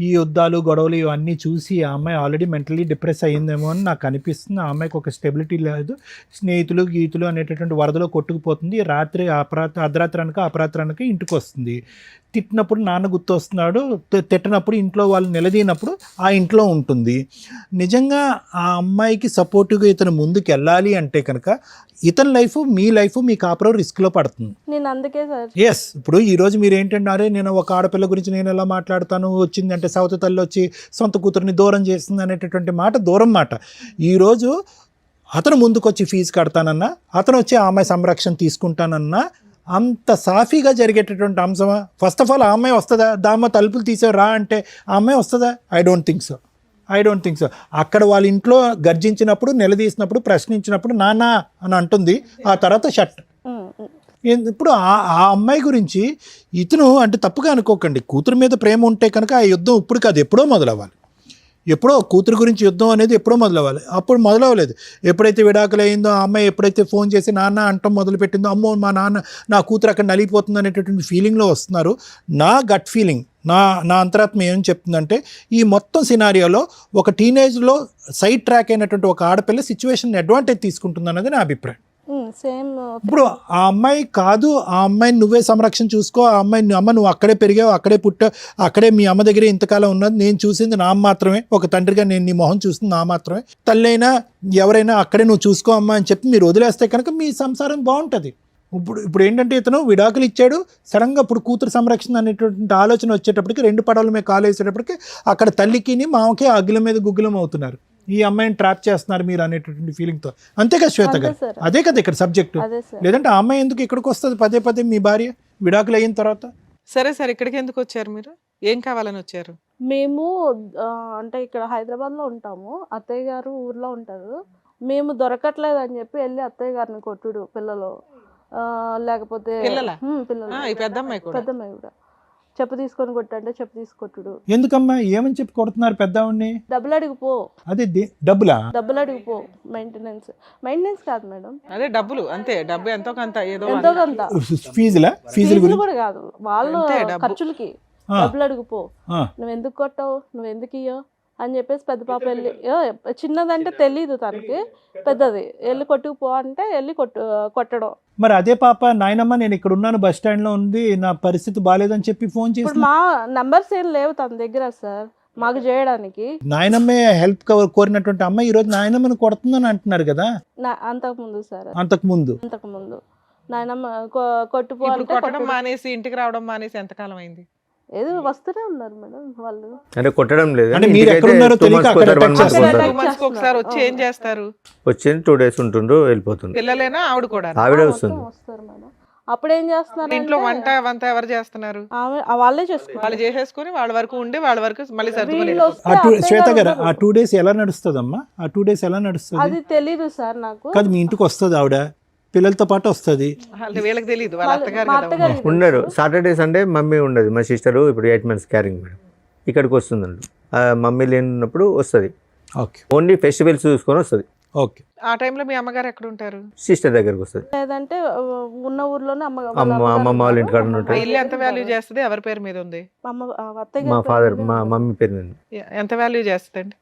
ఈ యుద్ధాలు గొడవలు ఇవన్నీ చూసి ఆ అమ్మాయి ఆల్రెడీ మెంటలీ డిప్రెస్ అయ్యిందేమో అని నాకు అనిపిస్తుంది. ఆ అమ్మాయికి ఒక స్టెబిలిటీ లేదు, స్నేహితులు గీతులు అనేటటువంటి వరదలో కొట్టుకుపోతుంది. రాత్రి అర్ధరాత్రి అనక అపరాత్రి అనక ఇంటికి వస్తుంది. తిట్టినప్పుడు నాన్న గుర్తు వస్తున్నాడు, తిట్టినప్పుడు ఇంట్లో వాళ్ళు నిలదీనప్పుడు ఆ ఇంట్లో ఉంటుంది. నిజంగా ఆ అమ్మాయికి సపోర్టివ్గా ఇతను ముందుకు వెళ్ళాలి అంటే కనుక ఇతని లైఫ్ మీ లైఫ్ మీ కాపురం రిస్క్లో పడుతుంది. నేను అందుకే సార్ ఎస్, ఇప్పుడు ఈరోజు మీరు ఏంటంటే అరే నేను ఒక ఆడపిల్ల గురించి నేను ఎలా మాట్లాడతాను, వచ్చిందంటే సౌత తల్లి వచ్చి సొంత కూతురిని దూరం చేస్తుంది అనేటటువంటి మాట దూరం మాట. ఈరోజు అతను ముందుకు వచ్చి ఫీజు కడతానన్నా, అతను వచ్చి ఆ అమ్మాయి సంరక్షణ తీసుకుంటానన్నా అంత సాఫీగా జరిగేటటువంటి అంశమా? ఫస్ట్ ఆఫ్ ఆల్ ఆ అమ్మాయి వస్తుందా? దామ్మ తలుపులు తీసే రా అంటే ఆ అమ్మాయి వస్తుందా? I don't think so. అక్కడ వాళ్ళ ఇంట్లో గర్జించినప్పుడు, నిలదీసినప్పుడు, ప్రశ్నించినప్పుడు నాన్న అని అంటుంది, ఆ తర్వాత షట్. ఇప్పుడు ఆ అమ్మాయి గురించి ఇతను అంటే తప్పుగా అనుకోకండి, కూతురు మీద ప్రేమ ఉంటే కనుక ఆ యుద్ధం ఇప్పుడు కాదు ఎప్పుడో మొదలవ్వాలి. ఎప్పుడో కూతురు గురించి యుద్ధం అనేది ఎప్పుడో మొదలవ్వాలి, అప్పుడు మొదలవ్వలేదు. ఎప్పుడైతే విడాకులు అయిందో ఆ అమ్మాయి ఎప్పుడైతే ఫోన్ చేసి నాన్న అంటం మొదలుపెట్టిందో, అమ్మో మా నాన్న నా కూతురు అక్కడ నలిగిపోతుంది అనేటటువంటి ఫీలింగ్లో వస్తున్నారు. నా గట్ ఫీలింగ్, నా అంతరాత్మ ఏం చెప్తుందంటే ఈ మొత్తం సినారియోలో ఒక టీనేజ్లో సైడ్ ట్రాక్ అయినటువంటి ఒక ఆడపిల్ల సిచ్యువేషన్ అడ్వాంటేజ్ తీసుకుంటుంది అన్నది నా అభిప్రాయం. సేమ్ ఇప్పుడు ఆ అమ్మాయి కాదు, ఆ అమ్మాయిని నువ్వే సంరక్షణ చూసుకో, ఆ అమ్మాయిని అమ్మ నువ్వు అక్కడే పెరిగావు, అక్కడే పుట్టావు, అక్కడే మీ అమ్మ దగ్గరే ఇంతకాలం ఉన్నది, నేను చూసింది నా మాత్రమే, ఒక తండ్రిగా నేను నీ మొహం చూసింది నా మాత్రమే, తల్లి అయినా ఎవరైనా అక్కడే నువ్వు చూసుకో అమ్మా అని చెప్పి మీరు వదిలేస్తే కనుక మీ సంసారం బాగుంటుంది. ఇప్పుడు ఏంటంటే ఇతను విడాకులు ఇచ్చాడు, సడన్గా ఇప్పుడు కూతురు సంరక్షణ అనేటువంటి ఆలోచన వచ్చేటప్పటికి 2 పడవల మీద కాలు వేసేటప్పటికి అక్కడ తల్లికి మామకే అగ్గుల మీద గుగ్గులం అవుతున్నారు, ఈ అమ్మాయిని ట్రాప్ చేస్తున్నారు మీరు అనేటటువంటి ఫీలింగ్తో. అంతేగా శ్వేత గారు, అదే కదా ఇక్కడ సబ్జెక్టు. లేదంటే ఆ అమ్మాయి ఎందుకు ఇక్కడికి వస్తుంది పదే మీ భార్య విడాకులు అయిన తర్వాత? సరే సార్, ఇక్కడికి ఎందుకు వచ్చారు మీరు? ఏం కావాలని వచ్చారు? మేము అంటే ఇక్కడ హైదరాబాద్లో ఉంటాము, అత్తయ్య గారు ఊర్లో ఉంటారు. మేము దొరకట్లేదు అని చెప్పి వెళ్ళి అత్తయ్య గారిని కొట్టుడు, పిల్లలు లేకపోతే పెద్దమ్మాయి కూడా చెప్పు తీసుకొని కొట్టంటే చెప్పు తీసుకొట్టుడు. ఎందుకమ్మా ఏమని చెప్పి కొడుతున్నారు పెద్దవాడిని? డబ్బులు అడిగిపో. అదే డబ్బులు అడిగిపో. మెయింటెనెన్స్ కాదు మేడం, అదే డబ్బులు అంతే, డబ్బు ఎంతో కొంత, ఎంతో కొంత. ఫీజులు కూడా కాదు, వాళ్ళు ఖర్చులకి డబ్బులు అడిగిపో. నువ్వు ఎందుకు కొట్టావు, నువ్వు ఎందుకు ఇయ్యో అని చెప్పేసి పెద్ద పాప వెళ్ళి, చిన్నదంటే తెలీదు తనకి, పెద్దది వెళ్ళి కొట్టుకుపో అంటే వెళ్ళి కొట్టడం. మరి అదే పాప నాయనమ్మ నేను ఇక్కడ ఉన్నాను, బస్ స్టాండ్ లో ఉంది, నా పరిస్థితి బాగాలేదని చెప్పి ఫోన్ చేసి, ఇప్పుడు మా నంబర్స్ ఏం లేవు తన దగ్గర సార్ మాకు చేయడానికి. నాయనమ్మే హెల్ప్ కోరినటువంటి అమ్మాయి ఈ రోజు నాయనమ్మని కొడుతుందని అంటున్నారు కదా. అంతకుముందు సార్, అంతకుముందు నాయనమ్మ కొట్టుపో అంటే కొట్టడం మానేసి ఇంటికి రావడం మానేసి ఎంతకాలం అయింది? ఏదో వస్తూనే ఉన్నారు మేడం వాళ్ళు. అంటే కొట్టడం లేదు, మీరు ఎక్కడ ఉన్నారో తెలియక ఒకసారి వచ్చి ఏం చేస్తారు? వచ్చి 2 days ఉంటుండ్రు వెళ్ళిపోతుంది. పిల్లలేనా ఆవిడ కూడా? ఆవిడే వస్తుంది. వస్తారు మేడం. అప్పుడు ఏం చేస్తున్నారు ఇంట్లో వంట ఎవరు చేస్తున్నారు? వాళ్ళే చేసుకున్నారు. వాళ్ళు చేసేసుకుని వాళ్ళ వరకు ఉండి వాళ్ళ వరకు మళ్ళీ సర్దుకోలేదు. శ్వేత గారు ఆ 2 days ఎలా నడుస్తుందమ్మా? ఆ 2 days ఎలా నడుస్తుంది అది తెలీదు సార్ నాకు. కాదు మీ ఇంటికి వస్తుంది ఆవిడ, పిల్లలతో పాటు వస్తుంది, వీళ్ళకి తెలియదు, వాళ్ళ అత్తగారు ఉండరు. సాటర్డే సండే మమ్మీ ఉండదు, మా సిస్టర్ ఇప్పుడు 8 months క్యారింగ్ మేడం, ఇక్కడికి వస్తుందండి. మమ్మీ లేనప్పుడు వస్తుంది, ఓన్లీ ఫెస్టివల్స్ చూసుకొని వస్తుంది. ఓకే, ఆ టైంలో మీ అమ్మగారు ఎక్కడ ఉంటారు? సిస్టర్ దగ్గరకు వస్తుంది, లేదంటే ఉన్న ఊర్లోనే అమ్మమ్మ వాళ్ళ ఇంటికాడ ఉంటారు. ఇల్లు ఎంత వాల్యూ చేస్తుంది? ఎవరి పేరు మీద ఉంది? మా ఫాదర్, మా మమ్మీ పేరు మీద. ఎంత వాల్యూ చేస్తుందండి?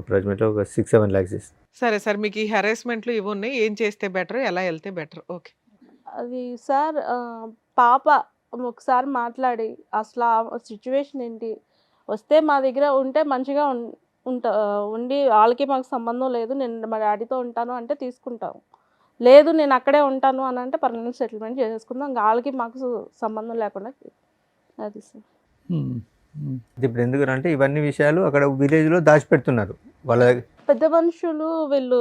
ప్రజెంట్ ఒక 6-7 lakhs. సరే సార్, మీకు ఈ హెరాస్మెంట్లు ఇవి ఉన్నాయి, ఏం చేస్తే బెటర్, ఎలా వెళ్తే బెటర్? ఓకే, అది సార్ పాప ఒకసారి మాట్లాడి అసలు ఆ సిచ్యువేషన్ ఏంటి, వస్తే మా దగ్గర ఉంటే మంచిగా ఉండి వాళ్ళకి మాకు సంబంధం లేదు, నేను మా డాడీతో ఉంటాను అంటే తీసుకుంటాం, లేదు నేను అక్కడే ఉంటాను అని అంటే పర్మనెంట్ సెటిల్మెంట్ చేసేసుకుందాం, వాళ్ళకి మాకు సంబంధం లేకుండా. అది సార్ ఇప్పుడు ఎందుకంటే ఇవన్నీ విషయాలు అక్కడ విలేజ్ లో దాచిపెడుతున్నారు. వాళ్ళ పెద్ద మనుషులు వీళ్ళు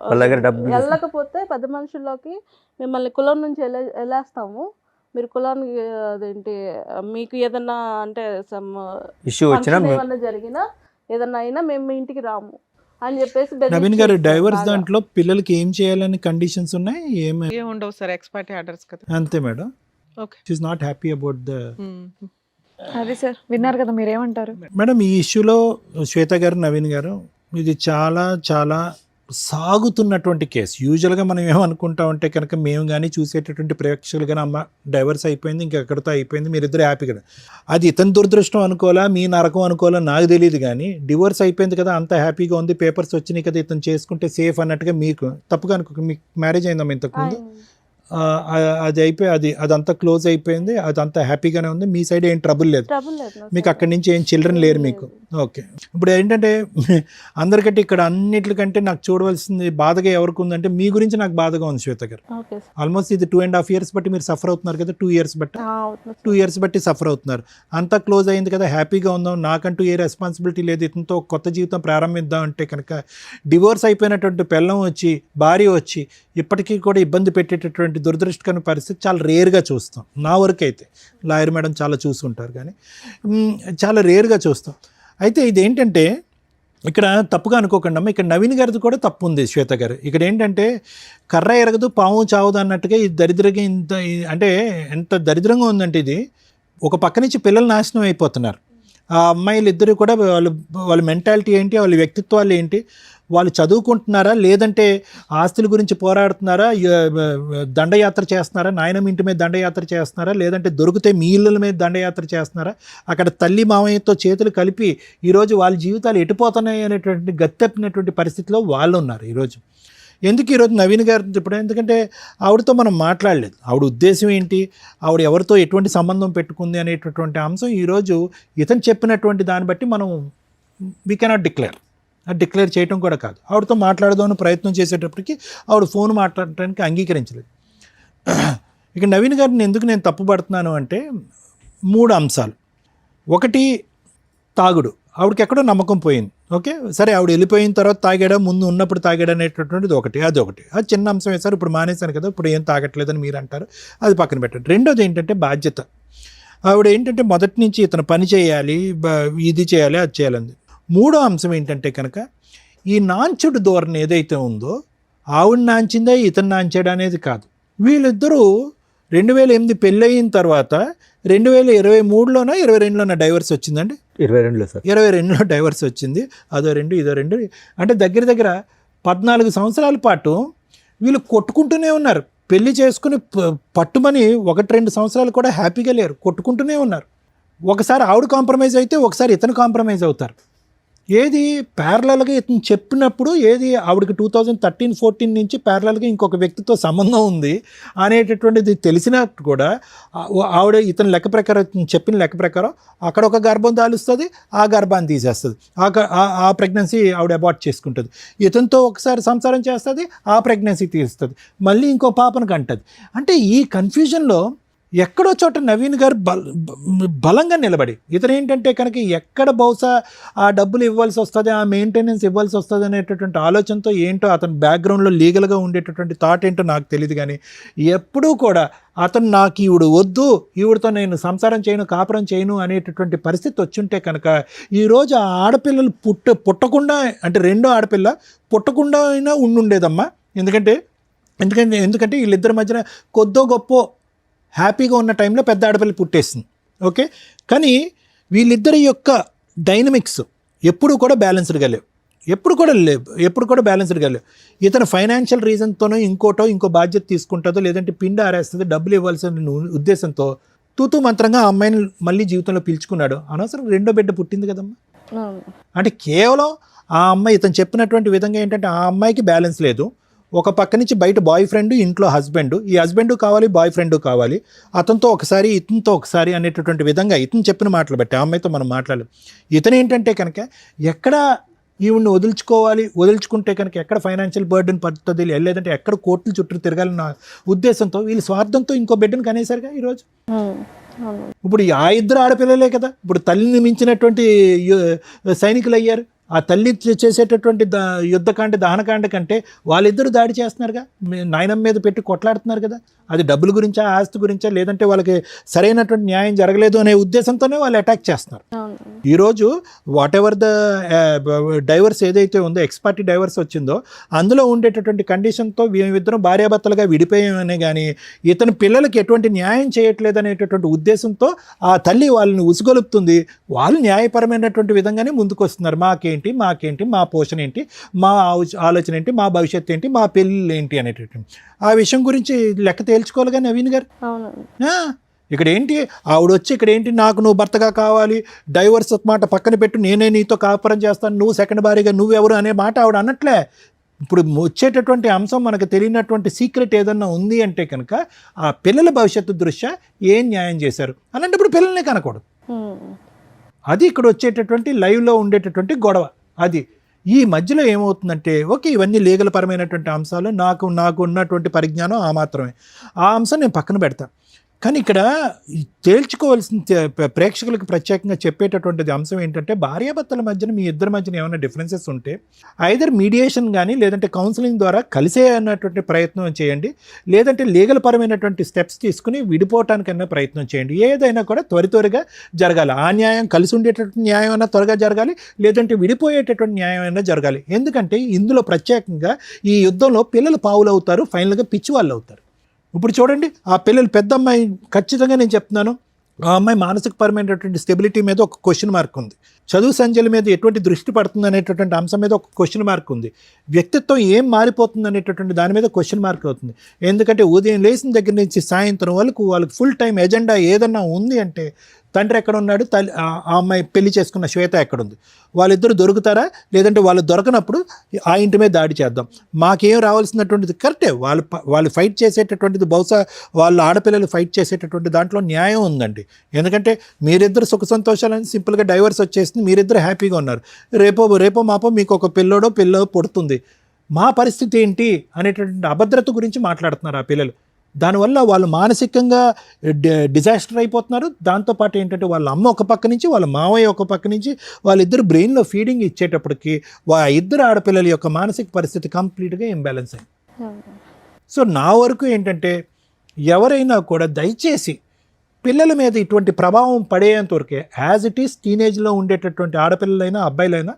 వాళ్ళ దగ్గర డబ్బు వెళ్ళకపోతే పెద్ద మనుషుల్లోకి మిమ్మల్ని కులం నుంచి వెళ్ళేస్తాము, మీరు కులానికి అదేంటి మీకు ఏదన్నా అంటే ఇష్యూ వచ్చినా ఏమన్నా జరిగినా ఏదన్నా అయినా మేము మీ ఇంటికి రాము అని చెప్పేసి. నవీన్ గారు డైవర్స్ దాంట్లో పిల్లలకి ఏం చేయాలని కండిషన్స్ ఉన్నాయి? ఏం ఉండవు సార్, ఎక్స్పర్ట్ ఆర్డర్స్ కదా. అంతే madam. Okay, she is not happy about the. అదే సార్, విన్నారు కదా, మీరేమంటారు మేడం? ఈ ఇష్యూలో శ్వేత గారు, నవీన్ గారు, ఇది చాలా చాలా సాగుతున్నటువంటి కేసు. యూజువల్గా మనం ఏమనుకుంటామంటే కనుక మేము కానీ చూసేటటువంటి ప్రేక్షకులు కానీ అమ్మ డైవర్స్ అయిపోయింది ఇంకా ఎక్కడితో అయిపోయింది మీరిద్దరు హ్యాపీగా, అది ఇతని దురదృష్టం అనుకోవాలా మీ నరకం అనుకోవాలా నాకు తెలియదు, కానీ డివోర్స్ అయిపోయింది కదా అంత హ్యాపీగా ఉంది పేపర్స్ వచ్చినాయి కదా ఇతను చేసుకుంటే సేఫ్ అన్నట్టుగా మీకు తప్పుగా అనుకో. మీకు మ్యారేజ్ అయిందమ్మా ఇంతకుముందు? అది అయిపోయి అదంతా క్లోజ్ అయిపోయింది, అదంతా హ్యాపీగానే ఉంది, మీ సైడ్ ఏం ట్రబుల్ లేదు, మీకు అక్కడి నుంచి ఏం చిల్డ్రన్ లేరు మీకు. ఓకే, ఇప్పుడు ఏంటంటే అందరికంటే ఇక్కడ అన్నిటికంటే నాకు చూడవలసింది బాధగా ఎవరికి ఉందంటే మీ గురించి నాకు బాధగా ఉంది శ్వేత గారు. ఆల్మోస్ట్ ఇది 2.5 years బట్టి మీరు సఫర్ అవుతున్నారు కదా, 2 years బట్టి 2 years బట్టి సఫర్ అవుతున్నారు. అంతా క్లోజ్ అయింది కదా హ్యాపీగా ఉందాం, నాకంటూ ఏ రెస్పాన్సిబిలిటీ లేదు, ఇతనితో కొత్త జీవితం ప్రారంభిద్దాం అంటే కనుక డివోర్స్ అయిపోయినటువంటి పెళ్ళం వచ్చి భార్య వచ్చి ఇప్పటికీ కూడా ఇబ్బంది పెట్టేటటువంటి దురదృష్టకరమైన పరిస్థితి చాలా రేర్గా చూస్తాం. నా వరకు అయితే లాయర్ మేడం చాలా చూస్తుంటారు కానీ చాలా రేర్గా చూస్తాం. అయితే ఇదేంటంటే ఇక్కడ తప్పుగా అనుకోకుండా అమ్మ, ఇక్కడ నవీన్ గారిది కూడా తప్పు ఉంది శ్వేత గారు. ఇక్కడ ఏంటంటే కర్ర ఎరగదు పాము చావదు అన్నట్టుగా ఈ దరిద్రంగా ఇంత అంటే ఎంత దరిద్రంగా ఉందంటే ఇది ఒక పక్క నుంచి పిల్లలు నాశనం అయిపోతున్నారు. ఆ అమ్మాయిలు ఇద్దరు కూడా వాళ్ళ మెంటాలిటీ ఏంటి, వాళ్ళ వ్యక్తిత్వాలు ఏంటి, వాళ్ళు చదువుకుంటున్నారా లేదంటే ఆస్తుల గురించి పోరాడుతున్నారా, దండయాత్ర చేస్తున్నారా, నాయనమ్మ ఇంటి మీద దండయాత్ర చేస్తున్నారా, లేదంటే దొరికితే మీ ఇళ్ళ మీద దండయాత్ర చేస్తున్నారా, అక్కడ తల్లి మామయ్యతో చేతులు కలిపి ఈరోజు వాళ్ళ జీవితాలు ఎటుపోతున్నాయి అనేటువంటి గత్తెప్పినటువంటి పరిస్థితిలో వాళ్ళు ఉన్నారు ఈరోజు. ఎందుకు ఈరోజు నవీన్ గారు ఇప్పుడు ఎందుకంటే ఆవిడతో మనం మాట్లాడలేదు, ఆవిడ ఉద్దేశం ఏంటి, ఆవిడ ఎవరితో ఎటువంటి సంబంధం పెట్టుకుంది అనేటటువంటి అంశం ఈరోజు ఇతను చెప్పినటువంటి దాన్ని బట్టి మనం వీ కెనాట్ డిక్లేర్ చేయటం కూడా కాదు. ఆవిడతో మాట్లాడదామని ప్రయత్నం చేసేటప్పటికి ఆవిడ ఫోన్ మాట్లాడటానికి అంగీకరించలేదు. ఇక నవీన్ గారిని ఎందుకు నేను తప్పుపడుతున్నాను అంటే 3 అంశాలు. ఒకటి తాగుడు, ఆవిడకి ఎక్కడో నమ్మకం పోయింది. ఓకే సరే, ఆవిడ వెళ్ళిపోయిన తర్వాత తాగాడా ముందు ఉన్నప్పుడు తాగాడా అనేటటువంటిది ఒకటి, అది చిన్న అంశం వేశారు. ఇప్పుడు మానేశాను కదా ఇప్పుడు ఏం తాగట్లేదని మీరు అంటారు, అది పక్కన పెట్టండి. రెండోది ఏంటంటే బాధ్యత. ఆవిడ ఏంటంటే మొదటి నుంచి ఇతను పని చేయాలి, ఇది చేయాలి, అది చేయాలని. మూడో అంశం ఏంటంటే కనుక ఈ నాంచుడు ధోరణి ఏదైతే ఉందో ఆవిడ నాంచిందా ఇతను నాంచాడా అనేది కాదు. వీళ్ళిద్దరూ 2008 పెళ్ళయిన తర్వాత 2023లోనో 22లోనో డైవర్స్ వచ్చిందండి. 22లో సార్, 22లో డైవర్స్ వచ్చింది. అదో 2 ఇదో 2 అంటే దగ్గర 14 సంవత్సరాల పాటు వీళ్ళు కొట్టుకుంటూనే ఉన్నారు. పెళ్లి చేసుకుని పట్టుమని 1-2 సంవత్సరాలు కూడా హ్యాపీగా లేరు, కొట్టుకుంటూనే ఉన్నారు. ఒకసారి ఆవిడ కాంప్రమైజ్ అయితే ఒకసారి ఇతను కాంప్రమైజ్ అవుతారు. ఏది ప్యారలల్గా ఇతను చెప్పినప్పుడు ఏది ఆవిడకి 2013-14 నుంచి ప్యారలల్గా ఇంకొక వ్యక్తితో సంబంధం ఉంది అనేటటువంటిది తెలిసినట్టు కూడా ఆవిడ ఇతని లెక్క ప్రకారం చెప్పిన లెక్క ప్రకారం అక్కడ ఒక గర్భం దాలుస్తుంది, ఆ గర్భాన్ని తీసేస్తుంది, ఆ ప్రెగ్నెన్సీ ఆవిడ అబార్ట్ చేసుకుంటుంది. ఇతనితో ఒకసారి సంసారం చేస్తుంది, ఆ ప్రెగ్నెన్సీ తీస్తుంది, మళ్ళీ ఇంకో పాపను కంటది. అంటే ఈ కన్ఫ్యూజన్లో ఎక్కడో చోట నవీన్ గారు బలంగా నిలబడి ఇతను ఏంటంటే కనుక ఎక్కడ బహుశా ఆ డబ్బులు ఇవ్వాల్సి వస్తుంది, ఆ మెయింటెనెన్స్ ఇవ్వాల్సి వస్తుంది అనేటటువంటి ఆలోచనతో ఏంటో అతని బ్యాక్గ్రౌండ్లో లీగల్గా ఉండేటటువంటి థాట్ ఏంటో నాకు తెలియదు, కానీ ఎప్పుడూ కూడా అతను నాకు ఈవిడు వద్దు, ఈవిడతో నేను సంసారం చేయను, కాపురం చేయను అనేటటువంటి పరిస్థితి వచ్చుంటే కనుక ఈరోజు ఆ ఆడపిల్లలు పుట్టకుండా అంటే రెండో ఆడపిల్ల పుట్టకుండా అయినా ఉండుండేదమ్మా. ఎందుకంటే వీళ్ళిద్దరి మధ్యన కొద్దో గొప్ప హ్యాపీగా ఉన్న టైంలో పెద్ద ఆడపిల్ల పుట్టేస్తుంది. ఓకే, కానీ వీళ్ళిద్దరి యొక్క డైనమిక్స్ ఎప్పుడు కూడా బ్యాలెన్స్డ్గా లేవు, ఎప్పుడు కూడా బ్యాలెన్స్డ్గా లేవు. ఇతను ఫైనాన్షియల్ రీజన్తోనో ఇంకో బాధ్యత తీసుకుంటుందో లేదంటే పిండి ఆరేస్తుంది డబ్బులు ఇవ్వాల్సిన ఉద్దేశంతో తూతూ మంత్రంగా ఆ అమ్మాయిని మళ్ళీ జీవితంలో పిలుచుకున్నాడు. అనవసరం రెండో బిడ్డ పుట్టింది కదమ్మా. అంటే కేవలం ఆ అమ్మాయి ఇతను చెప్పినటువంటి విధంగా ఏంటంటే ఆ అమ్మాయికి బ్యాలెన్స్ లేదు. ఒక పక్క నుంచి బయట బాయ్ ఫ్రెండ్, ఇంట్లో హస్బెండ్, ఈ హస్బెండ్ కావాలి, బాయ్ ఫ్రెండ్ కావాలి, అతనితో ఒకసారి ఇతనితో ఒకసారి అనేటటువంటి విధంగా ఇతను చెప్పిన మాటలు బట్టి ఆ అమ్మాయితో మనం మాట్లాడలేం. ఇతను ఏంటంటే కనుక ఎక్కడ ఈవిడ్ని వదులుచుకుంటే కనుక ఎక్కడ ఫైనాన్షియల్ బర్డెన్ పడుతుంది, లేదంటే ఎక్కడ కోర్టుల చుట్టూ తిరగాలన్న ఉద్దేశంతో వీళ్ళు స్వార్థంతో ఇంకో బిడ్డను కనేసారుగా ఈరోజు. ఇప్పుడు ఆ ఇద్దరు ఆడపిల్లలే కదా ఇప్పుడు తల్లిని మించినటువంటి సైనికులు అయ్యారు. ఆ తల్లి చేసేటటువంటి యుద్ధకాండ దహనకాండ కంటే వాళ్ళిద్దరూ దాడి చేస్తున్నారుగా, నాయనమ్మ మీద పెట్టి కొట్లాడుతున్నారు కదా. అది డబ్బుల గురించా, ఆస్తి గురించా, లేదంటే వాళ్ళకి సరైనటువంటి న్యాయం జరగలేదు అనే ఉద్దేశంతోనే వాళ్ళు అటాక్ చేస్తున్నారు. ఈరోజు వాట్ ఎవర్ ద డైవర్స్ ఏదైతే ఉందో, ఎక్స్పార్టీ డైవర్స్ వచ్చిందో అందులో ఉండేటటువంటి కండిషన్తో మేమిద్దరం భార్యాభర్తలుగా విడిపోయామనే కానీ ఇతని పిల్లలకి ఎటువంటి న్యాయం చేయట్లేదు అనేటటువంటి ఉద్దేశంతో ఆ తల్లి వాళ్ళని ఉసుగొలుపుతుంది. వాళ్ళు న్యాయపరమైనటువంటి విధంగానే ముందుకు వస్తున్నారు. మాకేంటి మీకేంటి, మాకేంటి, మా పోషణ ఏంటి, మా ఆలోచన ఏంటి, మా భవిష్యత్తు ఏంటి, మా పెళ్ళిళ్ళు ఏంటి అనేటటువంటి ఆ విషయం గురించి లెక్క తేల్చుకోవాలి కానీ నవీన్ గారు. అవునండి. ఇక్కడ ఏంటి ఆవిడ వచ్చి ఇక్కడ ఏంటి నాకు నువ్వు భర్తగా కావాలి, డైవర్స్ మాట పక్కన పెట్టు, నేనే నీతో కాపురం చేస్తాను, నువ్వు సెకండ్ భారీగా నువ్వెవరు అనే మాట ఆవిడ అనట్లే. ఇప్పుడు వచ్చేటటువంటి అంశం మనకు తెలియనటువంటి సీక్రెట్ ఏదన్నా ఉంది అంటే కనుక ఆ పిల్లల భవిష్యత్తు దృష్ట్యా ఏం న్యాయం చేశారు అలాంటప్పుడు పిల్లల్ని కనకూడదు. అది ఇక్కడ వచ్చేటటువంటి లైవ్లో ఉండేటటువంటి గొడవ. అది ఈ మధ్యలో ఏమవుతుందంటే ఓకే ఇవన్నీ లీగల్ పరమైనటువంటి అంశాలు, నాకు ఉన్నటువంటి పరిజ్ఞానం ఆ మాత్రమే, ఆ అంశం నేను పక్కన పెడతాను. కానీ ఇక్కడ తేల్చుకోవాల్సిన ప్రేక్షకులకు ప్రత్యేకంగా చెప్పేటటువంటిది అంశం ఏంటంటే భార్యాభర్తల మధ్యన మీ ఇద్దరి మధ్యన ఏమైనా డిఫరెన్సెస్ ఉంటే ఐదర్ మీడియేషన్ కానీ లేదంటే కౌన్సిలింగ్ ద్వారా కలిసే అన్నటువంటి ప్రయత్నం చేయండి, లేదంటే లీగల్ పరమైనటువంటి స్టెప్స్ తీసుకుని విడిపోవటానికైనా ప్రయత్నం చేయండి. ఏదైనా కూడా త్వరగా జరగాలి. ఆ న్యాయం కలిసి ఉండేటటువంటి న్యాయం అయినా త్వరగా జరగాలి, లేదంటే విడిపోయేటటువంటి న్యాయం అయినా జరగాలి. ఎందుకంటే ఇందులో ప్రత్యేకంగా ఈ యుద్ధంలో పిల్లలు పావులు అవుతారు, ఫైనల్గా పిచ్చి వాళ్ళు అవుతారు. ఇప్పుడు చూడండి ఆ పిల్లలు పెద్ద అమ్మాయి ఖచ్చితంగా నేను చెప్తున్నాను ఆ అమ్మాయి మానసికపరమైనటువంటి స్టెబిలిటీ మీద ఒక క్వశ్చన్ మార్క్ ఉంది, చదువు సంధ్యల మీద ఎటువంటి దృష్టి పడుతుంది అనేటటువంటి అంశం మీద ఒక క్వశ్చన్ మార్క్ ఉంది, వ్యక్తిత్వం ఏం మారిపోతుంది అనేటటువంటి దాని మీద క్వశ్చన్ మార్క్ అవుతుంది. ఎందుకంటే ఉదయం లేచిన దగ్గర నుంచి సాయంత్రం వాళ్ళకి ఫుల్ టైం ఎజెండా ఏదన్నా ఉంది అంటే తండ్రి ఎక్కడ ఉన్నాడు, ఆ అమ్మాయి పెళ్లి చేసుకున్న శ్వేత ఎక్కడుంది, వాళ్ళిద్దరు దొరుకుతారా, లేదంటే వాళ్ళు దొరకనప్పుడు ఆ ఇంటి మీద దాడి చేద్దాం, మాకేం రావాల్సినటువంటిది కరెక్టే, వాళ్ళు ఫైట్ చేసేటటువంటిది బహుశా వాళ్ళ ఆడపిల్లలు ఫైట్ చేసేటటువంటి దాంట్లో న్యాయం ఉందండి. ఎందుకంటే మీరిద్దరు సుఖ సంతోషాలని సింపుల్గా డైవర్స్ వచ్చేసింది, మీరిద్దరు హ్యాపీగా ఉన్నారు, రేపో మాపో మీకు ఒక పిల్లో పుడుతుంది, మా పరిస్థితి ఏంటి అనేటటువంటి అభద్రత గురించి మాట్లాడుతున్నారు ఆ పిల్లలు. దానివల్ల వాళ్ళు మానసికంగా డిజాస్టర్ అయిపోతున్నారు. దాంతోపాటు ఏంటంటే వాళ్ళ అమ్మ ఒక పక్క నుంచి వాళ్ళ మావయ్య ఒక పక్క నుంచి వాళ్ళిద్దరు బ్రెయిన్లో ఫీడింగ్ ఇచ్చేటప్పటికి ఇద్దరు ఆడపిల్లల యొక్క మానసిక పరిస్థితి కంప్లీట్గా ఇంబ్యాలెన్స్ అయింది. సో నా వరకు ఏంటంటే ఎవరైనా కూడా దయచేసి పిల్లల మీద ఇటువంటి ప్రభావం పడేంత వరకే యాజ్ ఇట్ ఈస్ టీనేజ్లో ఉండేటటువంటి ఆడపిల్లలైనా అబ్బాయిలైనా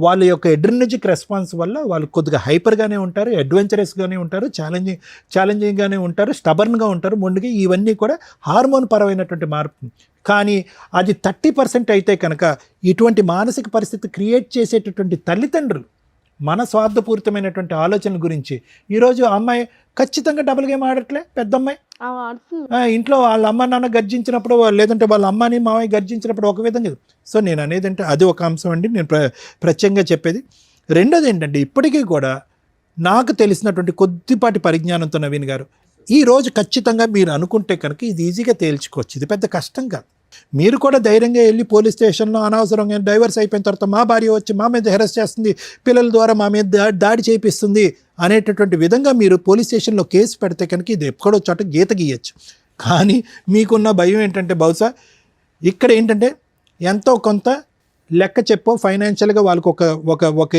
వాళ్ళ యొక్క ఎడ్రినర్జిక్ రెస్పాన్స్ వల్ల వాళ్ళు కొద్దిగా హైపర్గానే ఉంటారు, అడ్వెంచరస్గానే ఉంటారు, ఛాలెంజింగ్గానే ఉంటారు, స్టబర్న్గా ఉంటారు, మొండిగా. ఇవన్నీ కూడా హార్మోన్ పరమైనటువంటి మార్పు. కానీ అది 30% అయితే కనుక ఇటువంటి మానసిక పరిస్థితి క్రియేట్ చేసేటటువంటి తల్లిదండ్రులు మన స్వార్థపూరితమైనటువంటి ఆలోచనల గురించి ఈరోజు ఆ అమ్మాయి ఖచ్చితంగా డబుల్ గేమ్ ఆడట్లే. పెద్ద అమ్మాయి ఇంట్లో వాళ్ళ అమ్మ నాన్న గర్జించినప్పుడు లేదంటే వాళ్ళ అమ్మని మామయ్య గర్జించినప్పుడు ఒక విధంగా. సో నేను అనేది అంటే అది ఒక అంశం అండి నేను ప్రత్యేకంగా చెప్పేది. రెండోది ఏంటంటే ఇప్పటికీ కూడా నాకు తెలిసినటువంటి కొద్దిపాటి పరిజ్ఞానంతో నవీన్ గారు ఈరోజు ఖచ్చితంగా మీరు అనుకుంటే కనుక ఇది ఈజీగా తేల్చుకోవచ్చు, ఇది పెద్ద కష్టం కాదు. మీరు కూడా ధైర్యంగా వెళ్ళి పోలీస్ స్టేషన్లో అనవసరంగా డైవర్స్ అయిపోయిన తర్వాత మా భార్య వచ్చి మా మీద హెరాస్ చేస్తుంది, పిల్లల ద్వారా మా మీద దాడి చేపిస్తుంది అనేటటువంటి విధంగా మీరు పోలీస్ స్టేషన్లో కేసు పెడితే కనుక ఇది ఎక్కడో చోట గీత గీయచ్చు. కానీ మీకున్న భయం ఏంటంటే బహుశా ఇక్కడ ఏంటంటే ఎంతో కొంత లెక్క చెప్పో ఫైనాన్షియల్గా వాళ్ళకి ఒక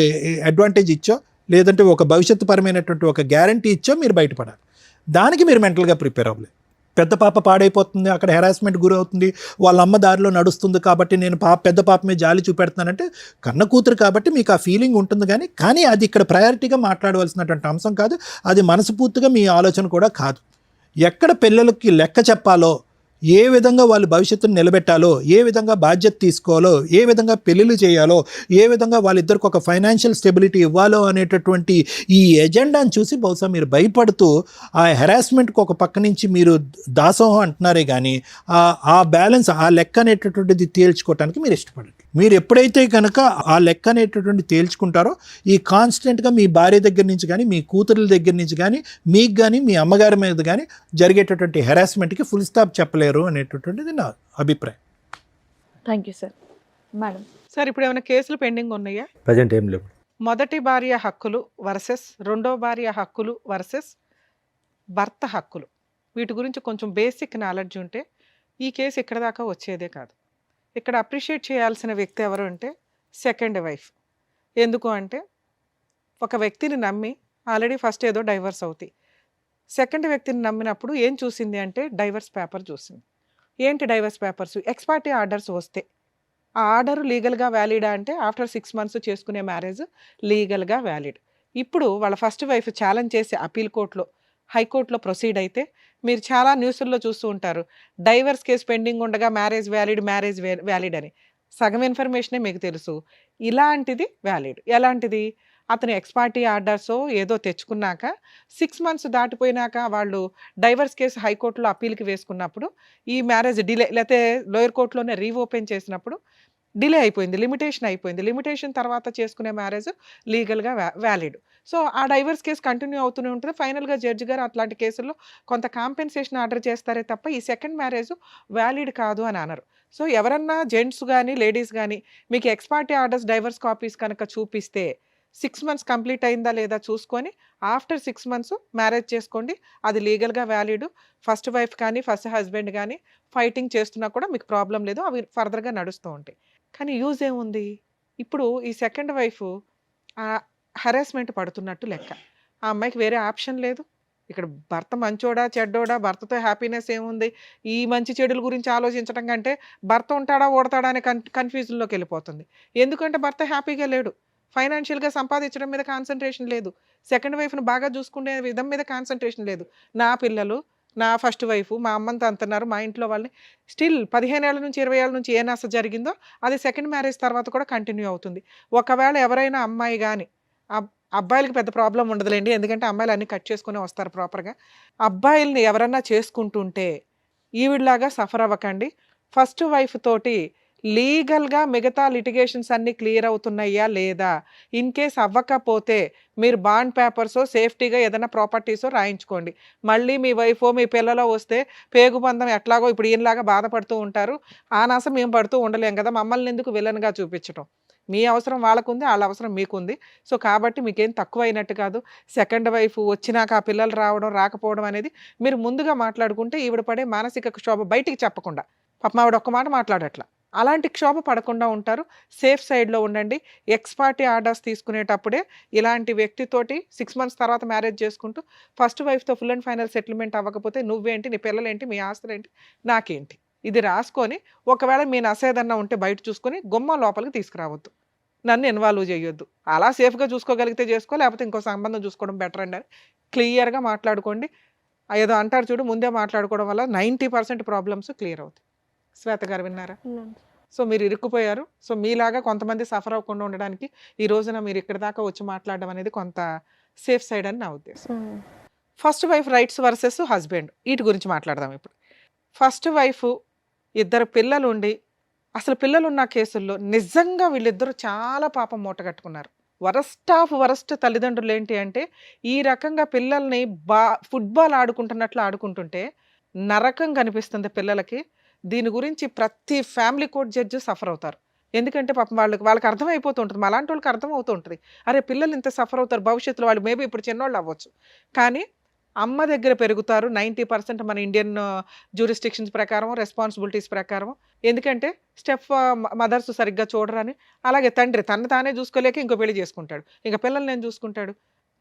అడ్వాంటేజ్ ఇచ్చో లేదంటే ఒక భవిష్యత్తు పరమైనటువంటి ఒక గ్యారంటీ ఇచ్చో మీరు బయటపడాలి. దానికి మీరు మెంటల్గా ప్రిపేర్ అవ్వలేదు. పెద్ద పాప పాడైపోతుంది, అక్కడ హెరాస్మెంట్ గురవుతుంది, వాళ్ళ అమ్మ దారిలో నడుస్తుంది కాబట్టి నేను పెద్ద పాప మీద జాలి చూపెడుతున్నానంటే కన్న కూతురు కాబట్టి మీకు ఆ ఫీలింగ్ ఉంటుంది. కానీ అది ఇక్కడ ప్రయారిటీగా మాట్లాడవలసినటువంటి అంశం కాదు, అది మనస్ఫూర్తిగా మీ ఆలోచన కూడా కాదు. ఎక్కడ పిల్లలకి లెక్క చెప్పాలో, ఏ విధంగా వాళ్ళ భవిష్యత్తును నిలబెట్టాలో, ఏ విధంగా బాధ్యత తీసుకోవాలో, ఏ విధంగా పెళ్ళిళ్ళు చేయాలో, ఏ విధంగా వాళ్ళిద్దరికి ఒక ఫైనాన్షియల్ స్టెబిలిటీ ఇవ్వాలో అనేటటువంటి ఈ ఎజెండాను చూసి బహుశా మీరు భయపడుతూ ఆ హెరాస్మెంట్కి ఒక పక్క నుంచి మీరు దాసోహం అంటున్నారే కానీ ఆ బ్యాలెన్స్ ఆ లెక్క అనేటటువంటిది తేల్చుకోవటానికి మీరు ఇష్టపడండి. మీరు ఎప్పుడైతే కనుక ఆ లెక్క అనేటటువంటి తేల్చుకుంటారో ఈ కాన్స్టెంట్గా మీ భార్య దగ్గర నుంచి కానీ మీ కూతురుల దగ్గర నుంచి కానీ మీకు కానీ మీ అమ్మగారి మీద కానీ జరిగేటటువంటి హెరాస్మెంట్కి ఫుల్ స్టాప్ చెప్పలేరు అనేటటువంటిది నా అభిప్రాయం. Thank you sir. Madam sir ఇప్పుడు ఏమైనా కేసులు పెండింగ్ ఉన్నాయా? ప్రజెంట్ ఏం లేవు. మొదటి భార్య హక్కులు వర్సెస్ రెండో భార్య హక్కులు వర్సెస్ భర్త హక్కులు, వీటి గురించి కొంచెం బేసిక్ నాలెడ్జ్ ఉంటే ఈ కేసు ఇక్కడ దాకా వచ్చేదే కాదు. ఇక్కడ అప్రిషియేట్ చేయాల్సిన వ్యక్తి ఎవరు అంటే సెకండ్ వైఫ్. ఎందుకు అంటే ఒక వ్యక్తిని నమ్మి ఆల్రెడీ ఫస్ట్ ఏదో డైవర్స్ అవుతాయి, సెకండ్ వ్యక్తిని నమ్మినప్పుడు ఏం చూసింది అంటే డైవర్స్ పేపర్ చూసింది. ఏంటి డైవర్స్ పేపర్స్? ఎక్స్పార్టీ ఆర్డర్స్ వస్తే ఆ ఆర్డర్ లీగల్గా వ్యాలిడా అంటే ఆఫ్టర్ 6 months చేసుకునే మ్యారేజ్ లీగల్గా వ్యాలిడ్. ఇప్పుడు వాళ్ళ ఫస్ట్ వైఫ్ ఛాలెంజ్ చేసి అపీల్ కోర్టులో హైకోర్టులో ప్రొసీడ్ అయితే మీరు చాలా న్యూస్ల్లో చూస్తూ ఉంటారు, డైవర్స్ కేసు పెండింగ్ ఉండగా మ్యారేజ్ వ్యాలిడ్ అని. సగం ఇన్ఫర్మేషనే మీకు తెలుసు. ఇలాంటిది వ్యాలిడ్. ఎలాంటిది? అతను ఎక్స్-పార్టీ ఆర్డర్సో ఏదో తెచ్చుకున్నాక 6 మంత్స్ దాటిపోయినాక వాళ్ళు డైవర్స్ కేసు హైకోర్టులో అప్పీల్‌కి వేసుకున్నప్పుడు, ఈ మ్యారేజ్ డిలే లేతే లోయర్ కోర్ట్‌లోనే రీఓపెన్ చేసినప్పుడు డిలే అయిపోయింది. లిమిటేషన్ అయిపోయింది. లిమిటేషన్ తర్వాత చేసుకునే మ్యారేజ్ లీగల్‌గా వ్యాలిడ్. సో, ఆ డైవర్స్ కేస్ కంటిన్యూ అవుతూనే ఉంటది. ఫైనల్‌గా జడ్జి గారు అట్లాంటి కేసుల్లో కొంత కాంపెన్సేషన్ ఆర్డర్ చేస్తారే తప్ప, ఈ సెకండ్ మ్యారేజ్ వ్యాలిడ్ కాదు అని అనరు. సో, ఎవరన్నా జెంట్స్ గాని, లేడీస్ గాని మీకు ఎక్స్-పార్టీ ఆర్డర్స్, డైవర్స్ కాపీస్ కనుక చూపిస్తే 6 మంత్స్ కంప్లీట్ అయిందా లేదా చూసుకొని ఆఫ్టర్ 6 మంత్స్ మ్యారేజ్ చేసుకోండి. అది లీగల్‌గా వ్యాలిడ్. ఫస్ట్ వైఫ్ కానీ, ఫస్ట్ హస్బెండ్ గాని ఫైటింగ్ చేస్తున్నా కూడా మీకు ప్రాబ్లమ్ లేదు. అవి ఫర్దర్‌గా నడుస్తూ ఉంటాయి. కానీ యూజ్ ఏముంది? ఇప్పుడు ఈ సెకండ్ వైఫ్ హరాస్మెంట్ పడుతున్నట్టు లెక్క. ఆ అమ్మాయికి వేరే ఆప్షన్ లేదు. ఇక్కడ భర్త మంచోడా, చెడ్డోడా, భర్తతో హ్యాపీనెస్ ఏముంది? ఈ మంచి చెడుల గురించి ఆలోచించడం కంటే భర్త ఉంటాడా, ఓడతాడా అనే కన్‌ఫ్యూజన్‌లోకి వెళ్ళిపోతుంది. ఎందుకంటే భర్త హ్యాపీగా లేడు. ఫైనాన్షియల్‌గా సంపాదించడం మీద కాన్సంట్రేషన్ లేదు. సెకండ్ వైఫ్‌ని బాగా చూసుకునే విధం మీద కాన్సంట్రేషన్ లేదు. నా పిల్లలు, నా ఫస్ట్ వైఫ్, మా అమ్మని తంతున్నారు, మా ఇంట్లో వాళ్ళని స్టిల్ 15 ఏళ్ల నుంచి 20 ఏళ్ల నుంచి ఏ నస జరిగిందో అది సెకండ్ మ్యారేజ్ తర్వాత కూడా కంటిన్యూ అవుతుంది. ఒకవేళ ఎవరైనా అమ్మాయి గాని అబ్బాయిలకి పెద్ద ప్రాబ్లమ్ ఉండదులేండి. ఎందుకంటే అమ్మాయిలు అన్నీ కట్ చేసుకునే వస్తారు ప్రాపర్‌గా. అబ్బాయిల్ని ఎవరన్నా చేసుకుంటుంటే ఈవిడలాగా సఫర్ అవ్వకండి. ఫస్ట్ వైఫ్ తోటి లీగల్‌గా మిగతా లిటిగేషన్స్ అన్నీ క్లియర్ అవుతున్నాయా లేదా? ఇన్ కేస్ అవ్వకపోతే మీరు బాండ్ పేపర్సో, సేఫ్టీగా ఏదైనా ప్రాపర్టీసో రాయించుకోండి. మళ్ళీ మీ వైఫో, మీ పిల్లలో వస్తే పేగుబంధం ఎట్లాగో ఇప్పుడు ఈయనలాగా బాధపడుతూ ఉంటారు. ఆ నస మేము పడుతూ ఉండలేం కదా! మమ్మల్ని ఎందుకు విలన్‌గా చూపించటం. మీ అవసరం వాళ్ళకుంది, ఆళ్ళ అవసరం మీకుంది. సో, కాబట్టి మీకేం తక్కువైనట్టు కాదు. సెకండ్ వైఫ్ వచ్చినాక ఆ పిల్లలు రావడం, రాకపోవడం అనేది మీరు ముందుగా మాట్లాడుకుంటే ఈవిడ పడే మానసిక క్షోభ బయటికి చెప్పకుండా. పాపం ఆవిడ ఒక్క మాట మాట్లాడట్ల. అలాంటి క్షోభ పడకుండా ఉంటారు. సేఫ్ సైడ్‌లో ఉండండి. ఎక్స్ పార్టీ ఆర్డర్స్ తీసుకునేటప్పుడే ఇలాంటి వ్యక్తితోటి 6 మంత్స్ తర్వాత మ్యారేజ్ చేసుకుంటూ ఫస్ట్ వైఫ్‌తో ఫుల్ అండ్ ఫైనల్ సెటిల్మెంట్ అవ్వకపోతే నువ్వేంటి, నీ పిల్లలేంటి, మీ ఆస్తులేంటి, నాకేంటి. ఇది రాసుకొని ఒకవేళ మీ నసేదన్నా ఉంటే బయట చూసుకొని గుమ్మం లోపలికి తీసుకురావద్దు. నన్ను ఇన్వాల్వ్ చేయొద్దు. అలా సేఫ్‌గా చూసుకోగలిగితే చేసుకో, లేకపోతే ఇంకో సంబంధం చూసుకోవడం బెటర్ అండి అని క్లియర్‌గా మాట్లాడుకోండి. ఏదో అంటారు చూడు, ముందే మాట్లాడుకోవడం వల్ల 90% ప్రాబ్లమ్స్ క్లియర్ అవుతాయి. శ్వేత గారు విన్నారా? సో, మీరు ఇరుక్కుపోయారు. సో, మీలాగా కొంతమంది సఫర్ అవ్వకుండా ఉండడానికి ఈ రోజున మీరు ఇక్కడి దాకా వచ్చి మాట్లాడడం అనేది కొంత సేఫ్ సైడ్ అని నా ఉద్దేశం. First wife rights versus husband వీటి గురించి మాట్లాడదాం ఇప్పుడు. ఫస్ట్ వైఫ్ ఇద్దరు పిల్లలుండి అసలు పిల్లలున్న కేసుల్లో నిజంగా వీళ్ళిద్దరూ చాలా పాపం మూటగట్టుకున్నారు. వరస్ట్ ఆఫ్ వరస్ట్ తల్లిదండ్రులు ఏంటి అంటే ఈ రకంగా పిల్లల్ని ఫుట్బాల్ ఆడుకుంటున్నట్లు ఆడుకుంటుంటే నరకం కనిపిస్తుంది పిల్లలకి. దీని గురించి ప్రతి ఫ్యామిలీ కోర్ట్ జడ్జి సఫర్ అవుతారు. ఎందుకంటే పాపం వాళ్ళకి అర్థమైపోతూ ఉంటుంది. అలాంటి వాళ్ళకి అర్థం అవుతూ ఉంటుంది. అరే పిల్లలు ఇంత సఫర్ అవుతారు భవిష్యత్తులో, వాళ్ళు మేబీ ఇప్పుడు చిన్నోళ్ళు అవ్వచ్చు. కానీ అమ్మ దగ్గర పెరుగుతారు 90% మన ఇండియన్ జ్యూరిస్డిక్షన్స్ ప్రకారం, రెస్పాన్సిబిలిటీస్ ప్రకారం. ఎందుకంటే స్టెప్ మదర్స్ సరిగ్గా చూడరని. అలాగే తండ్రి తను తానే చూసుకోలేక ఇంకో పెళ్లి చేసుకుంటాడు. ఇంక పిల్లల్ని ఏం చూసుకుంటాడు.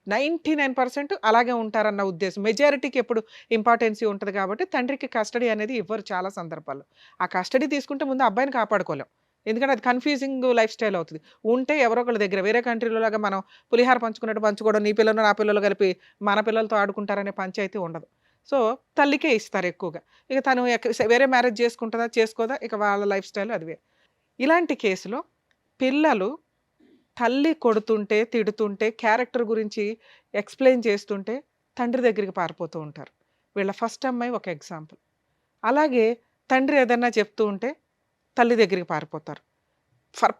99% అలాగే ఉంటారన్న ఉద్దేశం. మెజారిటీకి ఎప్పుడు ఇంపార్టెన్సీ ఉంటుంది కాబట్టి తండ్రికి కస్టడీ అనేది ఇవ్వరు చాలా సందర్భాల్లో. ఆ కస్టడీ తీసుకుంటే ముందు అబ్బాయిని కాపాడుకోలేం. ఎందుకంటే అది కన్‌ఫ్యూజింగ్ లైఫ్ స్టైల్ అవుతది. ఉంటే ఎవరో ఒకళ్ళ దగ్గర వేరే కంట్రీలో లాగా మనం పులిహార పంచుకున్నట్టు పంచుకోవడం, నీ పిల్లలు నా పిల్లలు కలిపి మన పిల్లలతో ఆడుకుంటారనే పంచాయతీ ఉండదు. సో, తల్లికే ఇస్తారు ఎక్కువగా. ఇక తను వేరే మ్యారేజ్ చేసుకుంటదా, చేసుకోదా ఇక వాళ్ళ లైఫ్ స్టైల్ అది వేరు. ఇలాంటి కేసులో పిల్లలు తల్లి కొడుతుంటే, తిడుతుంటే, క్యారెక్టర్ గురించి ఎక్స్‌ప్లెయిన్ చేస్తుంటే తండ్రి దగ్గరికి పారిపోతూ ఉంటారు. వీళ్ళ ఫస్ట్ అమ్మాయి ఒక ఎగ్జాంపుల్. అలాగే తండ్రి ఏదన్నా చెప్తూ ఉంటే తల్లి దగ్గరికి పారిపోతారు.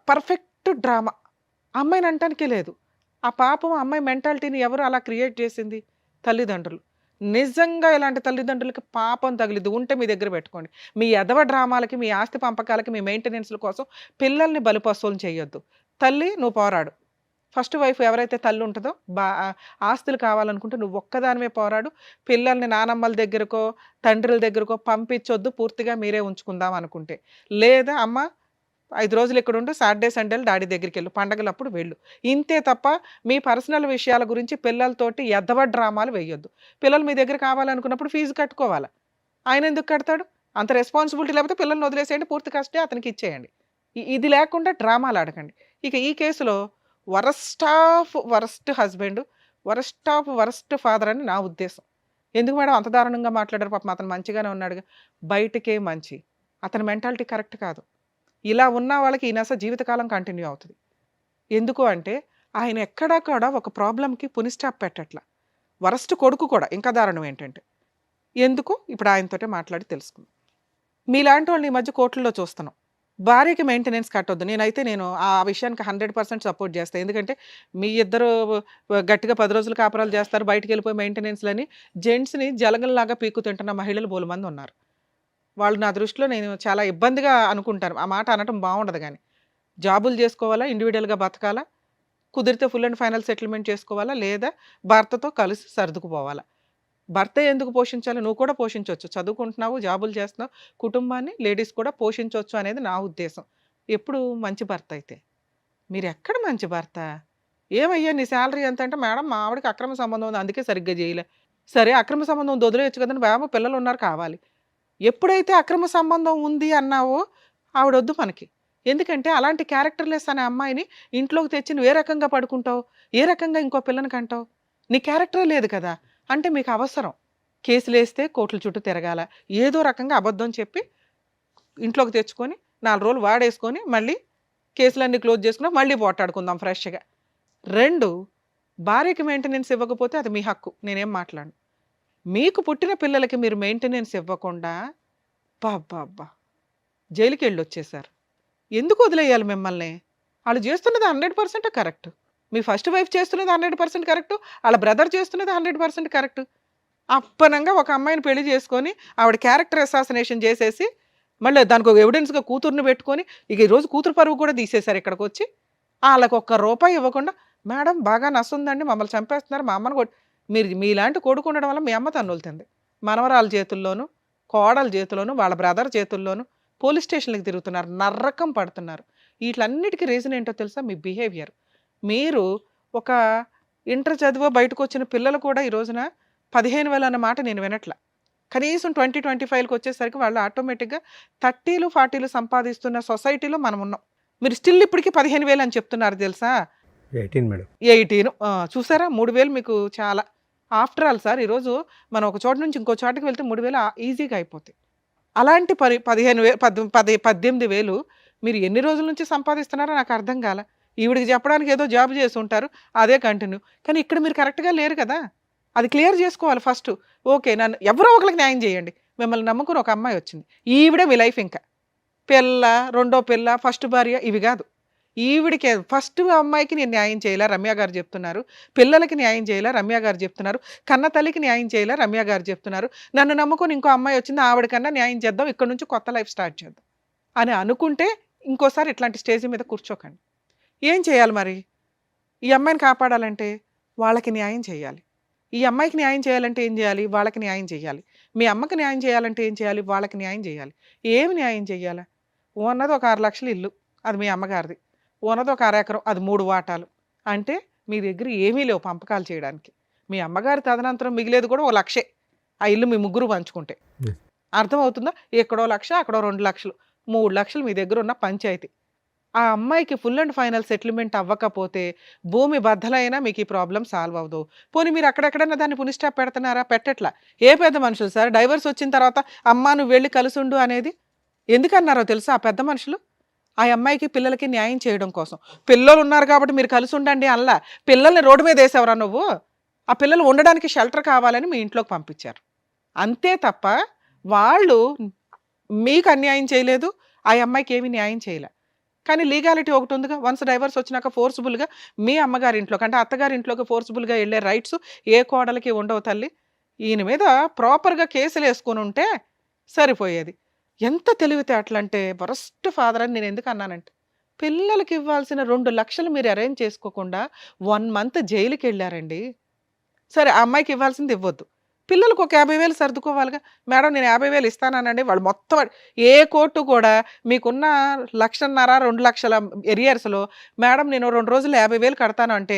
Perfect drama. అమ్మాయిని అనటానికే లేదు. ఆ పాపం అమ్మాయి మెంటాలిటీని ఎవరు అలా క్రియేట్ చేసింది? తల్లిదండ్రులు. నిజంగా ఇలాంటి తల్లిదండ్రులకి పాపం తగిలిద్ది. ఉంటే మీ దగ్గర పెట్టుకోండి. మీ ఎదవ డ్రామాలకి, మీ ఆస్తి పంపకాలకి, మీ మెయింటెనెన్స్‌ల కోసం పిల్లల్ని బలిపశువులను చేయొద్దు. తల్లి నువ్వు పోరాడు. ఫస్ట్ వైఫ్ ఎవరైతే తల్లి ఉంటుందో ఆస్తులు కావాలనుకుంటే నువ్వు ఒక్కదానివే పోరాడు. పిల్లల్ని నానమ్మల దగ్గరకో, తండ్రుల దగ్గరకో పంపించొద్దు. పూర్తిగా మీరే ఉంచుకుందాం అనుకుంటే. లేదా అమ్మ 5 రోజులు ఇక్కడుండు, సాటర్‌డే, సండేలు డాడీ దగ్గరికెళ్ళు, పండగలప్పుడు వెళ్ళు. ఇంతే తప్ప మీ పర్సనల్ విషయాల గురించి పిల్లలతోటి ఎద్దవ డ్రామాలు వేయొద్దు. పిల్లలు మీ దగ్గర కావాలనుకున్నప్పుడు ఫీజు కట్టుకోవాలా. ఆయన ఎందుకు కడతాడు? అంత రెస్పాన్సిబిలిటీ లేకపోతే పిల్లల్ని వదిలేసేయండి, పూర్తి కస్టడీ అతనికి ఇచ్చేయండి. ఇది లేకుండా డ్రామాలు ఆడకండి. ఇక ఈ కేసులో worst of worst husband, worst of worst father అని నా ఉద్దేశం. ఎందుకు మేడం అంత దారుణంగా మాట్లాడారు? పాపం అతను మంచిగానే ఉన్నాడుగా. బయటకే మంచి. అతని మెంటాలిటీ కరెక్ట్ కాదు. ఇలా ఉన్న వాళ్ళకి ఈ నస జీవితకాలం కంటిన్యూ అవుతుంది. ఎందుకు అంటే ఆయన ఎక్కడా కూడా ఒక ప్రాబ్లంకి పునిస్టాప్ పెట్టట్లా. వరస్ట్ కొడుకు కూడా ఇంకా దారుణం ఏంటంటే ఎందుకు ఇప్పుడు ఆయనతోటే మాట్లాడి తెలుసుకుందాం. మీలాంటి వాళ్ళని ఈ మధ్య కోర్టుల్లో చూస్తున్నాం. భార్యకి మెయింటెనెన్స్ కట్టొద్దు. నేను ఆ విషయానికి 100% సపోర్ట్ చేస్తాను. ఎందుకంటే మీ ఇద్దరు గట్టిగా 10 రోజులు కాపురాలు చేస్తారు, బయటికి వెళ్ళిపోయి మెయింటెనెన్స్లని జెంట్స్ని జలగల్లాగా పీక్కు తింటున్న మహిళలు బోలమంది ఉన్నారు. వాళ్ళు నా దృష్టిలో నేను చాలా ఇబ్బందిగా అనుకుంటాను. ఆ మాట అనటం బాగుండదు. కానీ జాబులు చేసుకోవాలా, ఇండివిజువల్గా బతకాలా, కుదిరితే ఫుల్ అండ్ ఫైనల్ సెటిల్మెంట్ చేసుకోవాలా, లేదా భర్తతో కలిసి సర్దుకుపోవాలా. భర్త ఎందుకు పోషించాలి? నువ్వు కూడా పోషించవచ్చు. చదువుకుంటున్నావు, జాబులు చేస్తున్నావు, కుటుంబాన్ని లేడీస్ కూడా పోషించవచ్చు అనేది నా ఉద్దేశం. ఎప్పుడు మంచి భర్త అయితే. మీరు ఎక్కడ మంచి భర్త? ఏమయ్యా నీ శాలరీ ఎంత అంటే, మేడం మా ఆవిడకి అక్రమ సంబంధం ఉంది అందుకే సరిగ్గా చేయలే. సరే అక్రమ సంబంధం వదిలేయచ్చు కదండి, బాబు పిల్లలు ఉన్నారు కావాలి. ఎప్పుడైతే అక్రమ సంబంధం ఉంది అన్నావో ఆవిడొద్దు మనకి. ఎందుకంటే అలాంటి క్యారెక్టర్లెస్ అనే అమ్మాయిని ఇంట్లోకి తెచ్చి నువ్వు ఏ రకంగా పడుకుంటావు, ఏ రకంగా ఇంకో పిల్లని కంటావు? నీ క్యారెక్టరే లేదు కదా. అంటే మీకు అవసరం కేసులు వేస్తే కోర్టుల చుట్టూ తిరగాల, ఏదో రకంగా అబద్ధం చెప్పి ఇంట్లోకి తెచ్చుకొని 4 రోజులు వాడేసుకొని మళ్ళీ కేసులన్నీ క్లోజ్ చేసుకున్నా మళ్ళీ పోటాడుకుందాం ఫ్రెష్గా. 2, భార్యకి మెయింటెనెన్స్ ఇవ్వకపోతే అది మీ హక్కు, నేనేం మాట్లాడను. మీకు పుట్టిన పిల్లలకి మీరు మెయింటెనెన్స్ ఇవ్వకుండా బాబ్బా జైలుకి వెళ్ళి వచ్చేసారు. ఎందుకు వదిలేయాలి మిమ్మల్ని? వాళ్ళు చేస్తున్నది 100% కరెక్ట్. మీ ఫస్ట్ వైఫ్ చేస్తున్నది 100% కరెక్ట్, వాళ్ళ బ్రదర్ చేస్తున్నది 100% కరెక్ట్. అప్పనంగా ఒక అమ్మాయిని పెళ్లి చేసుకొని ఆవిడ క్యారెక్టర్ అసాసినేషన్ చేసేసి మళ్ళీ దానికి ఒక ఎవిడెన్స్గా కూతుర్ని పెట్టుకొని ఇక ఈరోజు కూతురు పరువు కూడా తీసేశారు. ఇక్కడికి వచ్చి వాళ్ళకి ₹1 ఇవ్వకుండా, మేడం బాగా నస్తుందండి, మమ్మల్ని చంపేస్తున్నారు, మా అమ్మని మీరు మీలాంటి కొడుకు ఉండడం వల్ల మీ అమ్మ తన్నులుతుంది. మనవరాల చేతుల్లోనూ, కోడల చేతుల్లోనూ, వాళ్ళ బ్రదర్ చేతుల్లోనూ పోలీస్ స్టేషన్లకు తిరుగుతున్నారు, నర్రకం పడుతున్నారు. వీటన్నిటికీ రీజన్ ఏంటో తెలుసా? మీ బిహేవియర్. మీరు ఒక ఇంటర్ చదివో బయటకు వచ్చిన పిల్లలు కూడా ఈ రోజున 15,000 అన్న మాట నేను వినట్ల. కనీసం 20-25కి వచ్చేసరికి వాళ్ళు ఆటోమేటిక్గా 30లు 40లు సంపాదిస్తున్న సొసైటీలో మనం ఉన్నాం. మీరు స్టిల్ ఇప్పటికీ 15,000 అని చెప్తున్నారు తెలుసా? 18 మేడం. 18 చూసారా? 3,000 మీకు చాలా. ఆఫ్టర్ ఆల్ సార్ ఈరోజు మనం ఒక చోట నుంచి ఇంకో చోటకి వెళ్తే 3,000 ఈజీగా అయిపోతాయి. అలాంటి 18,000 మీరు ఎన్ని రోజుల నుంచి సంపాదిస్తున్నారో నాకు అర్థం కాల. ఈవిడికి చెప్పడానికి ఏదో జాబ్ చేసి ఉంటారు, అదే కంటిన్యూ. కానీ ఇక్కడ మీరు కరెక్ట్గా లేరు కదా, అది క్లియర్ చేసుకోవాలి ఫస్ట్. ఓకే, నన్ను ఎవరో ఒకరికి న్యాయం చేయండి. మిమ్మల్ని నమ్ముకుని ఒక అమ్మాయి వచ్చింది, ఈవిడే మీ లైఫ్. ఇంకా పిల్ల, రెండో పిల్ల, ఫస్ట్ భార్య ఇవి కాదు. ఈవిడికి ఫస్ట్ అమ్మాయికి నేను న్యాయం చేయాలా, రమ్య గారు చెప్తున్నారు. పిల్లలకి న్యాయం చేయాలా, రమ్య గారు చెప్తున్నారు. కన్న తల్లికి న్యాయం చేయాలా, రమ్య గారు చెప్తున్నారు. నన్ను నమ్ముకొని ఇంకో అమ్మాయి వచ్చింది, ఆవిడకన్నా న్యాయం చేద్దాం, ఇక్కడ నుంచి కొత్త లైఫ్ స్టార్ట్ చేద్దాం అని అనుకుంటే ఇంకోసారి ఇట్లాంటి స్టేజ్ మీద కూర్చోకండి. ఏం చేయాలి మరి? ఈ అమ్మాయిని కాపాడాలంటే వాళ్ళకి న్యాయం చేయాలి. ఈ అమ్మాయికి న్యాయం చేయాలంటే ఏం చేయాలి? వాళ్ళకి న్యాయం చేయాలి. మీ అమ్మకి న్యాయం చేయాలంటే ఏం చేయాలి? వాళ్ళకి న్యాయం చేయాలి. ఏమి న్యాయం చేయాలా? ఉన్నది ఒక 6 లక్షలు ఇల్లు, అది మీ అమ్మగారిది. ఉన్నది ఒక 1/2 ఎకరం, అది 3 వాటాలు. అంటే మీ దగ్గర ఏమీ లేవు పంపకాలు చేయడానికి. మీ అమ్మగారి తదనంతరం మిగిలేదు కూడా 1 లక్షే. ఆ ఇల్లు మీ ముగ్గురు పంచుకుంటే అర్థమవుతుందా? ఎక్కడో 1 లక్ష, అక్కడో 2 లక్షలు, 3 లక్షలు మీ దగ్గర ఉన్న పంచాయతీ. ఆ అమ్మాయికి ఫుల్ అండ్ ఫైనల్ సెటిల్మెంట్ అవ్వకపోతే భూమి బద్దలైనా మీకు ఈ ప్రాబ్లం సాల్వ్ అవ్వదు. పోనీ మీరు అక్కడెక్కడన్నా దాన్ని పునిస్టాప్ పెడుతున్నారా? పెట్టట్లా. ఏ పెద్ద మనుషులు సార్ డైవర్స్ వచ్చిన తర్వాత అమ్మా నువ్వు వెళ్ళి కలుసుండు అనేది ఎందుకన్నారో తెలుసా? ఆ పెద్ద మనుషులు ఆ అమ్మాయికి పిల్లలకి న్యాయం చేయడం కోసం. పిల్లలు ఉన్నారు కాబట్టి మీరు కలిసి ఉండండి అల్లా. పిల్లల్ని రోడ్డు మీద వేసేవరా నువ్వు? ఆ పిల్లలు ఉండడానికి షెల్టర్ కావాలని మీ ఇంట్లోకి పంపించారు. అంతే తప్ప వాళ్ళు మీకు అన్యాయం చేయలేదు, ఆ అమ్మాయికి ఏమీ న్యాయం చేయలే. కానీ లీగాలిటీ ఒకటి ఉందిగా. వన్స్ డైవర్స్ వచ్చినాక ఫోర్స్ఫుల్గా మీ అమ్మగారి ఇంట్లోకి అంటే అత్తగారి ఇంట్లోకి ఫోర్స్ఫుల్గా వెళ్ళే రైట్స్ ఏ కోడలికి ఉండవు తల్లి. ఈయన మీద ప్రాపర్గా కేసులు వేసుకొని ఉంటే సరిపోయేది. ఎంత తెలివితేటలంటే వరస్ట్ ఫాదర్ అని నేను ఎందుకు అన్నానంటే, పిల్లలకి ఇవ్వాల్సిన 2 లక్షలు మీరు అరేంజ్ చేసుకోకుండా 1 మంత్ జైలుకి వెళ్ళారండి. సరే ఆ అమ్మాయికి ఇవ్వాల్సింది ఇవ్వద్దు, పిల్లలకు ఒక 50,000 సర్దుకోవాలిగా. మేడం నేను 50,000 ఇస్తానండి. వాళ్ళు మొత్తం ఏ కోర్టు కూడా మీకున్న 1,50,000 2 లక్షల ఎరియర్స్లో మేడం నేను 2 రోజులు 50,000 కడతాను అంటే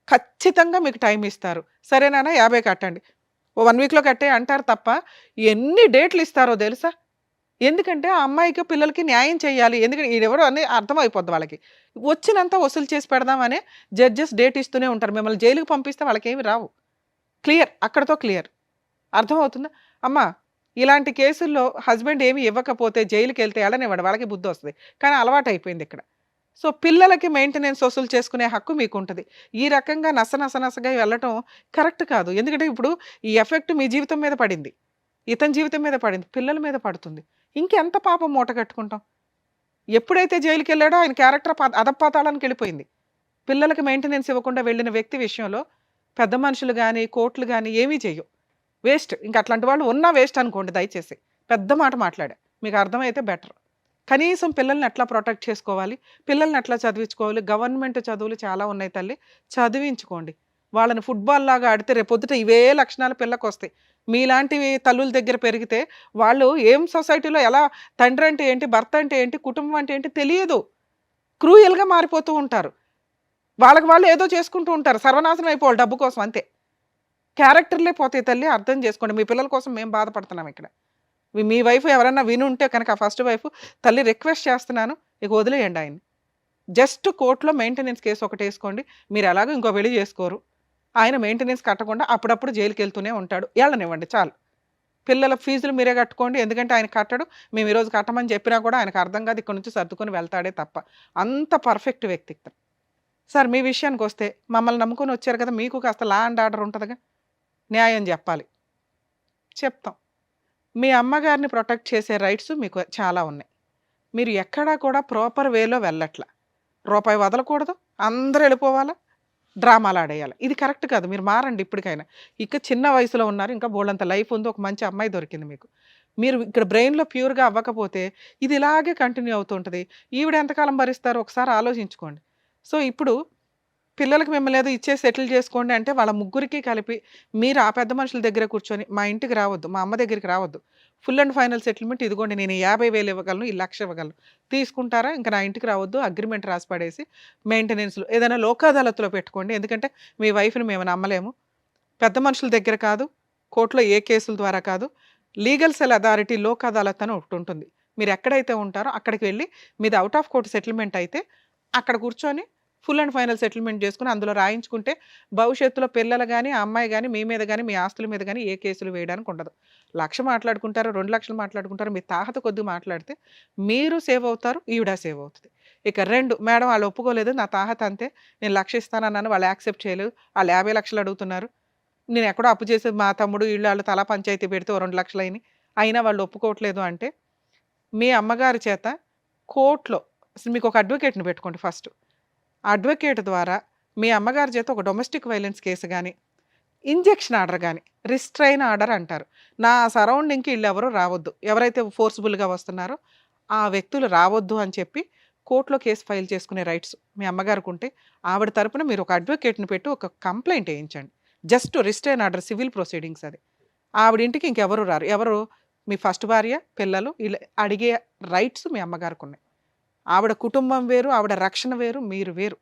ఖచ్చితంగా మీకు టైం ఇస్తారు. సరేనా 50 కట్టండి, 1 వీక్లో కట్టే అంటారు తప్ప ఎన్ని డేట్లు ఇస్తారో తెలుసా? ఎందుకంటే ఆ అమ్మాయికి పిల్లలకి న్యాయం చేయాలి. ఎందుకంటే ఈడెవరో అని అర్థమైపోద్ది వాళ్ళకి. వచ్చినంత వసూలు చేసి పెడదామనే జడ్జెస్ డేట్ ఇస్తూనే ఉంటారు. మిమ్మల్ని జైలుకి పంపిస్తే వాళ్ళకి ఏమి రావు. క్లియర్, అక్కడతో క్లియర్. అర్థమవుతుందా? అమ్మ ఇలాంటి కేసుల్లో హస్బెండ్ ఏమి ఇవ్వకపోతే జైలుకి వెళ్తే వెళ్ళనివ్వడు, వాళ్ళకి బుద్ధి వస్తుంది. కానీ అలవాటు అయిపోయింది ఇక్కడ. సో పిల్లలకి మెయింటెనెన్స్ వసూలు చేసుకునే హక్కు మీకు ఉంటుంది. ఈ రకంగా నసగా వెళ్ళటం కరెక్ట్ కాదు. ఎందుకంటే ఇప్పుడు ఈ ఎఫెక్ట్ మీ జీవితం మీద పడింది, ఇతని జీవితం మీద పడింది, పిల్లల మీద పడుతుంది. ఇంకెంత పాపం మూట కట్టుకుంటాం? ఎప్పుడైతే జైలుకి వెళ్ళాడో ఆయన క్యారెక్టర్ అధపాతాళానికి వెళ్ళిపోయింది. పిల్లలకి మెయింటెనెన్స్ ఇవ్వకుండా వెళ్ళిన వ్యక్తి విషయంలో పెద్ద మనుషులు కానీ కోర్టులు కానీ ఏమీ చెయ్యవు. వేస్ట్. ఇంకా అట్లాంటి వాళ్ళు ఉన్నా వేస్ట్ అనుకోండి. దయచేసి పెద్ద మాట మాట్లాడా, మీకు అర్థమైతే బెటర్. కనీసం పిల్లల్ని ఎట్లా ప్రొటెక్ట్ చేసుకోవాలి, పిల్లల్ని ఎట్లా చదివించుకోవాలి. గవర్నమెంట్ చదువులు చాలా ఉన్నాయి తల్లి, చదివించుకోండి. వాళ్ళని ఫుట్బాల్ లాగా ఆడితే రేపొద్దుట ఇవే లక్షణాలు పిల్లలకు వస్తాయి. మీలాంటివి తల్లుల దగ్గర పెరిగితే వాళ్ళు ఏం సొసైటీలో ఎలా తండ్రి అంటే ఏంటి, భర్త అంటే ఏంటి, కుటుంబం అంటే ఏంటి తెలియదు. క్రూయల్గా మారిపోతూ ఉంటారు. వాళ్ళకి వాళ్ళు ఏదో చేసుకుంటూ ఉంటారు, సర్వనాశనం అయిపోవాలి డబ్బు కోసం, అంతే. క్యారెక్టర్లే పోతాయి తల్లి, అర్థం చేసుకోండి. మీ పిల్లల కోసం మేము బాధపడుతున్నాం ఇక్కడ. మీ వైఫ్ ఎవరన్నా విని ఉంటే కనుక, ఫస్ట్ వైఫ్, తల్లి రిక్వెస్ట్ చేస్తున్నాను, ఇక వదిలేయండి ఆయన్ని. జస్ట్ కోర్టులో మెయింటెనెన్స్ కేసు ఒకటి వేసుకోండి. మీరు ఎలాగో ఇంకో పెళ్లి చేసుకోరు, ఆయన మెయింటెనెన్స్ కట్టకుండా అప్పుడప్పుడు జైలుకి వెళ్తూనే ఉంటాడు, వెళ్ళనివ్వండి చాలు. పిల్లల ఫీజులు మీరే కట్టుకోండి, ఎందుకంటే ఆయన కట్టడు. మేము ఈరోజు కట్టమని చెప్పినా కూడా ఆయనకు అర్థం కాదు, ఇక్కడ నుంచి సర్దుకొని వెళ్తాడే తప్ప. అంత పర్ఫెక్ట్ వ్యక్తి. సార్ మీ విషయానికి వస్తే, మమ్మల్ని నమ్ముకొని వచ్చారు కదా, మీకు కాస్త లా అండ్ ఆర్డర్ ఉంటుందిగా, న్యాయం చెప్పాలి, చెప్తాం. మీ అమ్మగారిని ప్రొటెక్ట్ చేసే రైట్స్ మీకు చాలా ఉన్నాయి. మీరు ఎక్కడా కూడా ప్రాపర్ వేలో వెళ్ళట్ల. రూపాయి వదలకూడదు, అందరూ వెళ్ళిపోవాలా, డ్రామాలు ఆడేయాలి. ఇది కరెక్ట్ కాదు. మీరు మారండి ఇప్పటికైనా. ఇక చిన్న వయసులో ఉన్నారు, ఇంకా బోల్డంత లైఫ్ ఉంది, ఒక మంచి అమ్మాయి దొరికింది మీకు. మీరు ఇక్కడ బ్రెయిన్లో ప్యూర్గా అవ్వకపోతే ఇది ఇలాగే కంటిన్యూ అవుతుంటుంది. ఈవిడ ఎంతకాలం భరిస్తారో ఒకసారి ఆలోచించుకోండి. సో ఇప్పుడు పిల్లలకి మిమ్మల్ని ఏదో ఇచ్చే సెటిల్ చేసుకోండి అంటే వాళ్ళ ముగ్గురికి కలిపి మీరు ఆ పెద్ద మనుషుల దగ్గర కూర్చొని, మా ఇంటికి రావద్దు, మా అమ్మ దగ్గరికి రావద్దు, ఫుల్ అండ్ ఫైనల్ సెటిల్మెంట్ ఇదిగోండి, నేను 50,000 ఇవ్వగలను, ఈ 1,00,000 ఇవ్వగలను, తీసుకుంటారా, ఇంకా నా ఇంటికి రావద్దు, అగ్రిమెంట్ రాసి పడేసి మెయింటెనెన్స్లో ఏదైనా లోక్ అదాలత్లో పెట్టుకోండి. ఎందుకంటే మీ వైఫ్ని మేము నమ్మలేము. పెద్ద మనుషుల దగ్గర కాదు, కోర్టులో ఏ కేసుల ద్వారా కాదు, legal cell authority Lok Adalat అని ఒకటి ఉంటుంది. మీరు ఎక్కడైతే ఉంటారో అక్కడికి వెళ్ళి మీది అవుట్ ఆఫ్ కోర్టు సెటిల్మెంట్ అయితే అక్కడ కూర్చొని ఫుల్ అండ్ ఫైనల్ సెటిల్మెంట్ చేసుకుని అందులో రాయించుకుంటే భవిష్యత్తులో పిల్లలు కానీ, ఆ అమ్మాయి కానీ, మీ మీద కానీ, మీ ఆస్తుల మీద కానీ ఏ కేసులు వేయడానికి ఉండదు. 1,00,000 మాట్లాడుకుంటారు, 2,00,000 మాట్లాడుకుంటారు, మీ తాహత కొద్ది మాట్లాడితే మీరు సేవ్ అవుతారు, ఈవిడ సేవ్ అవుతుంది. ఇక 2, మేడం వాళ్ళు ఒప్పుకోలేదు, నా తాహత అంతే, నేను 1,00,000 ఇస్తానన్నాను, వాళ్ళు యాక్సెప్ట్ చేయలేదు, వాళ్ళు 50,00,000 అడుగుతున్నారు, నేను ఎక్కడో అప్పు చేసేది, మా తమ్ముడు వీళ్ళు వాళ్ళు తలా పంచాయతీ పెడితే 2,00,000 అయినాయి, అయినా వాళ్ళు ఒప్పుకోవట్లేదు అంటే మీ అమ్మగారి చేత కోర్టులో మీకు ఒక అడ్వకేట్ని పెట్టుకోండి. ఫస్ట్ అడ్వకేట్ ద్వారా మీ అమ్మగారి చేత ఒక డొమెస్టిక్ వైలెన్స్ కేసు కానీ, ఇంజెక్షన్ ఆర్డర్ కానీ, రిస్ట్రైన్ ఆర్డర్ అంటారు, నా సరౌండింగ్కి వీళ్ళు ఎవరు రావద్దు, ఎవరైతే ఫోర్స్ఫుల్గా వస్తున్నారో ఆ వ్యక్తులు రావద్దు అని చెప్పి కోర్టులో కేసు ఫైల్ చేసుకునే రైట్స్ మీ అమ్మగారికి ఉంటే ఆవిడ తరపున మీరు ఒక అడ్వకేట్ని పెట్టి ఒక కంప్లైంట్ వేయించండి. Just restrain order, civil proceedings. అది ఆవిడ ఇంటికి ఇంకెవరు రారు. ఎవరు? మీ ఫస్ట్ భార్య, పిల్లలు, ఇలా అడిగే రైట్స్ మీ అమ్మగారికి ఉన్నాయి. ఆవిడ కుటుంబం వేరు, ఆవిడ రక్షణ వేరు, మీరు వేరు.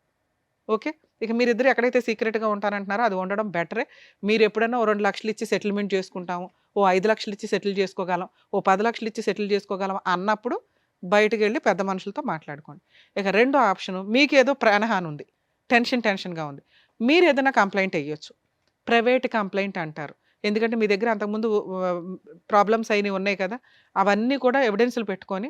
ఓకే, ఇక మీరిద్దరు ఎక్కడైతే సీక్రెట్గా ఉంటారంటున్నారో అది ఉండడం బెటరే. మీరు ఎప్పుడైనా ఓ 2,00,000 ఇచ్చి సెటిల్మెంట్ చేసుకుంటాము, ఓ 5,00,000 ఇచ్చి సెటిల్ చేసుకోగలం, ఓ 10,00,000 ఇచ్చి సెటిల్ చేసుకోగలం అన్నప్పుడు బయటకు వెళ్ళి పెద్ద మనుషులతో మాట్లాడుకోండి. ఇక 2వ ఆప్షను, మీకేదో ప్రాణహాని ఉంది, టెన్షన్గా ఉంది, మీరు ఏదైనా కంప్లైంట్ వేయొచ్చు. ప్రైవేట్ కంప్లైంట్ అంటారు. ఎందుకంటే మీ దగ్గర అంతకుముందు ప్రాబ్లమ్స్ అయినవి ఉన్నాయి కదా, అవన్నీ కూడా ఎవిడెన్స్లు పెట్టుకొని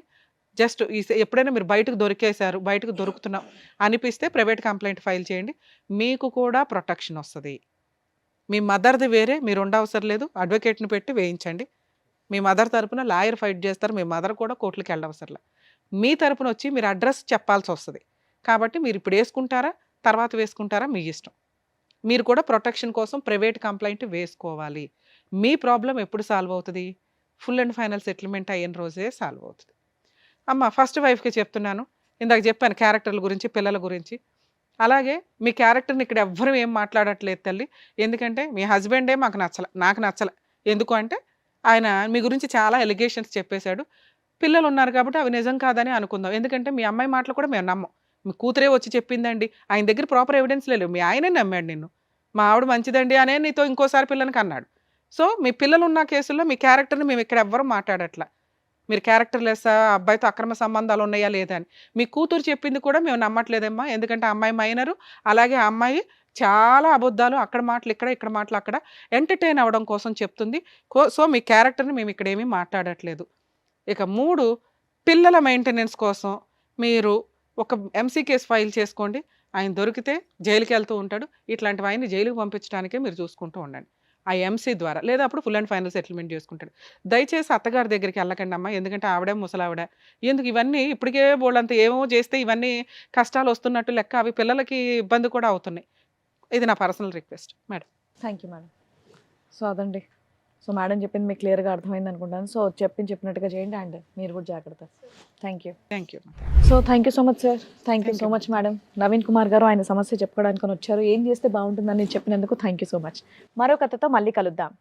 జస్ట్ ఎప్పుడైనా మీరు బయటకు దొరికేశారు, బయటకు దొరుకుతున్నాం అనిపిస్తే ప్రైవేట్ కంప్లైంట్ ఫైల్ చేయండి, మీకు కూడా ప్రొటెక్షన్ వస్తుంది. మీ మదర్ది వేరే, మీరు ఉండవసరం లేదు, అడ్వకేట్ని పెట్టి వేయించండి. మీ మదర్ తరపున లాయర్ ఫైట్ చేస్తారు, మీ మదర్ కూడా కోర్టులకు వెళ్ళవసరం. మీ తరపున వచ్చి మీరు అడ్రస్ చెప్పాల్సి వస్తుంది. కాబట్టి మీరు ఇప్పుడు వేసుకుంటారా, తర్వాత వేసుకుంటారా, మీ ఇష్టం. మీరు కూడా ప్రొటెక్షన్ కోసం ప్రైవేట్ కంప్లైంట్ వేసుకోవాలి. మీ ప్రాబ్లం ఎప్పుడు సాల్వ్ అవుతుంది? ఫుల్ అండ్ ఫైనల్ సెటిల్మెంట్ అయిన రోజే సాల్వ్ అవుతుంది. అమ్మ ఫస్ట్ వైఫ్కి చెప్తున్నాను, ఇందాక చెప్పాను క్యారెక్టర్ల గురించి, పిల్లల గురించి. అలాగే మీ క్యారెక్టర్ని ఇక్కడ ఎవ్వరూ ఏం మాట్లాడట్లేదు తల్లి, ఎందుకంటే మీ హస్బెండే నాకు నచ్చలే. ఎందుకు అంటే ఆయన మీ గురించి చాలా ఎలిగేషన్స్ చెప్పేశాడు. పిల్లలు ఉన్నారు కాబట్టి అవి నిజం కాదని అనుకుందాం, ఎందుకంటే మీ అమ్మాయి మాటలు కూడా మేము నమ్మం. మీ కూతురే వచ్చి చెప్పిందండి, ఆయన దగ్గర ప్రాపర్ ఎవిడెన్స్ లేవు, మీ ఆయనే నమ్మాడు నిన్ను, మా ఆవిడ మంచిదండి అనే నీతో ఇంకోసారి పిల్లలకి అన్నాడు. సో మీ పిల్లలు ఉన్న కేసుల్లో మీ క్యారెక్టర్ని మేము ఇక్కడ ఎవ్వరూ మాట్లాడట్లా. మీరు క్యారెక్టర్ లెస్సా, అబ్బాయితో అక్రమ సంబంధాలు ఉన్నాయా లేదా అని మీ కూతురు చెప్పింది కూడా మేము నమ్మట్లేదమ్మా, ఎందుకంటే ఆ అమ్మాయి మైనరు, అలాగే ఆ అమ్మాయి చాలా అబద్ధాలు, అక్కడ మాటలు ఇక్కడ, ఇక్కడ మాటలు అక్కడ, ఎంటర్టైన్ అవ్వడం కోసం చెప్తుంది. సో మీ క్యారెక్టర్ని మేము ఇక్కడ ఏమీ మాట్లాడట్లేదు. ఇక 3, పిల్లల మెయింటెనెన్స్ కోసం మీరు ఒక ఎంసీ కేసు ఫైల్ చేసుకోండి. ఆయన దొరికితే జైలుకి వెళ్తూ ఉంటాడు. ఇట్లాంటివి ఆయన్ని జైలుకి పంపించడానికే మీరు చూసుకుంటూ ఉండండి ఆ ఎంసీ ద్వారా, లేదా అప్పుడు ఫుల్ అండ్ ఫైనల్ సెటిల్మెంట్ చేసుకుంటాడు. దయచేసి అత్తగారి దగ్గరికి వెళ్ళకండి అమ్మా, ఎందుకంటే ఆవిడే ముసలావిడ. ఎందుకు ఇవన్నీ ఇప్పటికే బోళ్ళంతా ఏమో చేస్తే ఇవన్నీ కష్టాలు వస్తున్నట్టు లెక్క, అవి పిల్లలకి ఇబ్బంది కూడా అవుతున్నాయి. ఇది నా personal request madam. Thank you madam. So అదండి, సో మేడం చెప్పింది మీకు క్లియర్గా అర్థమైంది అనుకుంటాను. సో చెప్పినట్టుగా చేయండి అండ్ మీరు కూడా జాగ్రత్త. Thank you. Thank you. So thank you so much sir. Thank you so much madam. Naveen Kumar గారు ఆయన సమస్య చెప్పుకోవడానికి వచ్చారు. ఏం చేస్తే బాగుంటుందని చెప్పినందుకు థ్యాంక్ యూ సో మచ్. మరో కథతో మళ్ళీ కలుద్దాం.